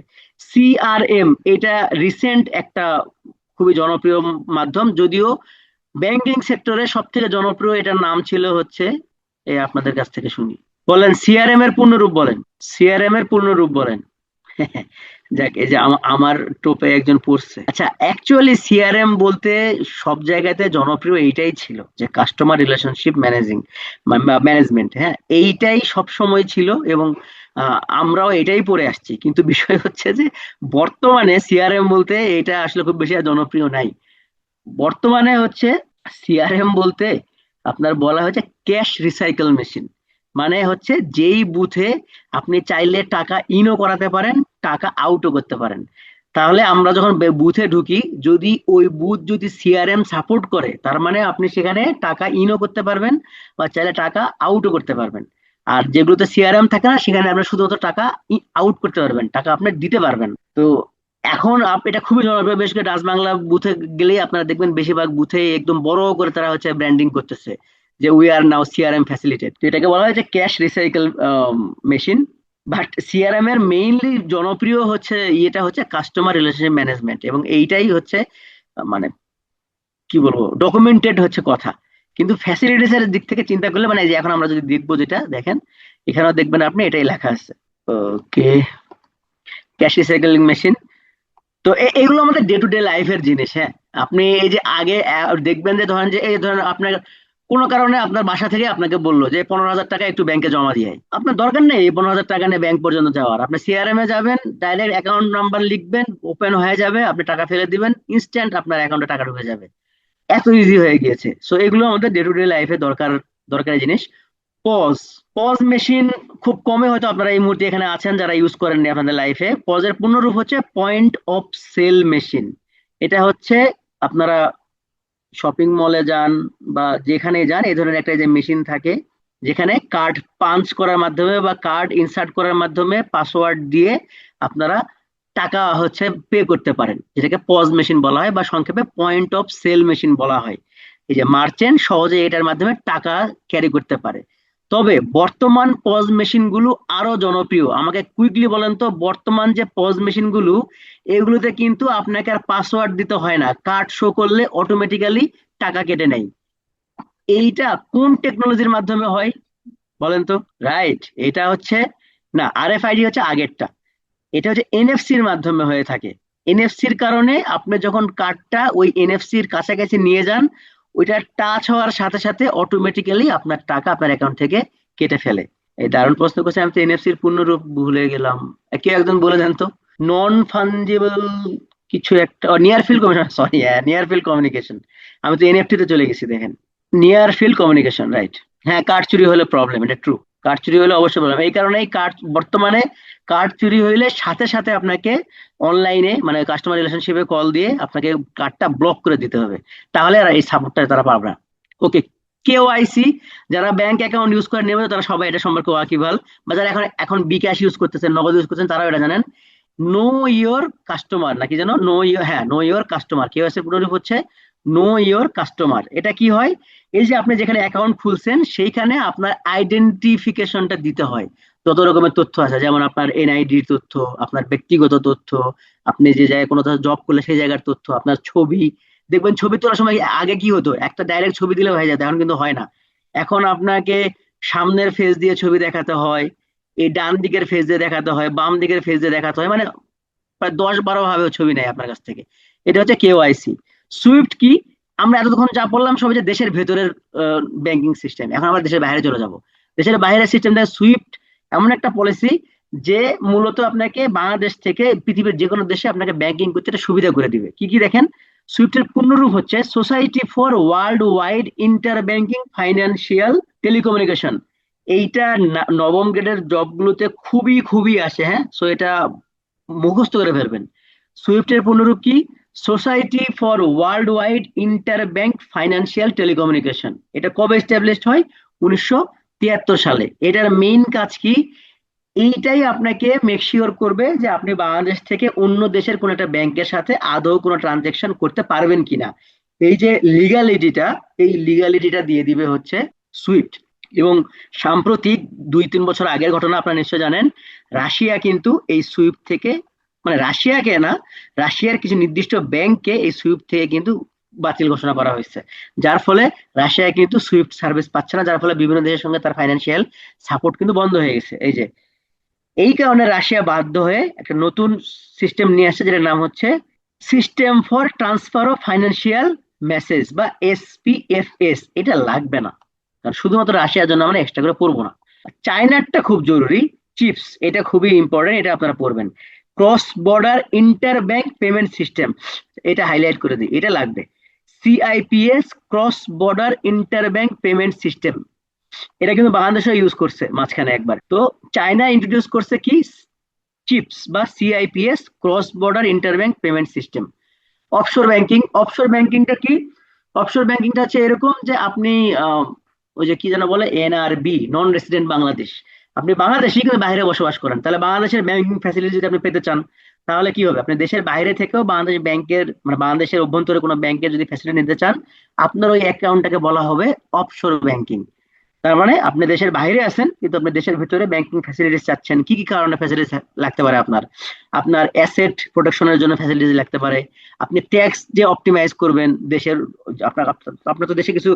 সিআরএম, এটা রিসেন্ট একটা খুবই জনপ্রিয় মাধ্যম, যদিও ব্যাংকিং সেক্টরে সব থেকে জনপ্রিয় এটার নাম ছিল হচ্ছে, আপনাদের কাছ থেকে শুনি, বলেন সিআরএম এর পূর্ণরূপ বলেন। সিআরএম এর পূর্ণরূপ বলেন। যাক, এই যে আমার টোপে একজন পড়ছে। আচ্ছা, অ্যাকচুয়ালি সিআরএম বলতে সব জায়গাতে জনপ্রিয় এইটাই ছিল, যে কাস্টমার রিলেশনশিপ ম্যানেজমেন্ট। হ্যাঁ, এইটাই সব সময় ছিল, এবং আমরাও এটাই পড়ে আসছি। কিন্তু বিষয় হচ্ছে যে বর্তমানে সিআরএম বলতে এটা আসলে খুব বেশি আর জনপ্রিয় নাই। বর্তমানে হচ্ছে সিআরএম বলতে আপনার বলা হচ্ছে ক্যাশ রিসাইকেল মেশিন। মানে হচ্ছে যেই বুথে আপনি চাইলে টাকা ইনও করাতে পারেন, টাকা আউটও করতে পারেন। তাহলে আমরা যখন বুথে ঢুকি, যদি ওই বুথ যদি সিআরএম সাপোর্ট করে, তার মানে আপনি সেখানে টাকা ইনও করতে পারবেন, বা চাইলে টাকা আউটও করতে পারবেন। আর যেগুলোতে সিআরএম থাকে না, সেখানে আপনি শুধুমাত্র টাকা আউট করতে পারবেন, টাকা আপনি দিতে পারবেন। তো এখন এটা খুবই জনপ্রিয়। বেশ করে ডাচ বাংলা বুথে গেলেই আপনারা দেখবেন, বেশিরভাগ বুথে একদম বড় করে তারা হচ্ছে ব্র্যান্ডিং করতেছে, যে we are now CRM facilitated. তো এটাকে বলা হয় যে cash recycle machine. But CRM এর মেইনলি জনপ্রিয় হচ্ছে ইয়েটা হচ্ছে কাস্টমার রিলেশনশিপ ম্যানেজমেন্ট, এবং এইটাই হচ্ছে মানে কি বলবো, ডকুমেন্টেড হচ্ছে কথা। কিন্তু ফ্যাসিলিটিস এর দিক থেকে চিন্তা করলে, মানে এই যে এখন আমরা যদি দেখবো, যেটা দেখেন এখানেও দেখবেন আপনি, এটাই লেখা আছে। ওকে, ক্যাশ রিসাইকেলিং মেশিন। তো এগুলো আমাদের ডে টু ডে লাইফের জিনিস। হ্যাঁ, আপনি এই যে আগে দেখবেন যে ধরেন যে এই ধরেন আপনার কোনো কারণে আপনার বাসা থেকে আপনাকে বললো যে 15,000 টাকা একটু ব্যাংকে জমা দিয়ে আয়। আপনার দরকার নেই এই 15,000 টাকা নিয়ে ব্যাংক পর্যন্ত যাওয়ার। আপনি সিআরএম এ যাবেন, ডাইরেক্ট অ্যাকাউন্ট নাম্বার লিখবেন, ওপেন হয়ে যাবে, আপনি টাকা ফেলে দিবেন, ইনস্ট্যান্ট আপনার অ্যাকাউন্টে টাকা ঢুকে যাবে। এত ইজি হয়ে গিয়েছে। সো এগুলো আমাদের ডে টু ডে লাইফে দরকার দরকারি জিনিস। পজ পজ মেশিন খুব কমে হয়তো আপনারা এই মুহূর্তে এখানে আছেন যারা ইউজ করেননি আপনাদের লাইফে। পজের পূর্ণরূপ হচ্ছে পয়েন্ট অফ সেল মেশিন। এটা হচ্ছে আপনারা শপিং মলে যান বা যেখানে যান, এই ধরনের একটা যে মেশিন থাকে যেখানে কার্ড পাঞ্চ করার মাধ্যমে বা কার্ড ইনসার্ট করার মাধ্যমে পাসওয়ার্ড দিয়ে আপনারা টাকা হচ্ছে পে করতে পারেন, যেটাকে পজ মেশিন বলা হয় বা সংক্ষেপে পয়েন্ট অফ সেল মেশিন বলা হয়। এই যে মার্চেন্ট সহজে এটার মাধ্যমে টাকা ক্যারি করতে পারে। তবে বর্তমান পজ মেশিন গুলো আরো জনপ্রিয়। আমাকে কুইকলি বলেন তো, বর্তমান যে পজ মেশিন গুলো, এগুলোতে কিন্তু আপনাকে আর পাসওয়ার্ড দিতে হয় না, কার্ড শো করলে অটোমেটিক্যালি টাকা কেটে নেয়। এইটা কোন টেকনোলজির মাধ্যমে হয় বলেন তো? রাইট, এটা হচ্ছে, না, আরএফআইডি হচ্ছে আগেরটা। এটা হচ্ছে এনএফসির মাধ্যমে হয়ে থাকে। এনএফসির কারণে আপনি যখন কার্ডটা ওই এনএফসির কাছাকাছি নিয়ে যান, ওইটা টাচ হওয়ার সাথে সাথে অটোমেটিক্যালি আপনার টাকা আপনার অ্যাকাউন্ট থেকে কেটে ফেলে। এই দারুণ প্রশ্ন করছে, আমি তো এনএফসির পূর্ণরূপ ভুলে গেলাম। কেউ একজন বলে দেন তো। নন ফাঞ্জিবল কিছু একটা, নিয়ার ফিল্ড কমিউনিকেশন, সরি, হ্যাঁ, নিয়ার ফিল্ড কমিউনিকেশন। আমি তো এনএফটি তে চলে গেছি দেখেন। Near field communication, right. হ্যাঁ, কার্ড চুরি হলে প্রবলেম, এটা ট্রু। কার্ড চুরি হলে অবশ্যই প্রবলেম। এই কারণে কার্ড বর্তমানে, কার্ড চুরি হইলে সাথে সাথে আপনাকে অনলাইনে মানে কাস্টমার রিলেশনশিপে কল দিয়ে আপনাকে কার্ডটা ব্লক করে দিতে হবে, তাহলে আর এই সাপোর্টটা তারা পাবে না। ওকে। কেওআইসি, যারা ব্যাংক অ্যাকাউন্ট ইউজ করে নিয়মিত তারা সবাই এটা সম্পর্কে ওয়াকিবহাল, বা যারা এখন এখন বিকাশ ইউজ করতেছেন, নগদ ইউজ করছেন, তারাও এটা জানেন। নো ইয়োর কাস্টমার নাকি যেন, নো ইয়োর, হ্যাঁ, নো ইয়োর কাস্টমার। কেওআইসি পুরোপুরি হচ্ছে নো ইয়োর কাস্টমার। এটা কি হয়? এই যে আপনি যেখানে অ্যাকাউন্ট খুলছেন সেইখানে আপনার আইডেন্টিফিকেশনটা দিতে হয়। যত রকমের তথ্য আছে, যেমন আপনার এনআইডির তথ্য, আপনার ব্যক্তিগত তথ্য, আপনি যে জায়গায় কোনো জব করলে সেই জায়গার তথ্য, আপনার ছবি। দেখবেন ছবি তোলার সময় আগে কি হতো, একটা ডাইরেক্ট ছবি দিলে হয়ে যেত, এখন কিন্তু হয় না। এখন আপনাকে সামনের ফেস দিয়ে ছবি দেখাতে হয়, এই ডান দিকের ফেস দিয়ে দেখাতে হয়, বাম দিকের ফেস দিয়ে দেখাতে হয়, মানে প্রায় 10-12 ভাবে ছবি নেয় আপনার কাছ থেকে। এটা হচ্ছে কেওআইসি। সুইফট কি? আমরা এতক্ষণ যা বললাম সব যে দেশের ভেতরের ব্যাংকিং সিস্টেম, এখন আমরা দেশের বাইরে চলে যাব। দেশের বাইরের সিস্টেম দেয় সুইফট। এমন একটা পলিসি যে মূলত আপনাকে বাংলাদেশ থেকে পৃথিবীর যে কোনো দেশে আপনাকে ব্যাংকিং করতে একটা সুবিধা করে দিবে। কি কি দেখেন, সুইফটের পূর্ণরূপ হচ্ছে society for world wide inter banking financial telecommunication. এইটা নবম গ্রেডের জবগুলোতে খুবই খুবই আসে, হ্যাঁ, সো এটা মুখস্থ করে ফেলবেন। সুইফটের পূর্ণরূপ কি? Society for world wide inter bank financial telecommunication. এটা কবে এস্টাবলিশড হয়? 1973 সালে। এটার মেইন কাজ কি? এইটাই আপনাকে মেক শিওর করবে যে আপনি বাংলাদেশ থেকে অন্য দেশের কোন একটা ব্যাংকের সাথে আদৌ কোনো ট্রানজেকশন করতে পারবেন কিনা। এই যে লিগালিটিটা, এই লিগালিটিটা দিয়ে দিবে হচ্ছে সুইফট। এবং সাম্প্রতিক 2-3 বছর আগের ঘটনা আপনারা নিশ্চয় জানেন, রাশিয়া কিন্তু এই সুইফট থেকে, মানে রাশিয়াকে না, রাশিয়ার কিছু নির্দিষ্ট ব্যাংককে এই সুইফট থেকে কিন্তু বাতিল ঘোষণা করা হয়েছে। যার ফলে রাশিয়া কিন্তু সুইফট সার্ভিস পাচ্ছে না, যার ফলে বিভিন্ন দেশের সঙ্গে তার ফাইন্যান্সিয়াল সাপোর্ট কিন্তু বন্ধ হয়ে গেছে। এই যে এই কারণে রাশিয়া বাধ্য হয়ে একটা নতুন সিস্টেম নিয়ে আসছে, যেটার নাম হচ্ছে system for transfer of financial message বা এসপিএফএস। এটা লাগবে না, কারণ শুধুমাত্র রাশিয়ার জন্য আমরা এক্সট্রা করে পড়বো না। চায়নারটা খুব জরুরি, চিপস, এটা খুবই ইম্পর্টেন্ট, এটা আপনারা পড়বেন। Cross border inter bank payment system, এটা হাইলাইট করে দিই, এটা লাগবে। CIPS, cross border inter bank payment system, এটা কিন্তু বাংলাদেশও ইউজ করছে মাঝখানে একবার। তো চায়না ইন্ট্রোডিউস করছে কি? চিপস বা CIPS, cross border interbank payment system. Offshore banking, offshore ব্যাংকিংটা কি? অফশোর ব্যাংকিংটা হচ্ছে এরকম যে আপনি ওই যে কি যেন বলে, এনআরবি, নন রেসিডেন্ট বাংলাদেশ, আপনি বাংলাদেশি কিন্তু বাইরে বসবাস করেন, তাহলে বাংলাদেশের ব্যাংকিং ফ্যাসিলিটি যদি আপনি পেতে চান, তাহলে কি হবে? আপনি দেশের বাইরে থেকেও বাংলাদেশ ব্যাংকের, মানে বাংলাদেশের অভ্যন্তরে কোনো ব্যাংকের যদি ফ্যাসিলিটি নিতে চান, আপনার ওই অ্যাকাউন্টটাকে বলা হবে অফশোর ব্যাংকিং। তার মানে আপনি দেশের বাইরে আছেন কিন্তু আপনি দেশের ভিতরে ব্যাংকিং ফ্যাসিলিটিস চাচ্ছেন। কি কি কারণে ফ্যাসিলিটিস লাগতে পারে? আপনার আপনার অ্যাসেট প্রোটেকশনের জন্য ফ্যাসিলিটিস লাগতে পারে। আপনি ট্যাক্স যে অপটিমাইজ করবেন দেশের, আপনার আপনার তো দেশে কিছু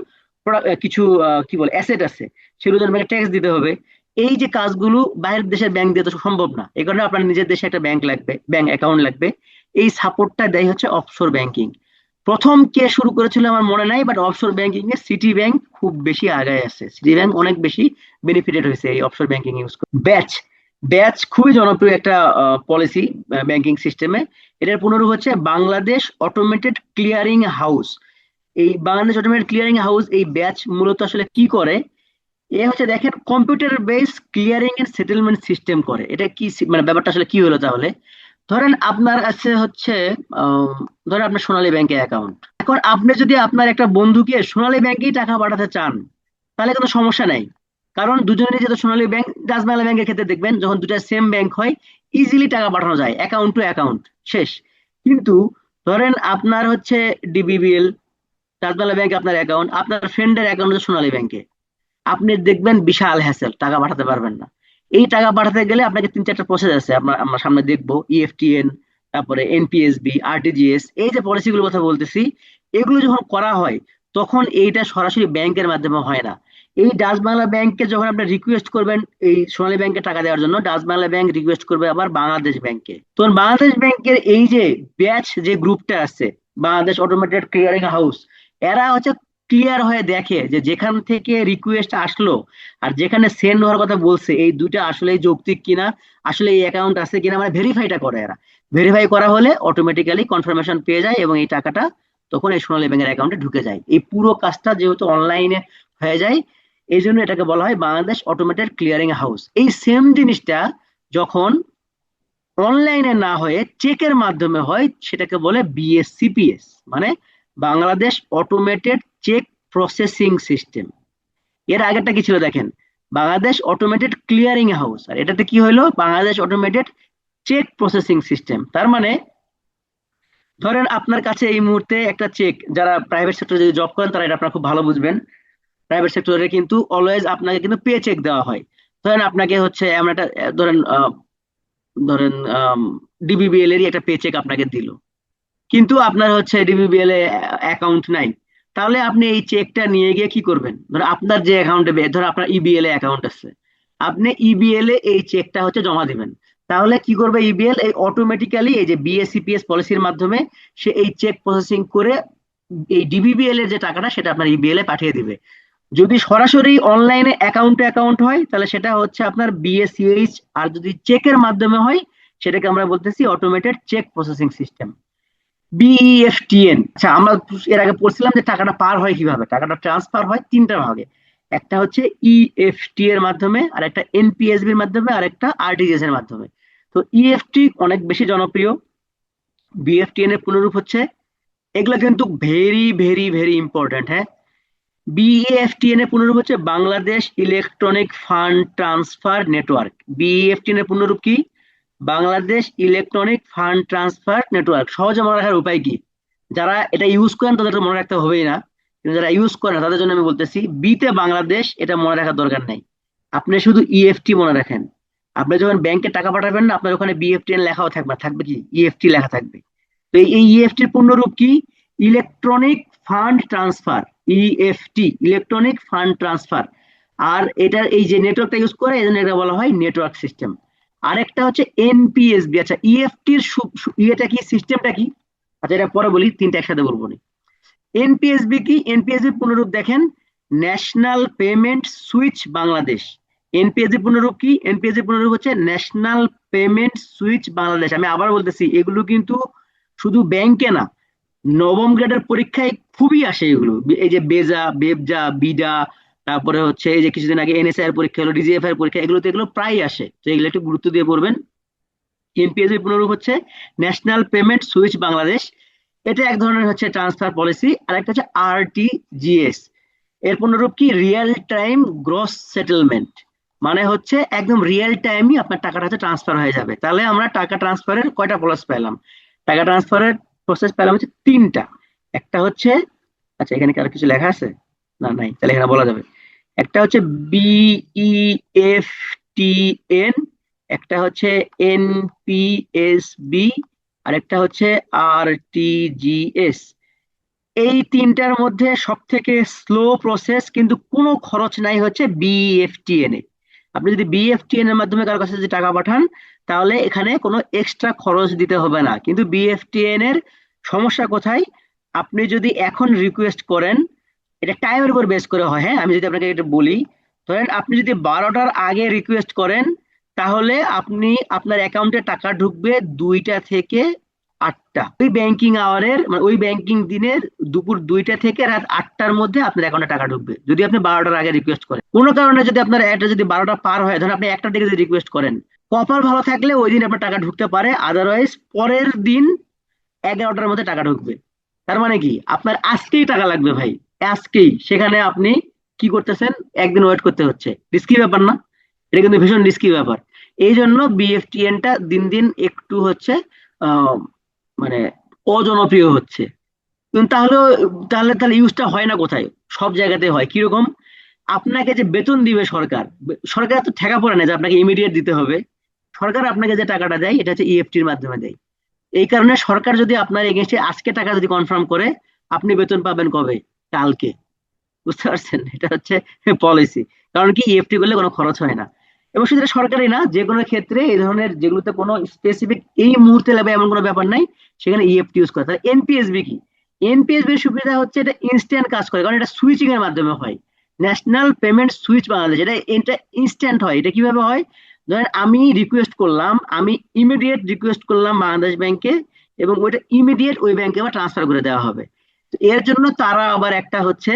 কিছু কি বলে অ্যাসেট আছে, সেগুলোর জন্য ট্যাক্স দিতে হবে। এই যে কাজগুলো বাইরের দেশের ব্যাংক দিয়ে তো সম্ভব না, এই কারণে আপনার নিজের দেশে একটা ব্যাংক লাগবে, ব্যাংক অ্যাকাউন্ট লাগবে। এই সাপোর্টটা দেয় হচ্ছে অফশোর ব্যাংকিং। প্রথম কে শুরু করেছিল আমার মনে নাই, but offshore banking a city bank খুব বেশি আগায় আছে, সিটি ব্যাংক অনেক বেশি বেনিফিটেড হয়েছে এই অফশোর ব্যাংকিং ইউজ করে। ব্যাচ, ব্যাচ খুবই জনপ্রিয় একটা পলিসি ব্যাংকিং সিস্টেমে। এটার পুনরূপ হচ্ছে বাংলাদেশ অটোমেটেড ক্লিয়ারিং হাউস। এই বাংলাদেশ অটোমেটেড ক্লিয়ারিং হাউস, এই ব্যাচ মূলত আসলে কি করে? এ হচ্ছে দেখেন computer base clearing and settlement system করে। এটা কি মানে ব্যাপারটা আসলে কি হলো তাহলে? ধরেন আপনার আছে হচ্ছে ধরেন আপনার সোনালী ব্যাংকে অ্যাকাউন্ট। এখন আপনি যদি আপনার একটা বন্ধুকে সোনালী ব্যাংকেই টাকা পাঠাতে চান, তাহলে কোনো সমস্যা নাই। কারণ দুজনেরই যেহেতু সোনালী ব্যাংক, ডাচ বাংলা ব্যাংকের ক্ষেত্রে দেখবেন যখন দুটা সেম ব্যাংক হয়, ইজিলি টাকা পাঠানো যায় অ্যাকাউন্ট টু অ্যাকাউন্ট, শেষ। কিন্তু ধরেন আপনার হচ্ছে ডিবিবিএল, ডাচ বাংলা ব্যাংকে আপনার অ্যাকাউন্ট, আপনার ফ্রেন্ডের অ্যাকাউন্ট হচ্ছে সোনালী ব্যাংকে, আপনি দেখবেন বিশাল হ্যাসেল, টাকা পাঠাতে পারবেন না। এই টাকা পাঠাতে গেলে আপনাকে 3-4টা প্রসেস আছে, আমরা সামনে দেখবো, ইএফটিএন, তারপরে এনপিএসবি, আরটিজিএস, এই যে পলিসিগুলোর কথা বলতেছি, এগুলো যখন করা হয় তখন এইটা সরাসরি ব্যাংকের মাধ্যমে হয় না। এই ডাচ বাংলা ব্যাংকে যখন আপনি রিকোয়েস্ট করবেন এই সোনালী ব্যাংকে টাকা দেওয়ার জন্য, ডাচ বাংলা ব্যাংক রিকোয়েস্ট করবে আবার বাংলাদেশ ব্যাংকে। তখন বাংলাদেশ ব্যাংকের এই যে ব্যাচ, যে গ্রুপটা আছে, বাংলাদেশ অটোমেটেড ক্লিয়ারিং হাউস, এরা হচ্ছে ক্লিয়ার হয়ে দেখে যে যেখান থেকে রিকোয়েস্ট আসলো আর যেখানে সেন্ড হওয়ার কথা বলছে, এই দুইটা আসলে যৌক্তিক কিনা, আসলে এই অ্যাকাউন্ট আছে কিনা, মানে ভেরিফাইটা করে এরা। ভেরিফাই করা হলে অটোমেটিক্যালি কনফার্মেশন পেয়ে যায় এবং এই টাকাটা তখন এই সোনালী ব্যাংকের অ্যাকাউন্টে ঢুকে যায়। এই পুরো কাজটা যেহেতু অনলাইনে হয়ে যায়, এই জন্য এটাকে বলা হয় বাংলাদেশ অটোমেটেড ক্লিয়ারিং হাউস। এই সেম জিনিসটা যখন অনলাইনে না হয়ে চেকের মাধ্যমে হয়, সেটাকে বলে বিএসসিপিএস, মানে Bangladesh automated cheque processing system. এর আগেরটা কি ছিল দেখেন, বাংলাদেশ অটোমেটেড ক্লিয়ারিং হাউস, আর এটাতে কি হলো, Bangladesh automated cheque processing system. তার মানে ধরেন আপনার কাছে এই মুহূর্তে একটা চেক, যারা প্রাইভেট সেক্টরে যদি জব করেন তারা এটা আপনারা খুব ভালো বুঝবেন। প্রাইভেট সেক্টরে কিন্তু অলওয়েজ আপনাকে কিন্তু পে চেক দেওয়া হয়। ধরেন আপনাকে হচ্ছে এমন একটা ধরেন ধরেন ডিবিবিএল এরই একটা পে চেক আপনাকে দিল, কিন্তু আপনার হচ্ছে ডিবিবিএল এ অ্যাকাউন্ট নাই। তাহলে আপনি এই চেকটা নিয়ে গিয়ে কি করবেন, ধর আপনার যে অ্যাকাউন্টে, ধর আপনার ইবিএল এ অ্যাকাউন্ট আছে, আপনি ইবিএল এ এই চেকটা হচ্ছে জমা দিবেন। তাহলে কি করবে ইবিএল, এই অটোমেটিক্যালি এই যে বিএসসিপিএস পলিসির মাধ্যমে সে এই চেক প্রসেসিং করে এই ডিবিবিএল এর যে টাকাটা সেটা আপনার ইবিএল এ পাঠিয়ে দিবে। যদি সরাসরি অনলাইনে অ্যাকাউন্ট টু অ্যাকাউন্ট হয় তাহলে সেটা হচ্ছে আপনার বিএসসিএইচ, আর যদি চেকের মাধ্যমে হয় সেটাকে আমরা বলতেছি automated cheque processing system, BEFTN. আচ্ছা, আমরা এর আগে পড়ছিলাম যে টাকাটা পার হয় কিভাবে, টাকাটা ট্রান্সফার হয় তিনটা ভাগে। একটা হচ্ছে ইএফটি এর মাধ্যমে, আর একটা এনপিএসবি এর মাধ্যমে, আর একটা আরটিজিএস এর মাধ্যমে। তো ইএফটি অনেক বেশি জনপ্রিয়, বিএফটিএন এর পুনরূপ হচ্ছে, এগুলো কিন্তু ভেরি ভেরি ভেরি ইম্পর্টেন্ট, হ্যাঁ। বিইএফটিএন এর পুনরূপ হচ্ছে Bangladesh electronic fund transfer network. BEFTN এর পুনরূপ কি, Bangladesh electronic fund transfer network. সহজে মনে রাখার উপায় কি, যারা এটা ইউজ করেন তাদের তো মনে রাখতে হবেই না, কিন্তু যারা ইউজ করেন না তাদের জন্য আমি বলতেছি, বিতে বাংলাদেশ এটা মনে রাখার দরকার নেই, আপনি শুধু ইএফটি মনে রাখেন। আপনি যখন ব্যাংকে টাকা পাঠাবেন না, আপনার ওখানে বিএফটিএন লেখাও থাকবে না, থাকবে কি ইএফটি লেখা থাকবে। তো এই ইএফটির পূর্ণরূপ কি, electronic fund transfer, EFT, electronic fund transfer. আর এটার এই যে নেটওয়ার্কটা ইউজ করে, এই জন্য এটা বলা হয় নেটওয়ার্ক সিস্টেম। আরেকটা হচ্ছে এনপিএসবি। আচ্ছা, ইএফটির ইয়েটা কি, সিস্টেমটা কি? আচ্ছা, এটা পরে বলি, তিনটা একসাথে বলবো না। এনপিএসবি কি, এনপিএসবি পুনরূপ দেখেন, national payment switch Bangladesh. NPSB পুনরূপ কি, এনপিএসবি পুনরূপ হচ্ছে ন্যাশনাল পেমেন্ট সুইচ বাংলাদেশ। আমি আবার বলতেছি, এগুলো কিন্তু শুধু ব্যাংকে না, নবম গ্রেডের পরীক্ষায় খুবই আসে এগুলো। এই যে বেজা, বেবজা, বিডা, তারপরে হচ্ছে এই যে কিছুদিন আগে এনএসআই এর পরীক্ষা হলো, ডিজিএফআই এর পরীক্ষা, এগুলোতে এগুলো প্রায় আসে, তো এগুলো একটু গুরুত্ব দিয়ে পড়বেন। এনপিএসবি পুনরূপ হচ্ছে ন্যাশনাল পেমেন্ট সুইচ বাংলাদেশ। এটা এক ধরনের হচ্ছে ট্রান্সফার পলিসি। আর একটা হচ্ছে আরটিজিএস, এর পুনরূপ কি, রিয়েল টাইম গ্রস সেটেলমেন্ট, মানে হচ্ছে একদম রিয়েল টাইমই আপনার টাকাটা হচ্ছে ট্রান্সফার হয়ে যাবে। তাহলে আমরা টাকা ট্রান্সফারের কয়টা প্রসেস পেলাম, টাকা ট্রান্সফারের প্রসেস পেলাম হচ্ছে তিনটা। একটা হচ্ছে, আচ্ছা এখানে কি আর কিছু লেখা আছে? না, নাই, তাহলে এখানে বলা যাবে। একটা হচ্ছে বিইএফটিএন, একটা হচ্ছে এনপিএসবি, আর একটা হচ্ছে আরটিজিএস। এই তিনটার মধ্যে সব থেকে স্লো প্রসেস কিন্তু কোনো খরচ নাই হচ্ছে বিএফটিএন এ। আপনি যদি বিএফটিএন এর মাধ্যমে কারো কাছে যদি টাকা পাঠান, তাহলে এখানে কোনো এক্সট্রা খরচ দিতে হবে না। কিন্তু বিএফটিএন এর সমস্যা কোথায়, আপনি যদি এখন রিকোয়েস্ট করেন, এটা টাইমের উপর বেস করে হয়, হ্যাঁ। আমি যদি আপনাকে এটা বলি, ধরেন আপনি যদি 12টার আগে রিকোয়েস্ট করেন, তাহলে আপনি আপনার অ্যাকাউন্টে টাকা ঢুকবে 2টা থেকে 8টা, ওই ব্যাংকিং আওয়ারের মানে ওই ব্যাংকিং দিনের দুপুর 2টা থেকে রাত 8টার মধ্যে আপনার অ্যাকাউন্টে টাকা ঢুকবে, যদি আপনি 12টার আগে রিকোয়েস্ট করেন। কোনো কারণে যদি আপনার এটা যদি 12টা পার হয়, ধরেন আপনি 1টার দিকে যদি রিকোয়েস্ট করেন, কপাল ভালো থাকলে ওই দিন আপনার টাকা ঢুকতে পারে, আদারওয়াইজ পরের দিন 11টার মধ্যে টাকা ঢুকবে। তার মানে কি আপনার আজকেই টাকা লাগবে ভাই, আজকেই। সেখানে আপনি কি করতেছেন, একদিন ওয়েট করতে হচ্ছে। রিস্কি ব্যাপার না? এটা কিন্তু ভীষণ রিস্কি ব্যাপার। এই জন্য বিএফটিএন টা দিন দিন একটু হচ্ছে আহ, মানে অজনপ্রিয় হচ্ছে। কিন্তু তাহলে তাহলে তাহলে ইউজটা হয় না কোথায়? সব জায়গাতে হয়। কিরকম? আপনাকে যে বেতন দিবে সরকার, সরকার তো ঠেকা পড়ে না যে আপনাকে ইমিডিয়েট দিতে হবে। সরকার আপনাকে যে টাকাটা দেয় এটা হচ্ছে ইএফটির মাধ্যমে দেয়। এই কারণে সরকার যদি আপনার এগেনস্টে আজকে টাকা যদি কনফার্ম করে, আপনি বেতন পাবেন কবে? কালকে। বুঝতে পারছেন? এটা হচ্ছে পলিসি। কারণ কি, ইএফটি করলে কোনো খরচ হয় না। এবং শুধু এটা সরকারি না, যে কোনো ক্ষেত্রে এই ধরনের যেগুলোতে কোনো স্পেসিফিক এই মুহূর্তে লাগবে এমন কোনো ব্যাপার নাই, সেখানে ইএফটি ইউজ করে। তাহলে এনপিএসবি কি? এনপিএসবি এর সুবিধা হচ্ছে এটা ইনস্ট্যান্ট কাজ করে, কারণ এটা সুইচিং এর মাধ্যমে হয়। ন্যাশনাল পেমেন্ট সুইচ বাংলাদেশ, এটা এটা ইনস্ট্যান্ট হয়। এটা কিভাবে হয়? ধরেন আমি রিকোয়েস্ট করলাম, আমি ইমিডিয়েট রিকোয়েস্ট করলাম বাংলাদেশ ব্যাংকে, এবং ওইটা ইমিডিয়েট ওই ব্যাংকে আবার ট্রান্সফার করে দেওয়া হবে। তো এর জন্য তারা আবার একটা হচ্ছে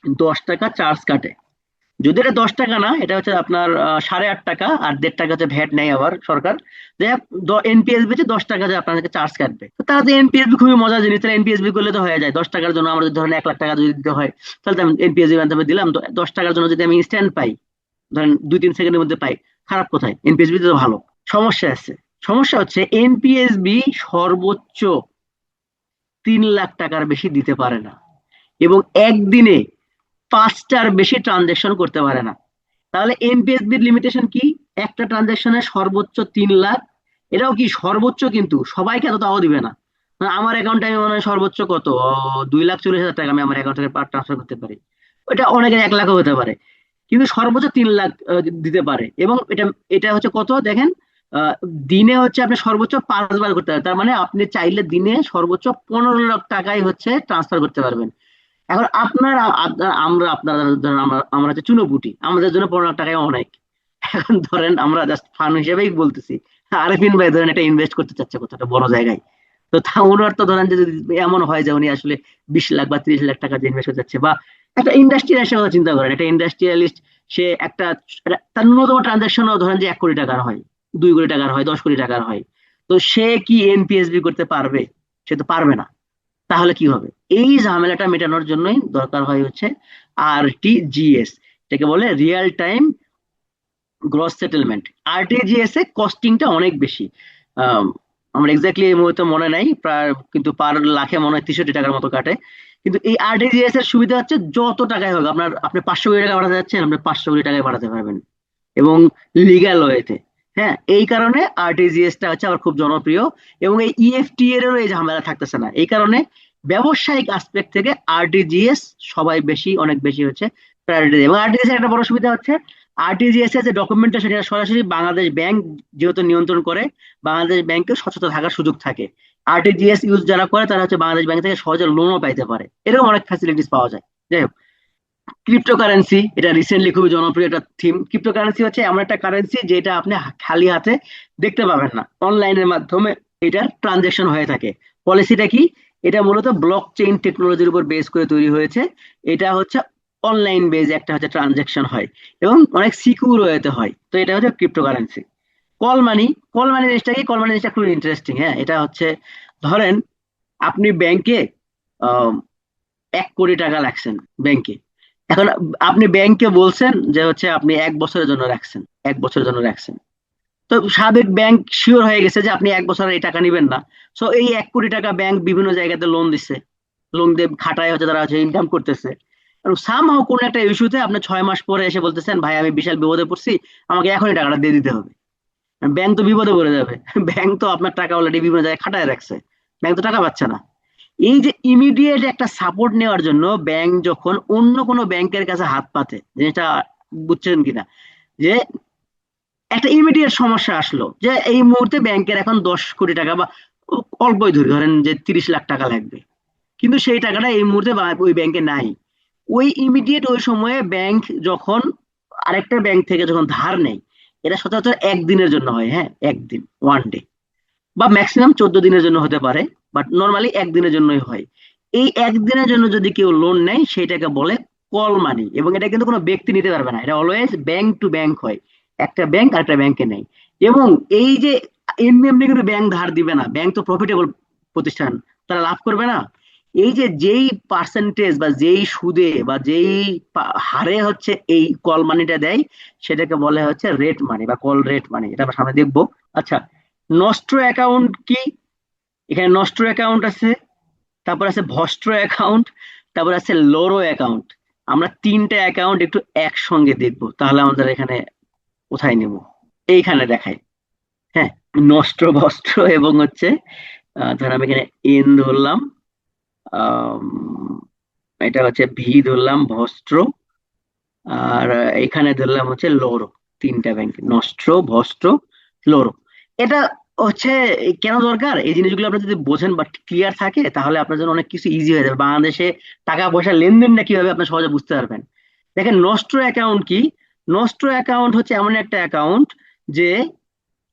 10 টাকা চার্জ কাটে। যদি এটা 10 টাকা না, এটা হচ্ছে আপনার 8.5 টাকা, আর 1.5 টাকা হচ্ছে ভ্যাট নেয় আবার সরকার। যাই হোক, এনপিএসবি তে 10 টাকা যে আপনাদেরকে চার্জ কাটবে। তো তারা তো এনপিএসবি খুবই মজার জিনিস, তাহলে এনপিএসবি করলে তো হয়ে যায়। 10 টাকার জন্য আমরা যদি ধরেন 1 লাখ টাকা যদি দিতে হয়, তাহলে তো আমি এনপিএসবি মাধ্যমে দিলাম। তো 10 টাকার জন্য যদি আমি ইনস্ট্যান্ট পাই, ধরেন 2-3 সেকেন্ডের মধ্যে পাই, খারাপ কোথায়? এনপিএসবি তো ভালো। সমস্যা আছে। সমস্যা হচ্ছে এনপিএসবি সর্বোচ্চ 3 লাখ টাকার বেশি দিতে পারে না, এবং একদিনে 5টার বেশি ট্রানজেকশন করতে পারে না। তাহলে এনপিএসবির লিমিটেশন কি? একটা ট্রানজেকশনের সর্বোচ্চ 3 লাখ। এটাও কি সর্বোচ্চ, কিন্তু সবাইকে এত তাও দিবে না। আমার অ্যাকাউন্টে আমি মনে হয় সর্বোচ্চ কত 2,40,000 টাকা আমি আমার অ্যাকাউন্ট থেকে ট্রান্সফার করতে পারি। ওটা অনেকের 1 লাখও হতে পারে, কিন্তু সর্বোচ্চ 3 লাখ দিতে পারে। এবং এটা এটা হচ্ছে কত দেখেন, আহ, দিনে হচ্ছে আপনি সর্বোচ্চ 5 বার করতে পারেন। তার মানে আপনি চাইলে দিনে সর্বোচ্চ 15 লাখ টাকাই হচ্ছে ট্রান্সফার করতে পারবেন। এখন আপনারা ধরেন আমরা আমরা হচ্ছে চুনোপুটি, আমাদের জন্য 15 লাখ টাকায় অনেক। এখন ধরেন আমরা জাস্ট ফান হিসেবেই বলতেছি, আরেফিন ভাই ধরেন এটা ইনভেস্ট করতে চাচ্ছে কোথাও একটা বড় জায়গায়। তো তা ওনার তো ধরেন যে যদি এমন হয় যে উনি আসলে 20 লাখ বা 30 লাখ টাকা যে ইনভেস্ট করতে চাচ্ছে, বা একটা ইন্ডাস্ট্রিয়াল কথা চিন্তা করেন, একটা ইন্ডাস্ট্রিয়ালিস্ট, সে তার ন্যূনতম ট্রানজাকশনও ধরেন যে 1 কোটি টাকার হয়, 2 কোটি টাকার হয়, 10 কোটি টাকার হয়। তো সে কি এনপিএসবি করতে পারবে? সে তো পারবে না। তাহলে কি হবে? এই ঝামেলাটা মেটানোর জন্যই দরকার হয় হচ্ছে আরটিজিএস, এটাকে বলে real time gross settlement. RTGS এ কস্টিংটা অনেক বেশি। আম, আমার এক্স্যাক্টলি এই মুহূর্তে মনে নাই, প্রায় কিন্তু পার লাখে মনে হয় 63 টাকার মতো কাটে। কিন্তু এই আরটিজিএস এর সুবিধা হচ্ছে যত টাকাই হোক, আপনি 500 কোটি টাকা পাঠাতে যাচ্ছেন, আপনি 500 কোটি টাকায় পাঠাতে পারবেন, এবং লিগ্যাল ওয়েতে। হ্যাঁ, এই কারণে আরটিজিএস টা হচ্ছে আবার খুব জনপ্রিয়। এবং এই ইএফটি এরও এই ঝামেলা থাকতেছে না। এই কারণে ব্যবসায়িক আসপেক্ট থেকে আরটিজিএস সবাই বেশি, অনেক বেশি হচ্ছে প্রায়োরিটি। এবং আরটিজিএস এর একটা বড় সুবিধা হচ্ছে, আরটিজিএস এর যে ডকুমেন্টেশন সেটা সরাসরি বাংলাদেশ ব্যাংক যেহেতু নিয়ন্ত্রণ করে, বাংলাদেশ ব্যাংকে স্বচ্ছতা থাকার সুযোগ থাকে। আরটিজিএস ইউজ যারা করে তারা হচ্ছে বাংলাদেশ ব্যাংক থেকে সহজে লোনও পাইতে পারে, এরকম অনেক ফ্যাসিলিটিস পাওয়া যায়। যাই হোক, ক্রিপ্টোকারেন্সি এটা রিসেন্টলি খুবই জনপ্রিয় একটা থিম। ক্রিপ্টোকারেন্সি হচ্ছে এমন একটা কারেন্সি যেটা আপনি খালি হাতে দেখতে পাবেন না, অনলাইনের মাধ্যমে এটার ট্রানজেকশন হয়ে থাকে। পলিসিটা কি? এটা মূলত ব্লক চেইন টেকনোলজির উপর বেস করে তৈরি হয়েছে। এটা হচ্ছে অনলাইন বেজ একটা হচ্ছে ট্রানজেকশন হয়, এবং অনেক সিকিউর ওয়েতে হয়। তো এটা হচ্ছে ক্রিপ্টোকারেন্সি। কল মানি। কল মানি জিনিসটা কি? কল মানি জিনিসটা খুব ইন্টারেস্টিং। হ্যাঁ, এটা হচ্ছে ধরেন আপনি ব্যাংকে 1 কোটি টাকা রাখছেন ব্যাংকে। এখন আপনি ব্যাংকে বলছেন যে হচ্ছে আপনি 1 বছরের জন্য রাখছেন, 1 বছরের জন্য রাখছেন। তো সাবেক ব্যাংক শিওর হয়ে গেছে যে আপনি 1 বছর এই টাকা নিবেন না। সো এই 1 কোটি টাকা ব্যাংক বিভিন্ন জায়গাতে লোন দিচ্ছে, লোন দিয়ে খাটায় হচ্ছে তারা হচ্ছে ইনকাম করতেছে। সামহাও কোন একটা ইস্যুতে আপনি 6 মাস পরে এসে বলতেছেন, ভাই আমি বিশাল বিপদে পড়ছি, আমাকে এখনই টাকাটা দিয়ে দিতে হবে। ব্যাংক তো বিপদে পড়ে যাবে। ব্যাংক তো আপনার টাকা অলরেডি বিভিন্ন জায়গায় খাটায় রাখছে, ব্যাংক তো টাকা পাচ্ছে না। এই যে ইমিডিয়েট একটা সাপোর্ট নেওয়ার জন্য ব্যাংক যখন অন্য কোনো ব্যাংকের কাছে হাত পাতে, যেটা বুঝছেন কিনা, যে একটা ইমিডিয়েট সমস্যা আসলো যে এই মুহূর্তে ব্যাংকের এখন 10 কোটি টাকা বা অল্পই ধরি, ধরেন যে 30 লাখ টাকা লাগবে, কিন্তু সেই টাকাটা এই মুহূর্তে ওই ব্যাংকে নাই। ওই ইমিডিয়েট ওই সময়ে ব্যাংক যখন আরেকটা ব্যাংক থেকে যখন ধার নেয়, এটা সচরাচর একদিনের জন্য হয়। হ্যাঁ, একদিন, 1 ডে। বা ম্যাক্সিমাম 14 দিনের জন্য হতে পারে, বাট নর্মালি একদিনের জন্যই হয়। এই একদিনের জন্য যদি কেউ লোন নেয় সেটাকে বলে কল মানি, এবং এটা কিন্তু কোনো ব্যক্তি নিতে পারবে না, এটা অলওয়েজ ব্যাংক টু ব্যাংক হয়, একটা ব্যাংক আর একটা ব্যাংকে নেয়। এবং এই যে এমনি এমনি কিন্তু ব্যাংক ধার দিবে না, ব্যাংক তো প্রফিটেবল প্রতিষ্ঠান, তারা লাভ করবে না। এই যে যেই পার্সেন্টেজ বা যেই সুদে বা যেই হারে হচ্ছে এই কল মানিটা দেয়, সেটাকে বলে হচ্ছে রেট মানি বা কল রেট মানি, এটা আমরা সামনে দেখবো। আচ্ছা, নষ্ট অ্যাকাউন্ট কি? এখানে নষ্ট অ্যাকাউন্ট আছে, তারপর আছে ভস্ট্র অ্যাকাউন্ট, তারপর আছে লোরো অ্যাকাউন্ট। আমরা তিনটা অ্যাকাউন্ট একটু একসঙ্গে দেখবো, তাহলে আমাদের এখানে কোথায় নেব, এইখানে দেখাই। হ্যাঁ, নষ্ট ভস্ট্র এবং হচ্ছে ধর আমি এখানে এন ধরলাম, আম, এটা হচ্ছে ভি ধরলাম ভস্ট্র, আর এখানে ধরলাম হচ্ছে লোরো। তিনটা ব্যাংক, নষ্ট্র, ভস্ট্র, লোরো। এটা হচ্ছে কেন দরকার, এই জিনিসগুলো আপনি যদি বোঝেন বা ক্লিয়ার থাকে তাহলে আপনার জন্য অনেক কিছু ইজি হয়ে যাবে, বাংলাদেশে টাকা পয়সা লেনদেনটা কিভাবে আপনি সহজে বুঝতে পারবেন। দেখেন, নষ্ট্র অ্যাকাউন্ট কি? নষ্ট্র অ্যাকাউন্ট হচ্ছে এমন একটা অ্যাকাউন্ট যে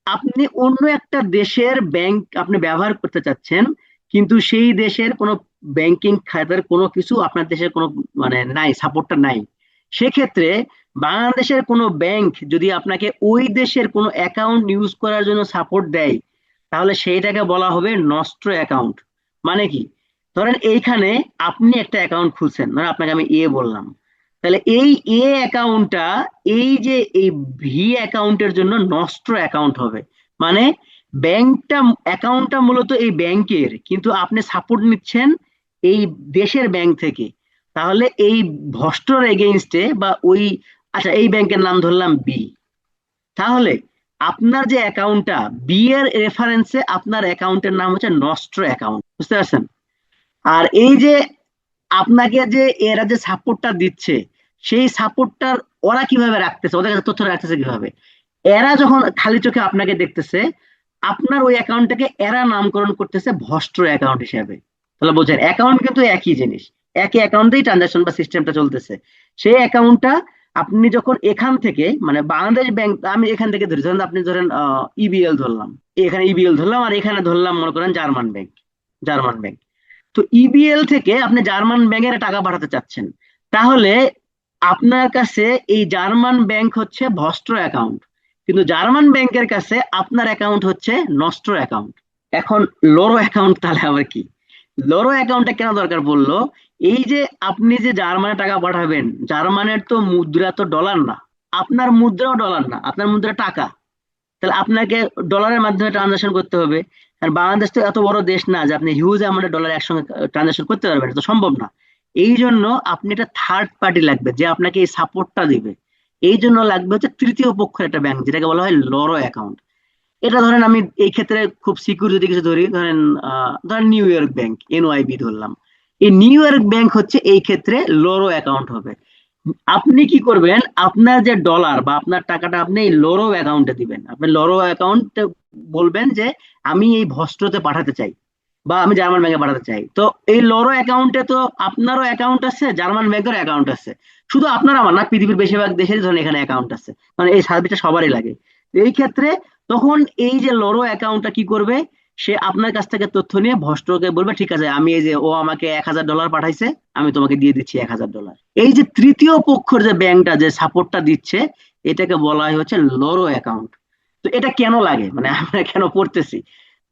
আপনি অন্য একটা দেশের ব্যাংক আপনি ব্যবহার করতে চাচ্ছেন, কিন্তু সেই দেশের কোনো ব্যাংকিং খাতের কোনো কিছু আপনার দেশের কোনো মানে নাই, সাপোর্টটা নাই। সেক্ষেত্রে বাংলাদেশের কোনো ব্যাংক যদি আপনাকে ওই দেশের কোনো অ্যাকাউন্ট ইউজ করার জন্য সাপোর্ট দেয়, তাহলে সেইটাকে বলা হবে নষ্ট্র অ্যাকাউন্ট। মানে কি, ধরেন এইখানে আপনি একটা অ্যাকাউন্ট খুলছেন, ধরেন আপনাকে আমি এ বললাম, তাহলে এই এ অ্যাকাউন্টটা এই যে এই ভি অ্যাকাউন্টের জন্য নষ্ট অ্যাকাউন্ট হবে। মানে ব্যাংকটা, অ্যাকাউন্টটা মূলত এই ব্যাংকের, কিন্তু আপনি সাপোর্ট নিচ্ছেন এই দেশের ব্যাংক থেকে। তাহলে এই ভস্টর এগেইনস্টে বা ওই, আচ্ছা এই ব্যাংকের নাম ধরলাম বি, তাহলে আপনার যে অ্যাকাউন্টটা বি এর রেফারেন্সে আপনার অ্যাকাউন্টের নাম হচ্ছে নষ্ট অ্যাকাউন্ট, বুঝতে পারছেন? আর এই যে আপনাকে যে এরা যে সাপোর্টটা দিচ্ছে, সেই সাপোর্টটার ওরা কিভাবে রাখতেছে, ওদের কাছে তথ্য রাখতেছে কিভাবে? এরা যখন খালি চোখে আপনাকে দেখতেছে, আপনার ওই অ্যাকাউন্টটাকে এরা নামকরণ করতেছে ভস্ট্র অ্যাকাউন্ট হিসেবে। তাহলে বোঝেন, অ্যাকাউন্ট কিন্তু একই জিনিস, একই অ্যাকাউন্টেই ট্রানজাকশন বা সিস্টেমটা চলতেছে। সেই অ্যাকাউন্টটা আপনি যখন এখান থেকে মানে বাংলাদেশ ব্যাংক, আমি এখান থেকে ধরি, ধরেন আপনি ধরেন ইবিএল ধরলাম, এখানে ইবিএল ধরলাম, আর এখানে ধরলাম মনে করেন জার্মান ব্যাংক, জার্মান ব্যাংক। তো ইবিএল থেকে আপনি জার্মান ব্যাংকে টাকা পাঠাতে চাচ্ছেন, তাহলে আপনার কাছে এই জার্মান ব্যাংক হচ্ছে ভস্ট্র অ্যাকাউন্ট, কিন্তু জার্মান ব্যাংকের কাছে আপনার অ্যাকাউন্ট হচ্ছে নষ্ট্র অ্যাকাউন্ট। এখন লোরো অ্যাকাউন্ট তাহলে আবার কি? লোরো অ্যাকাউন্টটা কেন দরকার পড়লো? এই যে আপনি যে জার্মানে টাকা পাঠাবেন, জার্মানের তো মুদ্রা তো ডলার না, আপনার মুদ্রাও ডলার না, আপনার মুদ্রা টাকা। তাহলে আপনাকে ডলারের মাধ্যমে ট্রানজাকশন করতে হবে। আর বাংলাদেশ তো এত বড় দেশ না যে আপনি হিউজ অ্যামাউন্টের ডলার একসঙ্গে ট্রানজাকশন করতে পারবেন, এটা তো সম্ভব না। এই জন্য আপনি একটা থার্ড পার্টি লাগবে যে আপনাকে এই সাপোর্টটা দিবে। এই জন্য লাগবে হচ্ছে তৃতীয় পক্ষের একটা ব্যাংক, যেটাকে বলা হয় লরো অ্যাকাউন্ট। এটা ধরেন আমি এই ক্ষেত্রে খুব সিকিউর যদি কিছু ধরি, ধরেন ধরেন নিউ ইয়র্ক ব্যাংক, এনওআইবি ধরলাম। এই নিউ ইয়র্ক ব্যাংক হচ্ছে এই ক্ষেত্রে লোরো অ্যাকাউন্ট হবে। আপনি কি করবেন, আপনার যে ডলার বা আপনার টাকাটা আপনি এই লোরো অ্যাকাউন্টে দিবেন, আপনি লোরো অ্যাকাউন্টে বলবেন যে আমি এই ভস্ট্রতে পাঠাতে চাই বা আমি জার্মান ব্যাংকে পাঠাতে চাই। তো এই লোরো অ্যাকাউন্টে তো আপনারও অ্যাকাউন্ট আছে, জার্মান ব্যাংকের অ্যাকাউন্ট আছে। শুধু আপনার আমার না, পৃথিবীর বেশিরভাগ দেশের ধরেন এখানে অ্যাকাউন্ট আছে, মানে এই সার্ভিসটা সবারই লাগে। তো এই ক্ষেত্রে তখন এই যে লোরো অ্যাকাউন্টটা কি করবে, সে আপনার কাছ থেকে তথ্য নিয়ে ভস্ট্রকে বলবে ঠিক আছে, আমি এই যে ও আমাকে 1,000 ডলার পাঠাইছে, আমি তোমাকে দিয়ে দিচ্ছি 1,000 ডলার। এই যে তৃতীয় পক্ষের যে ব্যাংকটা যে সাপোর্টটা দিচ্ছে, এটাকে বলা হয় হচ্ছে লোরো অ্যাকাউন্ট। তো এটা কেন লাগে, মানে আমরা কেন পড়তেছি?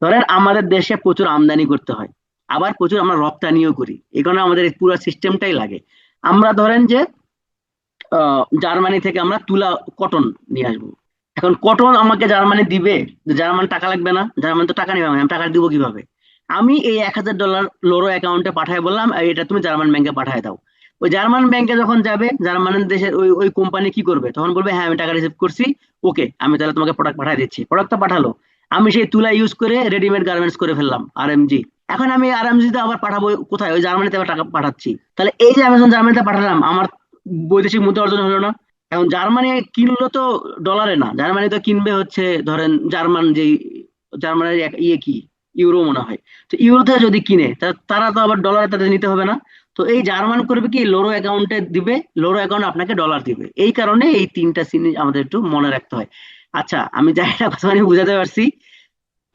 ধরেন আমাদের দেশে প্রচুর আমদানি করতে হয়, আবার প্রচুর আমরা রপ্তানিও করি, এই কারণে আমাদের এই পুরো সিস্টেমটাই লাগে। আমরা ধরেন যে জার্মানি থেকে আমরা তুলা, কটন নিয়ে আসবো। এখন কটন আমাকে জার্মানি দিবে, জার্মান টাকা লাগবে না, জার্মান তো টাকা নেবে, আমি টাকা দিব কিভাবে? আমি এই 1,000 ডলার লোরো অ্যাকাউন্টে পাঠায় বললাম এটা তুমি জার্মান ব্যাংকে পাঠায় দাও। ওই জার্মান ব্যাংকে যখন যাবে, জার্মানের দেশের ওই ওই কোম্পানি কি করবে, তখন বলবে হ্যাঁ আমি টাকা রিসিভ করছি, ওকে আমি তাহলে তোমাকে প্রোডাক্ট পাঠিয়ে দিচ্ছি। প্রোডাক্টটা পাঠালো, আমি সেই তুলা ইউজ করে রেডিমেড গার্মেন্টস করে ফেললাম, আরএমজি। এখন আমি আরএমজি তে আবার পাঠাবো কোথায়, ওই জার্মানিতে আবার টাকা পাঠাচ্ছি। তাহলে এই যে আমি যখন জার্মানিতে পাঠালাম, আমার বৈদেশিক মুদ্রা অর্জন হলো না? এখন জার্মানি কিনলো তো ডলারে না, জার্মানি তো কিনবে হচ্ছে ধরেন জার্মান যে, জার্মানির ইয়ে কি, ইউরো মনে হয়। তো ইউরোতে যদি কিনে তারা তো আবার ডলারে তাদের নিতে হবে না। তো এই জার্মান করবে কি, লোরো অ্যাকাউন্টে দিবে, লোরো অ্যাকাউন্ট আপনাকে ডলার দিবে। এই কারণে এই তিনটা জিনিস আমাদের একটু মনে রাখতে হয়। আচ্ছা, আমি জানি না কথা আমি বুঝাতে পারছি।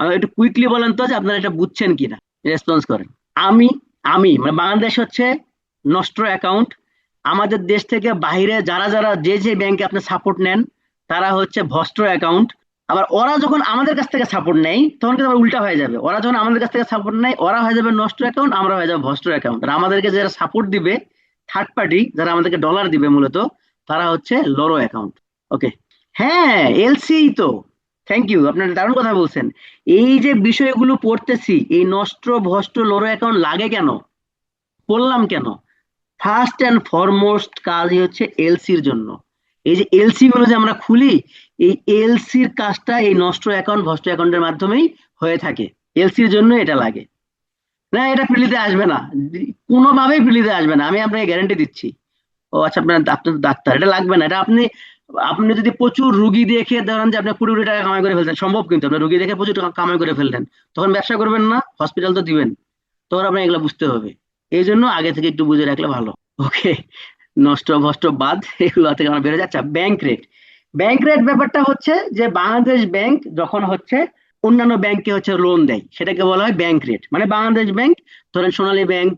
একটু কুইকলি বলেন তো যে আপনারা এটা বুঝছেন কিনা, রেসপন্স করেন। আমি আমি মানে বাংলাদেশ হচ্ছে নষ্ট অ্যাকাউন্ট। আমাদের দেশ থেকে বাইরে যারা যারা যে যে ব্যাংকে আপনি সাপোর্ট নেন তারা হচ্ছে ভস্ত্র অ্যাকাউন্ট। আবার ওরা যখন আমাদের কাছ থেকে সাপোর্ট নেয় তখন কিন্তু আবার উল্টা হয়ে যাবে, ওরা যখন আমাদের কাছ থেকে সাপোর্ট নেয় ওরা হয়ে যাবে নষ্ট অ্যাকাউন্ট, আমরা হয়ে যাবো ভস্ত্র অ্যাকাউন্ট। আর আমাদেরকে যারা সাপোর্ট দিবে, থার্ড পার্টি যারা আমাদেরকে ডলার দিবে মূলত, তারা হচ্ছে লরো অ্যাকাউন্ট। ওকে, হ্যাঁ এলসি তো। থ্যাংক ইউ, আপনার দারুণ কথা বলছেন। এই যে বিষয়গুলো পড়তেছি, এই নষ্ট ভ্রষ্ট লোরো অ্যাকাউন্ট লাগে কেন, করলাম কেন, ফার্স্ট অ্যান্ড ফরমোস্ট কাজই হচ্ছে এলসির জন্য। এই যে এলসি গুলো যে আমরা খুলি, এই এলসির কাজটা এই নষ্ট অ্যাকাউন্ট ভ্রষ্ট অ্যাকাউন্টের মাধ্যমেই হয়ে থাকে। এলসির জন্য এটা লাগে। না, এটা ফ্রিতে আসবে না, কোনোভাবেই ফ্রিতে আসবে না, আমি আপনাকে গ্যারান্টি দিচ্ছি। ও আচ্ছা, আপনার আপনি তো ডাক্তার, এটা লাগবে না। এটা আপনি আপনি যদি প্রচুর রুগী দেখে ধরেন যে আপনি 20 কোটি টাকা কামাই করে ফেলতেন, সম্ভব কিন্তু আপনি রুগী দেখে প্রচুর টাকা কামাই করে ফেললেন, তখন ব্যবসা করবেন না, হসপিটাল তো দিবেন। তখন আপনার এগুলো বুঝতে হবে। এই জন্য আগে থেকে একটু বুঝে রাখলে ভালো। ওকে, নষ্ট ভষ্ট বাদ, এগুলো থেকে আমরা বেরো যাচ্ছে। ব্যাংক রেট, ব্যাংক রেট ব্যাপারটা হচ্ছে যে বাংলাদেশ ব্যাংক যখন হচ্ছে অন্যান্য ব্যাংকে হচ্ছে লোন দেয়, সেটাকে বলা হয় ব্যাংক রেট। মানে বাংলাদেশ ব্যাংক, ধরেন Sonali bank,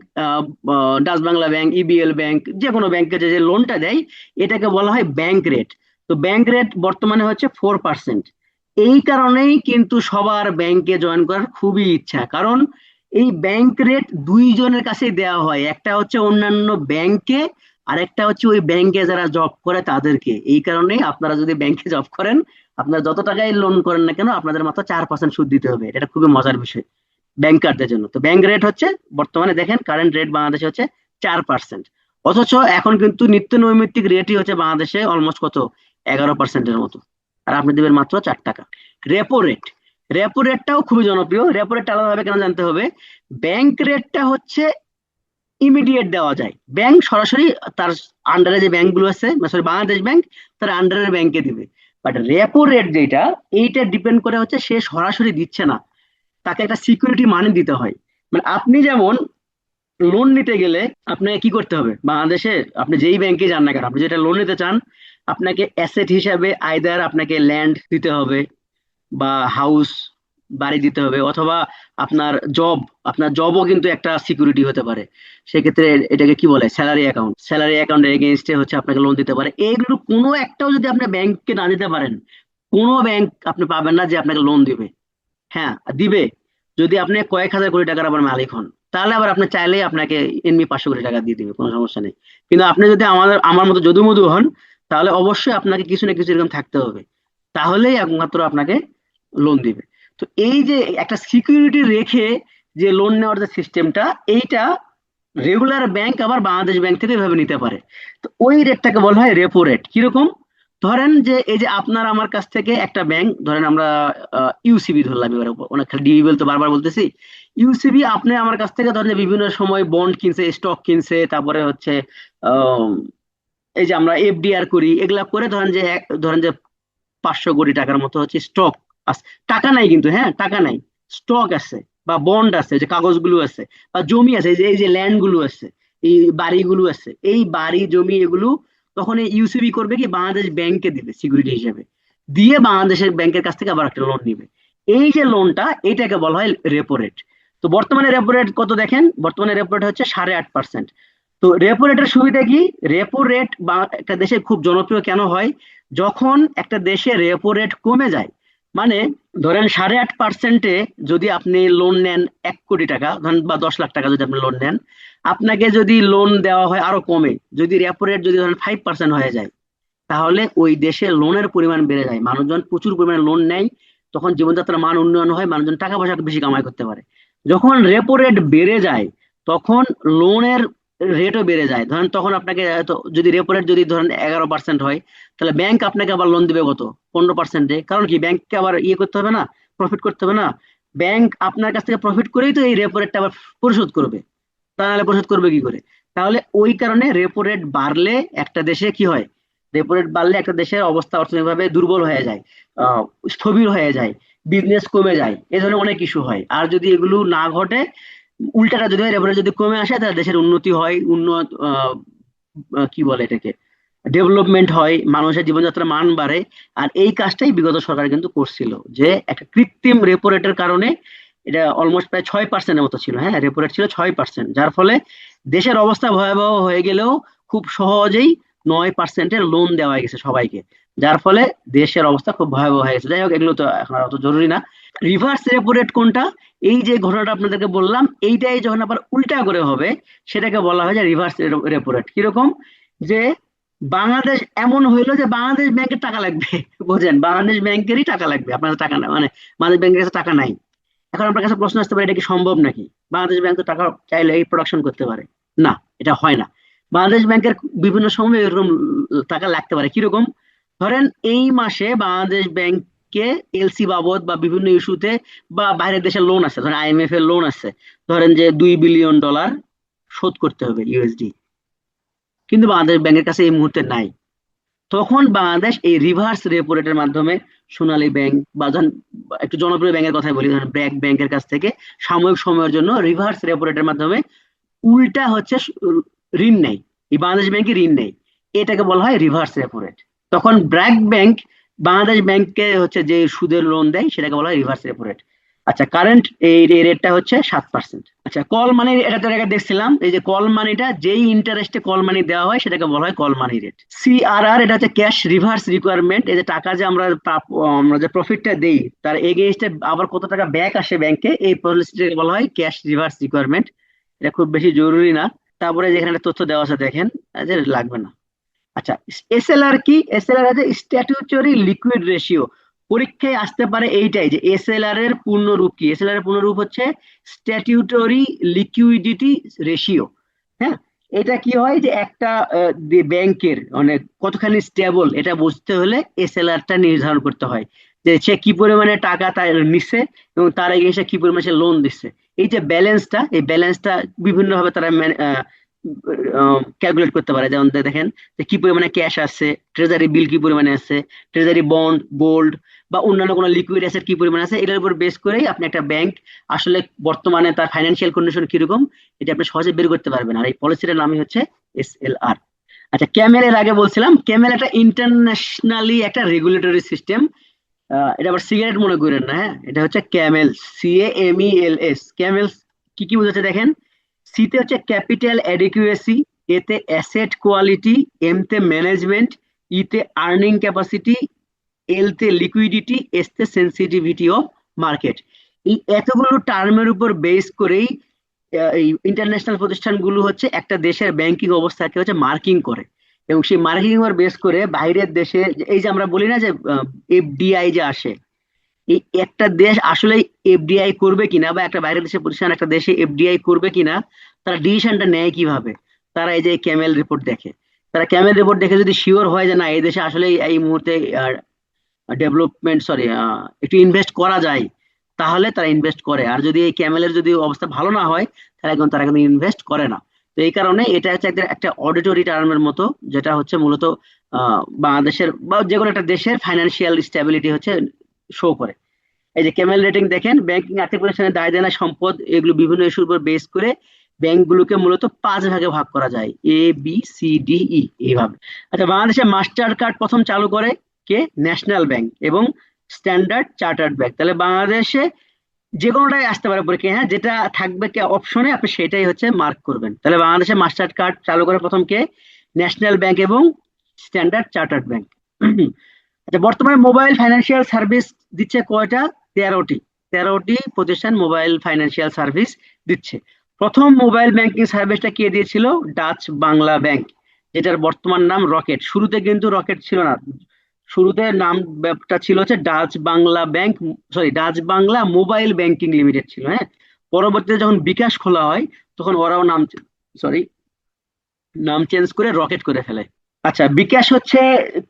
Dutch Bangla bank, EBL bank, যে কোনো ব্যাংকে যে যে লোনটা দেয়, এটাকে বলা হয় ব্যাংক রেট। তো ব্যাংক রেট বর্তমানে হচ্ছে 4%। এই কারণেই কিন্তু সবার ব্যাংকে জয়েন করার খুবই ইচ্ছা, কারণ এই ব্যাংক রেট দুইজনের কাছেই দেওয়া হয়, একটা হচ্ছে অন্যান্য ব্যাংকে, আর একটা হচ্ছে ওই ব্যাংকে যারা জব করে তাদেরকে। এই কারণেই আপনারা যদি ব্যাংকে জব করেন, আপনারা যত টাকাই লোন করেন না কেন আপনাদের মাত্র 4% সুদ দিতে হবে। এটা খুবই মজার বিষয় ব্যাংকারদের জন্য। তো ব্যাংক রেট হচ্ছে বর্তমানে দেখেন কারেন্ট রেট বাংলাদেশে হচ্ছে 4%। অথচ এখন কিন্তু নিত্য নৈমিত্তিক রেটই হচ্ছে বাংলাদেশে অলমোস্ট কত, 11%-এর মতো। আর আপনি দেবেন মাত্র 4 টাকা। রেপো রেট, রেপো রেটটাও খুবই জনপ্রিয়। রেপো রেটটা আলাদাভাবে কেন জানতে হবে? ব্যাংক রেটটা হচ্ছে ইমিডিয়েট দেওয়া যায়, ব্যাংক সরাসরি তার আন্ডারে যে ব্যাংক গুলো আছে, সরি বাংলাদেশ ব্যাংক, তার আন্ডারের ব্যাংকে দিবে। বাট রেপো রেট যেটা, এইটা ডিপেন্ড করে হচ্ছে সে সরাসরি দিচ্ছে না, তাকে একটা সিকিউরিটি মানি দিতে হয়। মানে আপনি যেমন লোন নিতে গেলে আপনাকে কি করতে হবে বাংলাদেশে, আপনি যেই ব্যাংকে যান না কেন, আপনি যেটা লোন নিতে চান, আপনাকে অ্যাসেট হিসাবে আইদার আপনাকে ল্যান্ড দিতে হবে, বা হাউস, বাড়ি দিতে হবে, অথবা আপনার জব, আপনার জবও কিন্তু একটা সিকিউরিটি হতে পারে। সেক্ষেত্রে এটাকে কি বলে, স্যালারি অ্যাকাউন্ট, স্যালারি অ্যাকাউন্টের এগেনস্টে হচ্ছে আপনাকে লোন দিতে পারে। এইগুলো কোনো একটাও যদি আপনি ব্যাংককে না দিতে পারেন, কোনো ব্যাংক আপনি পাবেন না যে আপনাকে লোন দিবে। হ্যাঁ দিবে, যদি আপনি কয়েক হাজার কোটি টাকার আবার মালিক হন, তাহলে আবার আপনি চাইলেই আপনাকে এমনি 500 কোটি টাকা দিয়ে দিবে, কোনো সমস্যা নেই। কিন্তু আপনি যদি আমার মতো যদু মধু হন, তাহলে অবশ্যই আপনাকে কিছু না কিছু এরকম থাকতে হবে, তাহলেই একমাত্র আপনাকে লোন দিবে। তো এই যে একটা সিকিউরিটি রেখে যে লোন নেওয়ার যে সিস্টেমটা, এইটা রেগুলার ব্যাংক আবার বাংলাদেশ ব্যাংক থেকে এভাবে নিতে পারে। তো ওই রেটটাকে বলা হয় রেপো রেট। কিরকম? ধরেন যে এই যে আপনার আমার কাছ থেকে একটা ব্যাংক, ধরেন আমরা ইউসিবি ধরলাম, এবার অনেক ডিবি বলতে বারবার বলতেছি। ইউসিবি আপনি আমার কাছ থেকে ধরেন যে বিভিন্ন সময় বন্ড কিনছে, স্টক কিনছে, তারপরে হচ্ছে আহ, এই যে আমরা এফডিআর করি, এগুলা করে ধরেন যে ধরেন যে 500 কোটি টাকার মতো হচ্ছে স্টক আছে। টাকা নাই কিন্তু, হ্যাঁ টাকা নাই, স্টক আছে, বা বন্ড আছে, যে কাগজগুলো আছে, বা জমি আছে, এই যে ল্যান্ড গুলো আছে, এই বাড়িগুলো আছে, এই বাড়ি জমি এগুলো তখন এই ইউসিবি করবে কি, বাংলাদেশ ব্যাংকে দিবে সিকিউরিটি হিসেবে, দিয়ে বাংলাদেশের ব্যাংকের কাছ থেকে আবার একটা লোন নিবে। এই যে লোনটা, এটাকে বলা হয় রেপো রেট। তো বর্তমানে রেপো রেট কত দেখেন, বর্তমানে রেপো রেট হচ্ছে 8.5%। তো রেপো রেটের সুবিধা কি? রেপো রেট একটা দেশে খুব জনপ্রিয় কেন হয়? যখন একটা দেশে রেপো রেট কমে যায়, মানে ধরেন 8.5%-এ যদি আপনি লোন নেন 1 কোটি টাকা, ধরেন বা 10 লাখ টাকা যদি আপনি লোন নেন, আপনাকে যদি লোন দেওয়া হয় আরো কমে, যদি রেপো রেট যদি ধরেন 5% হয়ে যায়, তাহলে ওই দেশে লোনের পরিমাণ বেড়ে যায়, মানুষজন প্রচুর পরিমাণে লোন নেয়, তখন জীবনযাত্রার মান উন্নয়ন হয়, মানুষজন টাকা পয়সা বেশি কামাই করতে পারে। যখন রেপো রেট বেড়ে যায়, তখন লোনের রেটও বেড়ে যায়। ধরেন তখন আপনাকে যদি রেপো রেট যদি ধরেন 11% হয়, তাহলে ব্যাংক আপনাকে আবার লোন দিবে কত, 15%-এ। কারণ কি, ব্যাংককে আবার ইয়ে করতে হবে না, প্রফিট করতে হবে না। ব্যাংক আপনার কাছ থেকে প্রফিট করেই তো এই রেপো রেটটা আবার পরিশোধ করবে, তা নাহলে পরিশোধ করবে কি করে? তাহলে ওই কারণে রেপো রেট বাড়লে একটা দেশে কি হয়, রেপো রেট বাড়লে একটা দেশের অবস্থা অর্থনৈতিকভাবে দুর্বল হয়ে যায়, আহ স্থবির হয়ে যায়, বিজনেস কমে যায়, এই ধরনের অনেক ইস্যু হয়। আর যদি এগুলো না ঘটে, উল্টাটা যদি হয়, রেপো রেট যদি কমে আসে, তাহলে দেশের উন্নতি হয়, উন্নত কি বলে এটাকে, ডেভেলপমেন্ট হয়, মানুষের জীবনযাত্রার মান বাড়ে। আর এই কাজটাই বিগত সরকার কিন্তু করছিল, যে একটা কৃত্রিম রেপো রেটের কারণে এটা অলমোস্ট প্রায় 6%-এর মতো ছিল, হ্যাঁ রেপো রেট ছিল 6%, যার ফলে দেশের অবস্থা ভয়াবহ হয়ে গেলেও খুব সহজেই 9%-এর লোন দেওয়া হয়ে গেছে সবাইকে, যার ফলে দেশের অবস্থা খুব ভয়াবহ হয়ে গেছে। যাই হোক, এগুলো তো এখন আর অত জরুরি না। রিভার্স রেপো রেট কোনটা? এই যে ঘটনাটা আপনাদেরকে বললাম, এইটাই যখন আবার উল্টা করে হবে, সেটাকে বলা হয় যে রিভার্স রেপো রেট। কিরকম? যে বাংলাদেশ এমন হইলো যে বাংলাদেশ ব্যাংকের টাকা লাগবে বোঝেন, বাংলাদেশ ব্যাংকেরই টাকা লাগবে, আপনার টাকা না, মানে বাংলাদেশ ব্যাংকের কাছে টাকা নাই। এখন আপনার কাছে প্রশ্ন আসতে পারে, এটা কি সম্ভব নাকি? বাংলাদেশ ব্যাংক তো টাকা চাইলে এই প্রোডাকশন করতে পারে। না, এটা হয় না। বাংলাদেশ ব্যাংকের বিভিন্ন সময় এরকম টাকা লাগতে পারে। কিরকম? ধরেন এই মাসে বাংলাদেশ ব্যাংকে এলসি বাবদ বা বিভিন্ন ইস্যুতে বা বাইরের দেশের লোন আছে, ধরেন আইএমএফ এর লোন আছে, ধরেন যে $2 বিলিয়ন শোধ করতে হবে ইউএসডি, কিন্তু বাংলাদেশ ব্যাংকের কাছে এই মুহূর্তে নাই। তখন বাংলাদেশ এই রিভার্স রেপো রেটের মাধ্যমে সোনালী ব্যাংক বা ধরেন একটু জনপ্রিয় ব্যাংকের কথাই বলি, ধরেন ব্র্যাক ব্যাংকের কাছ থেকে সাময়িক সময়ের জন্য রিভার্স রেপো রেটের মাধ্যমে উল্টা হচ্ছে ঋণ নেই, এই বাংলাদেশ ব্যাংকে ঋণ নেই, এটাকে বলা হয় রিভার্স রেপো রেট। তখন ব্র্যাক ব্যাংক বাংলাদেশ ব্যাংককে হচ্ছে যে সুদের লোন দেয়, সেটাকে বলা হয় রিভার্স রেপো রেট। আচ্ছা, কারেন্ট এই রেটটা হচ্ছে 7%। আচ্ছা, কল মানি, এটা তো আগে দেখছিলাম, এই যে কল মানিটা যেই ইন্টারেস্টে কল মানি দেওয়া হয় সেটাকে বলা হয় কল মানি রেট। সিআরআর, এটা হচ্ছে ক্যাশ রিভার্স রিকোয়ারমেন্ট, এই যে টাকা যে আমরা যে প্রফিটটা দেই তার এগেইনস্টে আবার কত টাকা ব্যাক আসে ব্যাংকে, এই পলিসিটাকে বলা হয় ক্যাশ রিভার্স রিকোয়ারমেন্ট। এটা খুব বেশি জরুরি না। তারপরে যেখানে তথ্য দেওয়া আছে দেখেন, যে লাগবে না। আচ্ছা, এসএলআর কি? এসএলআর আছে স্ট্যাটিউটরি লিকুইড রেশিও। পরীক্ষায় আসতে পারে এইটাই, যে এসএলআর এর পূর্ণ রূপ কি। এসএলআর এর পূর্ণ রূপ হচ্ছে স্ট্যাটিউটরি লিকুইডিটি রেশিও। হ্যাঁ, এটা কি হয়, যে একটা ব্যাংকের মানে কতখানি স্টেবল এটা বুঝতে হলে এসএলআর টা নির্ধারণ করতে হয়, যে সে কি পরিমাণে টাকা তার নিচ্ছে এবং তার এগেইনস্টে কি পরিমাণে লোন দিচ্ছে। এই যে ব্যালেন্সটা, এই ব্যালেন্সটা বিভিন্ন ভাবে তারা ক্যালকুলেট করতে পারে। যেমন দেখেন যে কি পরিমাণে ক্যাশ আছে, ট্রেজারি বিল কি পরিমাণে আছে, ট্রেজারি বন্ড, গোল্ড বা অন্যান্য কোনো লিকুইড অ্যাসেট কি পরিমাণে আছে, এটার উপর বেস করেই আপনি একটা ব্যাংক আসলে বর্তমানে তার ফাইন্যান্সিয়াল কন্ডিশন কিরকম, এটা আপনি সহজে বের করতে পারবেন। আর এই পলিসিটার নামই হচ্ছে এসএলআর। আচ্ছা, ক্যামেল এর আগে বলছিলাম, ক্যামেল একটা ইন্টারন্যাশনালি একটা রেগুলেটরি সিস্টেম। এটা আবার সিগারেট মনে করেন না, হ্যাঁ, এটা হচ্ছে ক্যামেল, CAMELS। ক্যামেলস কি কি বোঝাচ্ছে দেখেন। সিতে হচ্ছে ক্যাপিটাল অ্যাডিকুয়েসি, এতে অ্যাসেট কোয়ালিটি, এমতে ম্যানেজমেন্ট, ইতে আর্নিং ক্যাপাসিটি, এলতে লিকুইডিটি, এসতে সেন্সিটিভিটি অফ মার্কেট। এই এতগুলো টার্মের উপর বেস করেই এই ইন্টারন্যাশনাল প্রতিষ্ঠানগুলো হচ্ছে একটা দেশের ব্যাংকিং অবস্থাকে হচ্ছে মার্কিং করে, এবং সেই মার্কিং এর বেস করে বাইরের দেশে এই যে আমরা বলি না যে এফডিআই যে আসে, এই একটা দেশ আসলে এফডিআই করবে কিনা, বা একটা বাইরের দেশের প্রতিষ্ঠান একটা দেশে এফডিআই করবে কিনা, তারা ডিসিশনটা নেয় কিভাবে? তারা এই যে ক্যামেল রিপোর্ট দেখে। তারা ক্যামেল রিপোর্ট দেখে যদি শিওর হয় যে না, এই দেশে আসলে এই মুহূর্তে ডেভেলপমেন্ট, সরি, একটু ইনভেস্ট করা যায়, তাহলে তারা ইনভেস্ট করে। আর যদি এই ক্যামেলের যদি অবস্থা ভালো না হয়, তারা কিন্তু ইনভেস্ট করে না। তো এই কারণে এটা হচ্ছে একটা অডিটরি টার্মের মতো, যেটা হচ্ছে মূলত বাংলাদেশের বা যে কোনো একটা দেশের ফাইন্যান্সিয়াল স্টেবিলিটি হচ্ছে শো করে। এই যে ক্যামেল রেটিং দেখেন, ব্যাংকিং আর্থিক প্রতিষ্ঠানের দায় দেনা সম্পদ এগুলো বিভিন্ন ইস্যুর উপর বেস করে ব্যাংকগুলোকে মূলত 5 ভাগে ভাগ করা যায়, ABCDE এইভাবে। আচ্ছা, বাংলাদেশে মাস্টার কার্ড প্রথম চালু করে কে? ন্যাশনাল ব্যাংক এবং স্ট্যান্ডার্ড চার্টার্ড ব্যাংক। তাহলে বাংলাদেশে যে কোনোটাই আসতে পারে পরীক্ষা, হ্যাঁ, যেটা থাকবে কে অপশনে আপনি সেটাই হচ্ছে মার্ক করবেন। তাহলে বাংলাদেশে মাস্টার কার্ড চালু করে প্রথম কে? ন্যাশনাল ব্যাংক এবং স্ট্যান্ডার্ড চার্টার্ড ব্যাংক। আচ্ছা, বর্তমানে মোবাইল ফাইন্যান্সিয়াল সার্ভিস দিচ্ছে কয়টা? 13টি। 13টি প্রতিষ্ঠান মোবাইল ফাইন্যান্সিয়াল সার্ভিস দিচ্ছে। প্রথম মোবাইল ব্যাংকিং সার্ভিসটা কে দিয়েছিল? ডাচ বাংলা ব্যাংক, যেটার বর্তমান নাম রকেট। শুরুতে কিন্তু রকেট ছিল না, শুরুতে নামটা ছিল হচ্ছে Dutch Bangla bank, sorry, Dutch Bangla mobile banking limited ছিল, হ্যাঁ। পরবর্তীতে যখন বিকাশ খোলা হয়, তখন ওরাও সরি নাম চেঞ্জ করে রকেট করে ফেলে। আচ্ছা, বিকাশ হচ্ছে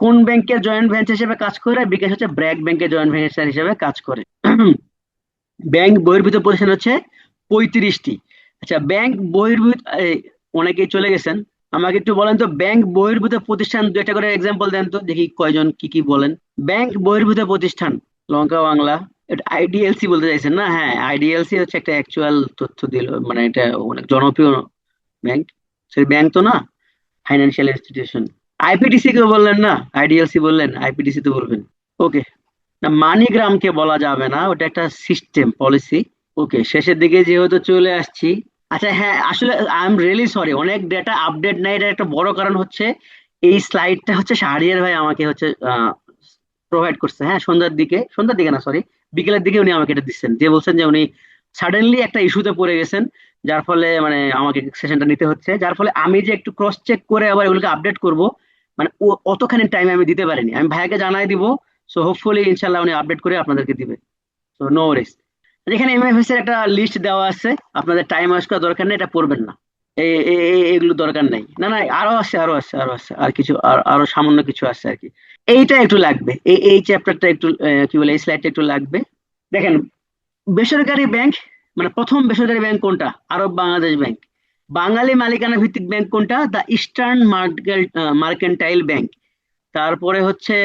কোন ব্যাংকের জয়েন্ট ভেঞ্চার হিসেবে কাজ করে? বিকাশ হচ্ছে ব্র্যাক ব্যাংকের জয়েন্ট ভেঞ্চার হিসেবে কাজ করে। ব্যাংক বহির্ভূত প্রতিষ্ঠান হচ্ছে 35টি। আচ্ছা, ব্যাংক বহির্ভূত অনেকেই চলে গেছেন, আমাকে একটু বলেন তো, ব্যাংক বহির্ভূত প্রতিষ্ঠান দু একটা করে এক্সাম্পল দেন তো, দেখি কয়জন কি কি বলেন। ব্যাংক বহির্ভূত প্রতিষ্ঠান, লঙ্কা বাংলা, এটা আইডিএলসি বলতে চাইছেন না? হ্যাঁ, আইডিএলসি হচ্ছে একটা অ্যাকচুয়াল তথ্য দিল, মানে এটা অনেক জনপ্রিয় ব্যাংক। সে ব্যাংক তো না, ফাইন্যান্সিয়াল ইনস্টিটিউশন। আইপিডিসি কে বললেন না, আইডিএলসি বললেন, আইপিডিসি তো বলবেন। ওকে, না মানিগ্রামকে বলা যাবে না, ওটা একটা সিস্টেম পলিসি। ওকে, শেষের দিকে যেহেতু চলে আসছি। আচ্ছা হ্যাঁ, আসলে আই এম রিয়েলি সরি, অনেক ডেটা আপডেট নাই, এটা একটা বড় কারণ হচ্ছে এই স্লাইডটা হচ্ছে শাহরিয়ার ভাই আমাকে হচ্ছে প্রোভাইড করছে। হ্যাঁ, সন্ধ্যার দিকে না, সরি, বিকেলের দিকে উনি আমাকে এটা দিচ্ছেন, যে বলছেন যে উনি সাডেনলি একটা ইস্যুতে পড়ে গেছেন, যার ফলে মানে আমাকে সেশনটা নিতে হচ্ছে, যার ফলে আমি যে একটু ক্রস চেক করে আবার এগুলোকে আপডেট করব, মানে অতখানি টাইম আমি দিতে পারিনি। আমি ভাইয়াকে জানাই দিব। সো হোপফুলি ইনশাল্লাহ উনি আপডেট করে আপনাদেরকে দিবে। তো নো ওয়ারিস। এখানে এমএফএস এর একটা লিস্ট দেওয়া আছে, আপনাদের টাইম ওয়েস্ট করার দরকার নেই, এটা পড়বেন না। এগুলো দরকার নাই, না না, আরো আছে, আর কিছু, আরো সামান্য কিছু আছে আর কি। এইটা একটু লাগবে, এই চ্যাপ্টারটা একটু কি বলে, এই স্লাইডটা একটু লাগবে। দেখেন, বেসরকারি ব্যাংক, মানে প্রথম বেসরকারি ব্যাংক কোনটা? আরব বাংলাদেশ ব্যাংক। বাঙালি মালিকানা ভিত্তিক ব্যাংক কোনটা? The eastern mercantile bank. তারপরে হচ্ছে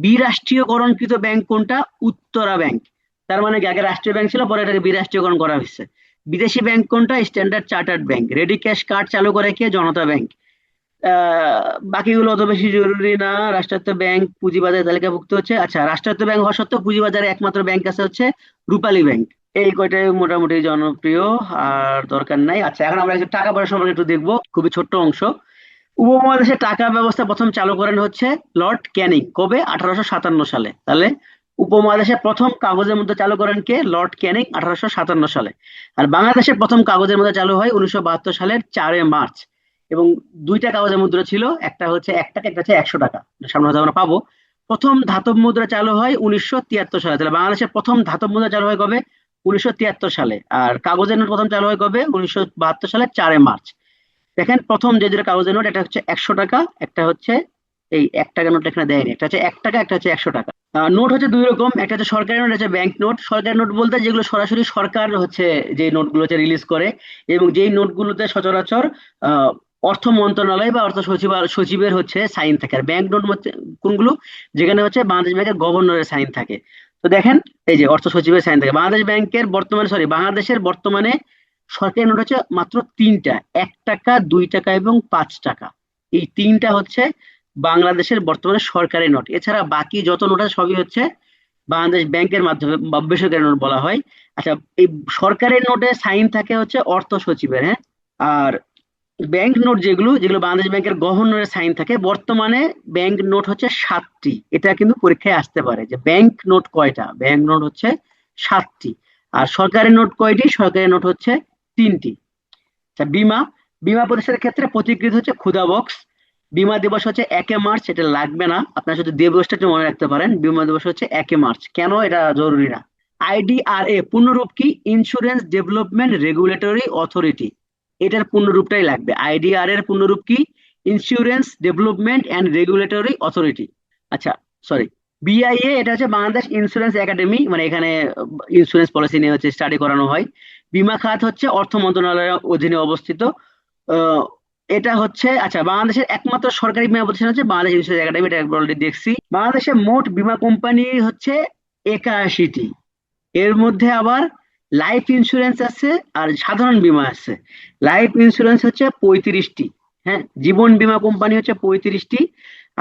বিরাষ্ট্রীয়করণকৃত ব্যাংক কোনটা? উত্তরা ব্যাংক। তার মানে কি, আগে রাষ্ট্রীয় ব্যাংক ছিল, পরে এটাকে বিরাষ্ট্রীয়করণ করা হয়েছে। বিদেশি ব্যাংক কোনটা? Standard chartered bank. Ready cash card চালু করে কে? জনতা ব্যাংক। বাকিগুলো অত বেশি জরুরি না। রাষ্ট্রায়ত্ত ব্যাংক পুঁজিবাজারে তালিকাভুক্ত হচ্ছে। আচ্ছা, রাষ্ট্রায়ত্ত ব্যাংক হওয়া সত্ত্বেও পুঁজিবাজারে একমাত্র ব্যাংক আছে হচ্ছে রূপালী ব্যাংক। এই কয়টাই মোটামুটি জনপ্রিয়, আর দরকার নাই। আচ্ছা, এখন আমরা একটু টাকা পয়সা সম্পর্কে একটু দেখবো, খুবই ছোট্ট অংশ। উপমহাদেশে টাকা ব্যবস্থা প্রথম চালু করেন হচ্ছে লর্ড ক্যানিং। কবে? 1857 সালে। তাহলে উপমহাদেশে প্রথম কাগজের মধ্যে চালু করেন কে? লর্ড ক্যানিং, 1857 সালে। আর বাংলাদেশে প্রথম কাগজের মধ্যে চালু হয় 1972 সালের 4 মার্চ। এবং দুইটা কাগজের মুদ্রা ছিল, একটা হচ্ছে 1 টাকা, একটা হচ্ছে 100 টাকা। সামনে হয়তো আমরা পাবো। প্রথম ধাতব মুদ্রা চালু হয় 1973 সালে। তাহলে বাংলাদেশের প্রথম ধাতব মুদ্রা চালু হয় কবে? 1973 সালে। আর কাগজের নোট প্রথম চালু হয় কবে? 1972 সালের 4 মার্চ। দেখেন, প্রথম যে দুটো কাগজের নোট, একটা হচ্ছে 100 টাকা, একটা হচ্ছে এই 1 টাকা নোট এখানে দেয়নি, একটা হচ্ছে 1 টাকা, একটা হচ্ছে 100 টাকা। নোট হচ্ছে দুই রকম, একটা হচ্ছে সরকারি নোট, হচ্ছে ব্যাংক নোট। সরকারি নোট বলতে যেগুলো সরাসরি সরকার হচ্ছে যে নোটগুলো হচ্ছে রিলিজ করে, এবং যেই নোটগুলোতে সচরাচর আহ, অর্থ মন্ত্রণালয় বা অর্থ সচিবের হচ্ছে সাইন থাকে। আর ব্যাংক নোট হচ্ছে কোনগুলো? যেখানে হচ্ছে বাংলাদেশ ব্যাংকের গভর্নরের সাইন থাকে। তো দেখেন, এই যে অর্থ সচিবের সাইন থাকে। বাংলাদেশের বর্তমানে সরকারি নোট হচ্ছে মাত্র তিনটা: 1 টাকা, 2 টাকা এবং 5 টাকা। এই তিনটা হচ্ছে বাংলাদেশের বর্তমানে সরকারি নোট। এছাড়া বাকি যত নোট আছে সবই হচ্ছে বাংলাদেশ ব্যাংকের মাধ্যমে বা বেসরকারি নোট বলা হয়। আচ্ছা, এই সরকারি নোটে সাইন থাকে হচ্ছে অর্থ সচিবের, হ্যাঁ। আর ব্যাংক নোট যেগুলো যেগুলো বাংলাদেশ ব্যাংকের গভর্নরের সাইন থাকে। বর্তমানে ব্যাংক নোট হচ্ছে 7টি। এটা কিন্তু পরীক্ষায় আসতে পারে যে ব্যাংক নোট কয়টা। ব্যাংক নোট হচ্ছে 7টি। আর সরকারি নোট কয়টি? সরকারি নোট হচ্ছে 3টি। আচ্ছা, বীমা। বীমা প্রতিষ্ঠানের ক্ষেত্রে প্রতিকৃত হচ্ছে ক্ষুদা বক্স। বীমা দিবস হচ্ছে 1 মার্চ। এটা লাগবে না, আপনারা শুধু দিবসটা একটু মনে রাখতে পারেন। বীমা দিবস হচ্ছে 1 মার্চ। কেন? এটা জরুরি না। আইডিআরএ পূর্ণরূপ কি? Insurance development regulatory authority. এটার পূর্ণরূপটাই লাগবে। আইডিআর এর পূর্ণরূপ কি? Insurance development and regulatory authority. আচ্ছা, সরি, বিআইএ এটা হচ্ছে বাংলাদেশ ইন্স্যুরেন্স একাডেমি, মানে এখানে ইন্স্যুরেন্স পলিসি নিয়ে হচ্ছে স্টাডি করানো হয়। বীমা খাত হচ্ছে অর্থ মন্ত্রণালয়ের অধীনে অবস্থিত। আহ, এটা হচ্ছে, আচ্ছা, বাংলাদেশের একমাত্র সরকারি বীমা প্রতিষ্ঠান হচ্ছে বাংলাদেশ ইন্স্যুরেন্স একাডেমি। এটা অলরেডি দেখছি। বাংলাদেশের মোট বীমা কোম্পানি হচ্ছে 81টি। এর মধ্যে আবার লাইফ ইন্স্যুরেন্স আছে আর সাধারণ বীমা আছে। লাইফ ইন্স্যুরেন্স হচ্ছে 35টি, হ্যাঁ। জীবন বীমা কোম্পানি হচ্ছে 35টি।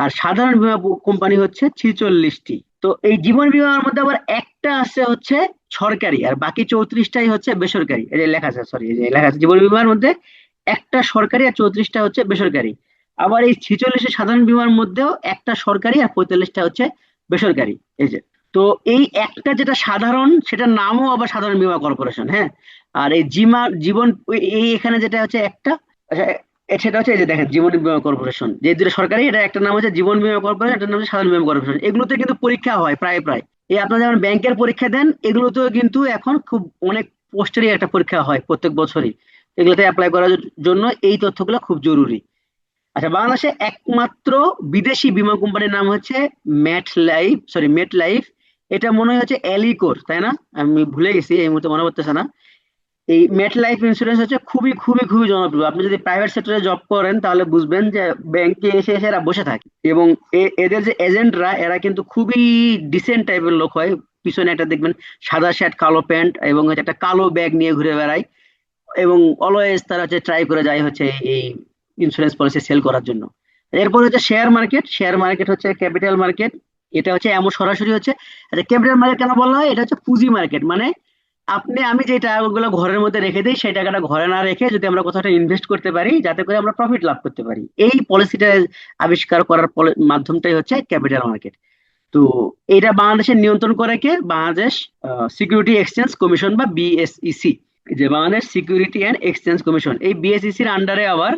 আর সাধারণ বীমা কোম্পানি হচ্ছে 46টি। তো এই জীবন বীমার মধ্যে আবার একটা আছে হচ্ছে সরকারি, আর বাকি 34টাই হচ্ছে বেসরকারি। এই যে লেখা আছে, সরি, এই যে লেখা আছে জীবন বীমার মধ্যে একটা সরকারি আর 34টা হচ্ছে বেসরকারি। আবার এই 46 সাধারণ বীমার মধ্যেও একটা সরকারি আর 45টা হচ্ছে বেসরকারি। এই যে, তো এই একটা যেটা সাধারণ, সেটার নামও আবার সাধারণ বীমা কর্পোরেশন, হ্যাঁ। আর এই জীবন, এই এখানে যেটা হচ্ছে একটা, আচ্ছা, সেটা হচ্ছে এই যে দেখেন জীবন বীমা কর্পোরেশন, যে দুটো সরকারি, এটা একটা নাম হচ্ছে জীবন বীমা কর্পোরেশন, এটার নাম হচ্ছে সাধারণ বীমা কর্পোরেশন। এগুলোতে কিন্তু পরীক্ষা হয় প্রায় প্রায়। এই আপনারা যেমন ব্যাংকের পরীক্ষা দেন, এগুলোতেও কিন্তু এখন খুব অনেক পোস্টেরই একটা পরীক্ষা হয় প্রত্যেক বছরই। এগুলোতে অ্যাপ্লাই করার জন্য এই তথ্যগুলো খুব জরুরি। আচ্ছা, বাংলাদেশে একমাত্র বিদেশি বীমা কোম্পানির নাম হচ্ছে মেট লাইফ। এটা মনে হয় হচ্ছে অ্যালিকোর, তাই না? আমি ভুলে গেছি, এই মুহূর্তে মনে পড়তেছে না। এই মেট লাইফ ইন্স্যুরেন্স হচ্ছে খুবই খুবই খুবই জনপ্রিয়। আপনি যদি প্রাইভেট সেক্টরে জব করেন তাহলে বুঝবেন যে ব্যাংকে এসে এসে এরা বসে থাকে, এবং এদের যে এজেন্টরা, এরা কিন্তু খুবই ডিসেন্ট টাইপের লোক হয়। পিছনে একটা দেখবেন সাদা শার্ট, কালো প্যান্ট এবং হচ্ছে একটা কালো ব্যাগ নিয়ে ঘুরে বেড়ায়, এবং অলওয়েজ তারা হচ্ছে ট্রাই করে যায় হচ্ছে এই ইন্স্যুরেন্স পলিসি সেল করার জন্য। এরপর হচ্ছে শেয়ার মার্কেট। শেয়ার মার্কেট হচ্ছে ক্যাপিটাল মার্কেট। এটা হচ্ছে এমন সরাসরি হচ্ছে, আচ্ছা ক্যাপিটাল মার্কেট কেন বলা হয়, এটা হচ্ছে পুঁজি মার্কেট। মানে আপনি আমি যে টাকাগুলো ঘরের মধ্যে রেখে দিই, সেই টাকাটা ঘরে না রেখে যদি আমরা কোথাও ইনভেস্ট করতে পারি, যাতে করে আমরা প্রফিট লাভ করতে পারি, এই পলিসিটা আবিষ্কার করার মাধ্যমটাই হচ্ছে ক্যাপিটাল মার্কেট। তো এটা বাংলাদেশের নিয়ন্ত্রণ করে কে? বাংলাদেশ সিকিউরিটি এক্সচেঞ্জ কমিশন বা বিএসইসি। যে Bangladesh security and exchange commission, এই বিএসইসির আন্ডারে আবার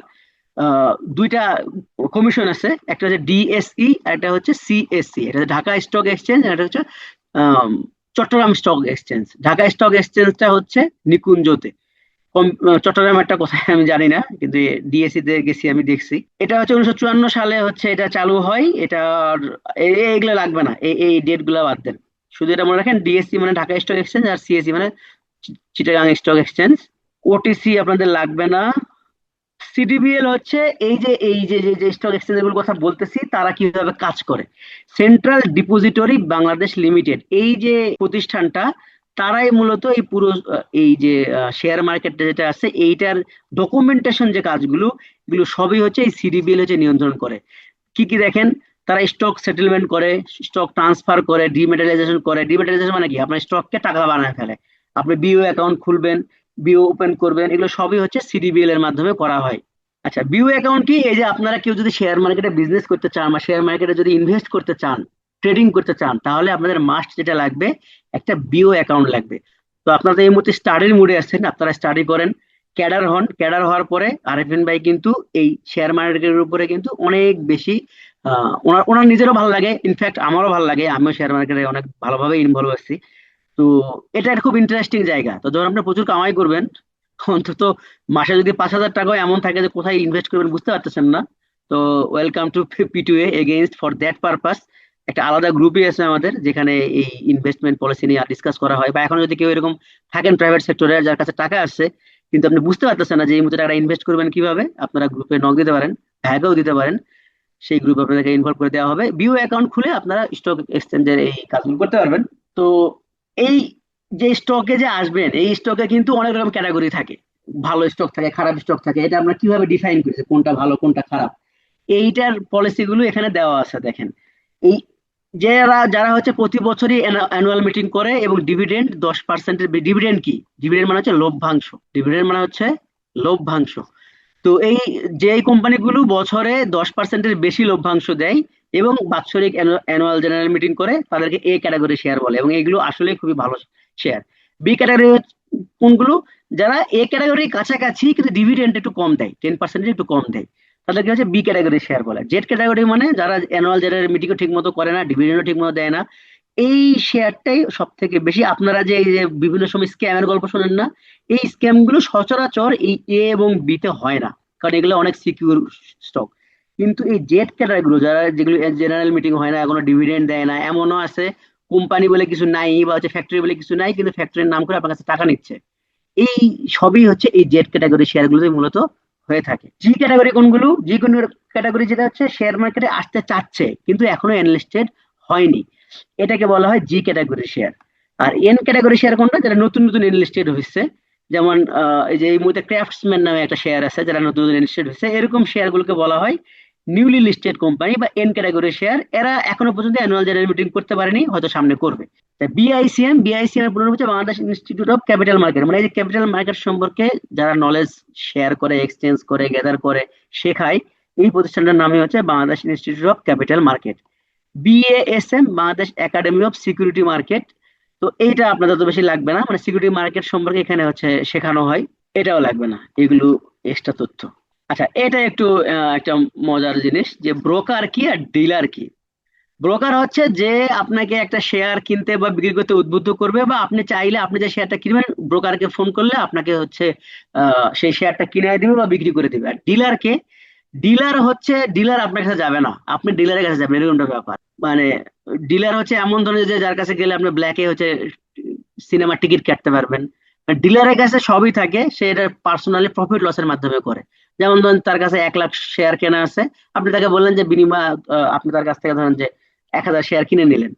দুইটা কমিশন আছে, একটা হচ্ছে ডিএসই আর একটা হচ্ছে সিএসসি। এটা হচ্ছে ঢাকা স্টক এক্সচেঞ্জ, আর এটা হচ্ছে um, Chattogram stock exchange. Dhaka stock এক্সচেঞ্জটা হচ্ছে নিকুঞ্জতে, চট্টগ্রাম একটা কোথায় আমি জানি না, কিন্তু ডিএসসি তে গেছি, আমি দেখছি। এটা হচ্ছে 1954 সালে হচ্ছে এটা চালু হয়। এটা এইগুলো লাগবে না, এই ডেট গুলো বাদ দেন। শুধু এটা মনে রাখেন, ডিএসসি মানে ঢাকা স্টক এক্সচেঞ্জ, আর সিএসসি মানে চিটাগাং স্টক এক্সচেঞ্জ। ওটিসি আপনাদের লাগবে না। সিডিবিএল হচ্ছে এই যে স্টক এক্সচেঞ্জ গুলোর কথা বলতেছি, তারা কিভাবে কাজ করে। সেন্ট্রাল ডিপোজিটরি বাংলাদেশ লিমিটেড, এই যে প্রতিষ্ঠানটা, তারাই মূলত এই পুরো এই যে শেয়ার মার্কেট যেটা আছে, এইটার ডকুমেন্টেশন যে কাজগুলো, এগুলো সবই হচ্ছে এই সিডিবিএল হচ্ছে নিয়ন্ত্রণ করে। কি কি দেখেন, তারা স্টক সেটেলমেন্ট করে, স্টক ট্রান্সফার করে, ডিমেটালাইজেশন করে। ডিমেটালাইজেশন মানে কি? আপনার স্টককে টাকা বানায় ফেলে। আপনি বিও অ্যাকাউন্ট খুলবেন, বিও ওপেন করবেন, এগুলো সবই হচ্ছে সিডিবিএল এর মাধ্যমে করা হয়। আচ্ছা, বিও অ্যাকাউন্ট কি? এই যে আপনারা কেউ যদি শেয়ার মার্কেটে বিজনেস করতে চান বা শেয়ার মার্কেটে যদি ইনভেস্ট করতে চান, ট্রেডিং করতে চান, তাহলে আপনাদের মাস্ট যেটা লাগবে, একটা বিও অ্যাকাউন্ট লাগবে। তো আপনারা তো এই মুহূর্তে স্টাডির মুডে আছেন, আপনারা স্টাডি করেন, ক্যাডার হন। ক্যাডার হওয়ার পরে আরএফএন ভাই কিন্তু এই শেয়ার মার্কেটের উপরে কিন্তু অনেক বেশি ওনার ওনার নিজেরও ভালো লাগে, ইনফ্যাক্ট আমারও ভালো লাগে, আমিও শেয়ার মার্কেটে অনেক ভালোভাবে ইনভলভ আছি। তো এটা একটা খুব ইন্টারেস্টিং জায়গা। তো যখন আপনি প্রচুর কামাই করবেন, অন্তত মাসে যদি 5,000 টাকাও এমন থাকে যে কোথায় ইনভেস্ট করবেন বুঝতে পারতেছেন না, তো welcome to P2A। Against for that purpose একটা আলাদা গ্রুপই আছে আমাদের, যেখানে এই ইনভেস্টমেন্ট পলিসি নিয়ে ডিসকাস করা হয়। বা এখন যদি কেউ এরকম থাকেন প্রাইভেট সেক্টরে, যার কাছে টাকা আছে কিন্তু আপনি বুঝতে পারতেছেন না যে এই মুহূর্তে টাকা ইনভেস্ট করবেন কিভাবে, আপনারা গ্রুপে নক দিতে পারেন, ভ্যাগও দিতে পারেন। সেই গ্রুপে আপনাদেরকে ইনভলভ করে দেওয়া হবে। বিও অ্যাকাউন্ট খুলে আপনারা স্টক এক্সচেঞ্জের এই কাজগুলো করতে পারবেন। তো এই যে স্টকে যে আসবেন, এই স্টকে কিন্তু অনেক রকম ক্যাটাগরি থাকে। ভালো স্টক থাকে, খারাপ স্টক থাকে। এটা আমরা কিভাবে ডিফাইন করি যে কোনটা ভালো কোনটা খারাপ, এইটার পলিসি গুলো এখানে দেওয়া আছে, দেখেন। এই যারা যারা হচ্ছে প্রতি বছরই অ্যানুয়াল মিটিং করে এবং ডিভিডেন্ড 10%। ডিভিডেন্ড কি? ডিভিডেন্ড মানে হচ্ছে লভ্যাংশ। ডিভিডেন্ড মানে হচ্ছে লভ্যাংশ। তো এই যে কোম্পানিগুলো বছরে 10%-এর বেশি লভ্যাংশ দেয় এবং বাৎসরিক অ্যানুয়াল জেনারেল মিটিং করে, তাদেরকে এ ক্যাটাগরি শেয়ার বলে, এবং এগুলো আসলে খুবই ভালো শেয়ার। বি ক্যাটাগরি কোনগুলো? যারা এ ক্যাটাগরির কাছাকাছি কিন্তু ডিভিডেন্ড একটু কম দেয়, 10%-এর একটু কম দেয়, তাদেরকে হচ্ছে বি ক্যাটাগরি শেয়ার বলে। জেড ক্যাটাগরি মানে যারা অ্যানুয়াল জেনারেল মিটিংও ঠিক মতো করে না, ডিভিডেন্ডও ঠিক মতো দেয় না, এই শেয়ারটাই সব থেকে বেশি। আপনারা যে এই যে বিভিন্ন সময় স্ক্যামের গল্প শোনেন না, এই স্ক্যাম গুলো সচরাচর এই এ এবং বি তে হয় না, কারণ এগুলো অনেক সিকিউর স্টক। কিন্তু এই জেড ক্যাটাগরি গুলো, যারা যেগুলো জেনারেল মিটিং হয় না, এখনো ডিভিডেন্ড দেয় না, এমনও আছে কোম্পানি বলে কিছু নাই বা হচ্ছে ফ্যাক্টরি বলে কিছু নাই, কিন্তু ফ্যাক্টরির নাম করে আপনার কাছে টাকা নিচ্ছে, এই সবই হচ্ছে এই জেড ক্যাটাগরি শেয়ার গুলোতে মূলত হয়ে থাকে। জি ক্যাটাগরি কোনগুলো? জি কোন ক্যাটাগরি যেটা হচ্ছে শেয়ার মার্কেটে আসতে চাচ্ছে কিন্তু এখনো এনলিস্টেড হয়নি, এটাকে বলা হয় জি ক্যাটাগরি শেয়ার। আর এন ক্যাটাগরি শেয়ার কোনটা? যারা নতুন নতুন এনলিস্টেড হয়েছে, যেমন এই যে এই মুহূর্তে ক্রাফটসম্যান নামে একটা শেয়ার আছে, যারা নতুন নতুন এনলিস্টেড হয়েছে, এরকম শেয়ার গুলোকে বলা হয় নিউলি লিস্টেড কোম্পানি বা এন ক্যাটাগরি শেয়ার। এরা এখনো পর্যন্ত অ্যানুয়াল জেনারেল মিটিং করতে পারেনি, হয়তো সামনে করবে। বিআইসিএম এর পুরো হচ্ছে Bangladesh institute of capital market. মানে এই যে ক্যাপিটাল মার্কেট সম্পর্কে যারা নলেজ শেয়ার করে, এক্সচেঞ্জ করে, গ্যাদার করে, শেখায়, এই প্রতিষ্ঠানটার নামই হচ্ছে Bangladesh institute of capital market. BASM, Bangladesh academy of security market. তো এইটা আপনাদের তো বেশি লাগবে না, মানে সিকিউরিটি মার্কেট সম্পর্কে এখানে হচ্ছে শেখানো হয়, এটাও লাগবে না, এগুলো এক্সট্রা তথ্য। আচ্ছা, এটা একটু একটা মজার জিনিস, যে ব্রোকার কি আর ডিলার কি। ব্রোকার হচ্ছে যে আপনাকে একটা শেয়ার কিনতে বা বিক্রি করতে উদ্বুদ্ধ করবে, বা আপনি চাইলে আপনি যে শেয়ারটা কিনবেন, ব্রোকারকে ফোন করলে আপনাকে হচ্ছে সেই শেয়ারটা কিনে দিবে বা বিক্রি করে দিবে। আর ডিলারকে, ডিলার হচ্ছে, ডিলার আপনার কাছে যাবে না, আপনি ডিলারের কাছে যাবেন, এরকমটা ব্যাপার। মানে ডিলার হচ্ছে এমন ধরনের যে যার কাছে গেলে আপনি ব্ল্যাকে হচ্ছে সিনেমার টিকিট কাটতে পারবেন। ডিলারের কাছে সবই থাকে, সে এটা পার্সোনালি প্রফিট লসের মাধ্যমে করে। যেমন ধরেন তার কাছে 1 লাখ শেয়ার কেনা আছে, আপনি তাকে বললেন যে বিনিময় আপনি তার কাছ থেকে ধরেন যে 1,000 শেয়ার কিনে নিলেন,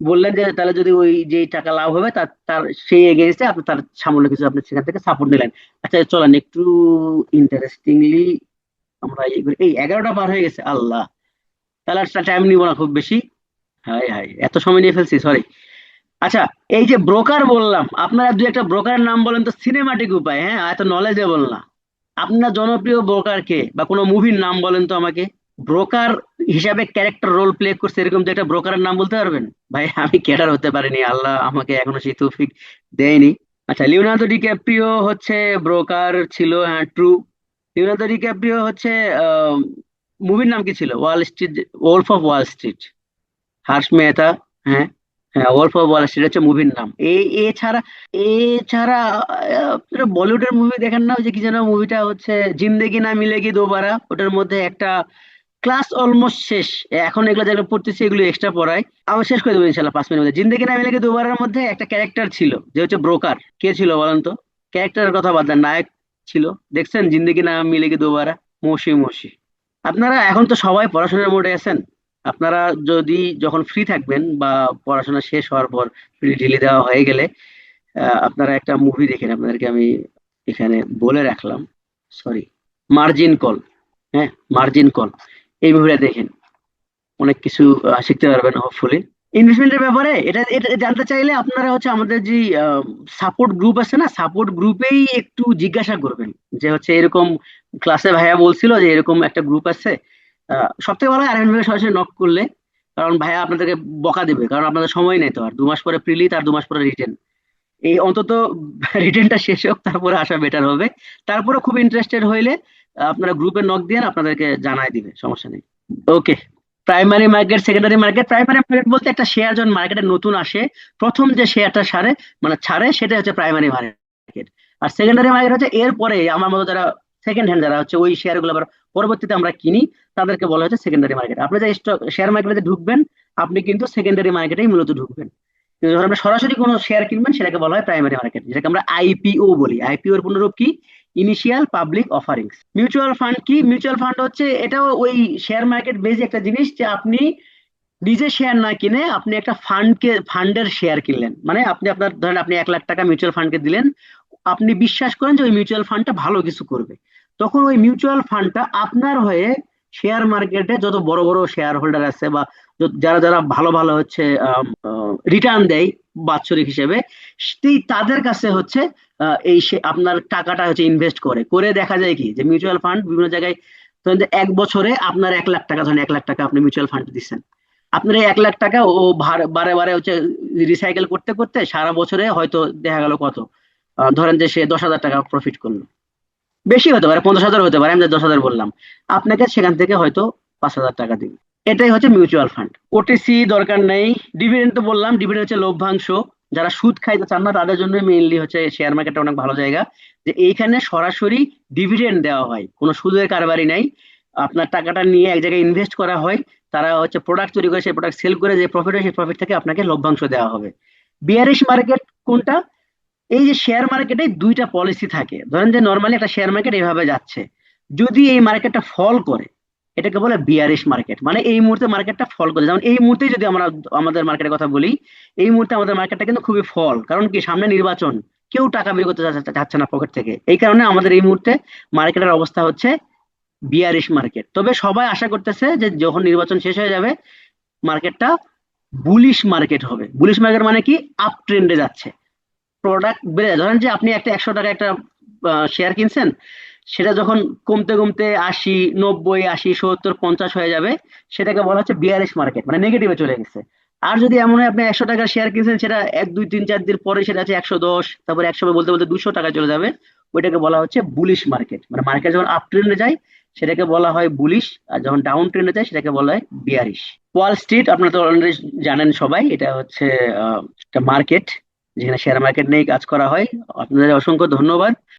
বললেন যে তাহলে যদি ওই যে টাকা লাভ হবে তার তার সেই এগেইনস্টে আপনি তার সামান্য কিছু আপনি সেখান থেকে সাপোর্ট নিলেন। আচ্ছা চলেন একটু ইন্টারেস্টিংলি আমরা এই 11টা পার হয়ে গেছে, আল্লাহ। তাহলে আর টাইম নিব না খুব বেশি। হাই হাই, এত সময় নিয়ে ফেলছি, সরি। আচ্ছা, এই যে ব্রোকার বললাম, আপনারা দুই একটা ব্রোকারের নাম বলেন তো, সিনেমাটিক উপায়, হ্যাঁ, এত নলেজেবল না। আপনার জনপ্রিয় ব্রোকার কে, বা কোনো মুভির নাম বলেন তো আমাকে। ব্রোকার হিসাবে ক্যারেক্টার রোল প্লে করছে এরকম যে একটা ব্রোকারের নাম বলতে পারবেন? ভাই আমি ক্যাডার হতে পারিনি, আল্লাহ আমাকে এখনো সেই তৌফিক দেয়নি। আচ্ছা, লিওনার্দো ডিক্যাপ্রিও হচ্ছে ব্রোকার ছিল, হ্যাঁ, ট্রু। লিওনার্দো ডিক্যাপ্রিও হচ্ছে, মুভির নাম কি ছিল? Wall Street, wolf of Wall Street, Harsh Mehta. হ্যাঁ, হ্যাঁ, ওলফ অফ ওয়াল স্ট্রিট হচ্ছে মুভির নাম। এছাড়া, এছাড়া আপনারা বলিউডের মুভি দেখেন না? ওই যে কি যেন মুভিটা হচ্ছে, জিন্দেগি না মিলেগি দোবারা, ওটার মধ্যে একটা ক্লাস অলমোস্ট শেষ, এখন এগুলো যেগুলো পড়তেছি এগুলো এক্সট্রা পড়ায়। আমি শেষ করে দেবো ইনশাল্লাহ 5 মিনিটের মধ্যে। জিন্দেগি না মিলেগি দোবারার মধ্যে একটা ক্যারেক্টার ছিল যে হচ্ছে ব্রোকার। কে ছিল বলেন তো? ক্যারেক্টারের কথা বাদ দেন, নায়ক ছিল। দেখছেন জিন্দেগি না মিলেগি দোবারা? মসি মসি। আপনারা এখন তো সবাই পড়াশোনার মোডে আছেন। আপনারা যদি যখন ফ্রি থাকবেন, বা পড়াশোনা শেষ হওয়ার পর ফ্রি ঢিলে দেওয়া হয়ে গেলে, আপনারা একটা মুভি দেখেন, আপনাদেরকে আমি এখানে বলে রাখলাম, সরি, মার্জিন কল। হ্যাঁ, মার্জিন কল, এই মুভিটা দেখেন, অনেক কিছু শিখতে পারবেন হোপফুলি। ইনভেস্টমেন্টের ব্যাপারে এটা এটা জানতে চাইলে আপনারা হচ্ছে আমাদের যে সাপোর্ট গ্রুপ আছে না, সাপোর্ট গ্রুপেই একটু জিজ্ঞাসা করবেন, যে হচ্ছে এরকম ক্লাসে ভাইয়া বলছিল যে এরকম একটা গ্রুপ আছে। সব থেকে ভালো হয় আরেকজন ভাইকে সরাসরি নক করলে, কারণ ভাইয়া আপনাদেরকে বকা দেবে, কারণ আপনাদের সময় নেই তো, আর 2 মাস পরে প্রিলি, তার 2 মাস পরে রিটেন। এই অন্তত রিটেনটা শেষ হোক, তারপরে আসা বেটার হবে। তারপরে খুব ইন্টারেস্টেড হইলে আপনারা গ্রুপে নক দিয়ে আপনাদেরকে জানাই দিবে, সমস্যা নেই। Okay. Primary market, secondary market. Primary market বলতে একটা শেয়ার যখন মার্কেটে নতুন আসে, প্রথম যে শেয়ারটা ছাড়ে, মানে ছাড়ে, সেটা হচ্ছে প্রাইমারি মার্কেট। আর সেকেন্ডারি মার্কেট হচ্ছে এরপরে আমার মতো যারা সেকেন্ড হ্যান্ড, যারা হচ্ছে ওই শেয়ার গুলো আবার পরবর্তীতে আমরা কিনি, তাদেরকে বলা হচ্ছে সেকেন্ডারি মার্কেট। আপনি যে স্টক শেয়ার মার্কেটে ঢুকবেন, আপনি কিন্তু সেকেন্ডারি মার্কেটেই মূলত ঢুকবেন। কিন্তু যখন আপনি সরাসরি কোনো শেয়ার কিনবেন, সেটাকে বলা হয় প্রাইমারি মার্কেট, যেটাকে আমরা আইপিও বলি। আইপিও এর পূর্ণরূপ কি? Initial public offerings. Mutual fund কি? মিউচুয়াল ফান্ড হচ্ছে, এটাও ওই শেয়ার মার্কেট বেজ একটা জিনিস, যে আপনি নিজে শেয়ার না কিনে আপনি একটা ফান্ডের শেয়ার কিনলেন। মানে আপনি আপনার ধরেন আপনি 1 লাখ টাকা মিউচুয়াল ফান্ডকে দিলেন, আপনি বিশ্বাস করেন যে ওই মিউচুয়াল ফান্ডটা ভালো কিছু করবে, তখন ওই মিউচুয়াল ফান্ডটা আপনার হয়ে শেয়ার মার্কেটে যত বড় বড় শেয়ার হোল্ডার আছে, বা যারা যারা ভালো ভালো হচ্ছে রিটার্ন দেয় বাৎসরিক হিসেবে, সেই তাদের কাছে হচ্ছে আপনার টাকাটা হচ্ছে ইনভেস্ট করে করে দেখা যায় কি, যে মিউচুয়াল ফান্ড বিভিন্ন জায়গায়, ধরেন যে 1 বছরে আপনার 1 লাখ টাকা, ধরেন 1 লাখ টাকা আপনি মিউচুয়াল ফান্ড দিচ্ছেন, আপনার এই 1 লাখ টাকা ও বারে বারে হচ্ছে রিসাইকেল করতে করতে সারা বছরে হয়তো দেখা গেল কত, ধরেন যে সে 10,000 টাকা প্রফিট করলো। বেশি হতে পারে, 50,000 হতে পারে, আমি যে 10,000 বললাম, আপনাকে সেখান থেকে হয়তো 5,000 টাকা দিবে। এটাই হচ্ছে মিউচুয়াল ফান্ড। ওটিসি দরকার নেই। ডিভিডেন্ড তো বললাম, ডিভিডেন্ড হচ্ছে লভ্যাংশ। যারা সুদ খাইতে চান না তাদের জন্য মেইনলি হচ্ছে শেয়ার মার্কেটটা অনেক ভালো জায়গা, যে এইখানে সরাসরি ডিভিডেন্ড দেওয়া হয়, কোনো সুদের কারবারই নাই। আপনার টাকাটা নিয়ে এক জায়গায় ইনভেস্ট করা হয়, তারা হচ্ছে প্রোডাক্ট তৈরি করে, সেই প্রোডাক্ট সেল করে যে প্রফিট হয়, সেই প্রফিট থেকে আপনাকে লভ্যাংশ দেওয়া হবে। বিয়ারিশ মার্কেট কোনটা? এই যে শেয়ার মার্কেটে দুইটা পলিসি থাকে, ধরেন যে নর্মালি একটা শেয়ার মার্কেট এইভাবে যাচ্ছে, যদি এই মার্কেটটা ফল করে, এটাকে বলে বিয়ারিশ মার্কেট। মানে এই মুহূর্তে মার্কেটটা ফল করে, যেমন এই মুহূর্তে যদি আমরা আমাদের মার্কেটের কথা বলি, এই মুহূর্তে আমাদের মার্কেটটা কিন্তু খুবই ফল, কারণ কি, সামনে নির্বাচন, কেউ টাকা বের করতে চাচ্ছে না পকেট থেকে, এই কারণে আমাদের এই মুহূর্তে মার্কেটের অবস্থা হচ্ছে বিয়ারিশ মার্কেট। তবে সবাই আশা করতেছে যে যখন নির্বাচন শেষ হয়ে যাবে, মার্কেটটা বুলিশ মার্কেট হবে। বুলিশ মার্কেট মানে কি? আপ ট্রেন্ডে যাচ্ছে, প্রোডাক্ট বেড়ে, ধরেন যে আপনি একটা 100 টাকা একটা শেয়ার কিনছেন, সেটা যখন কমতে কমতে 80, 90, 80, 70, 50 হয়ে যাবে, সেটাকে বলা হচ্ছে বিয়ারিশ মার্কেট, মানে নেগেটিভে চলে গেছে। আর যদি এমন হয় আপনি 100 টাকার শেয়ার কিনছেন, সেটা 1, 2, 3, 4 দিন পরে সেটা আছে 110, তারপর 100 বলতে বলতে 200 টাকা চলে যাবে, ওইটাকে বলা হচ্ছে বুলিশ মার্কেট। মানে মার্কেট যখন আপ ট্রেন্ডে যায় সেটাকে বলা হয় বুলিশ, আর যখন ডাউন ট্রেন্ডে যায় সেটাকে বলা হয় বিয়ারিশ। ওয়াল স্ট্রিট আপনারা তো অলরেডি জানেন সবাই, এটা হচ্ছে একটা মার্কেট যেখানে শেয়ার মার্কেট নিয়ে কাজ করা হয়। আপনাদের অসংখ্য ধন্যবাদ।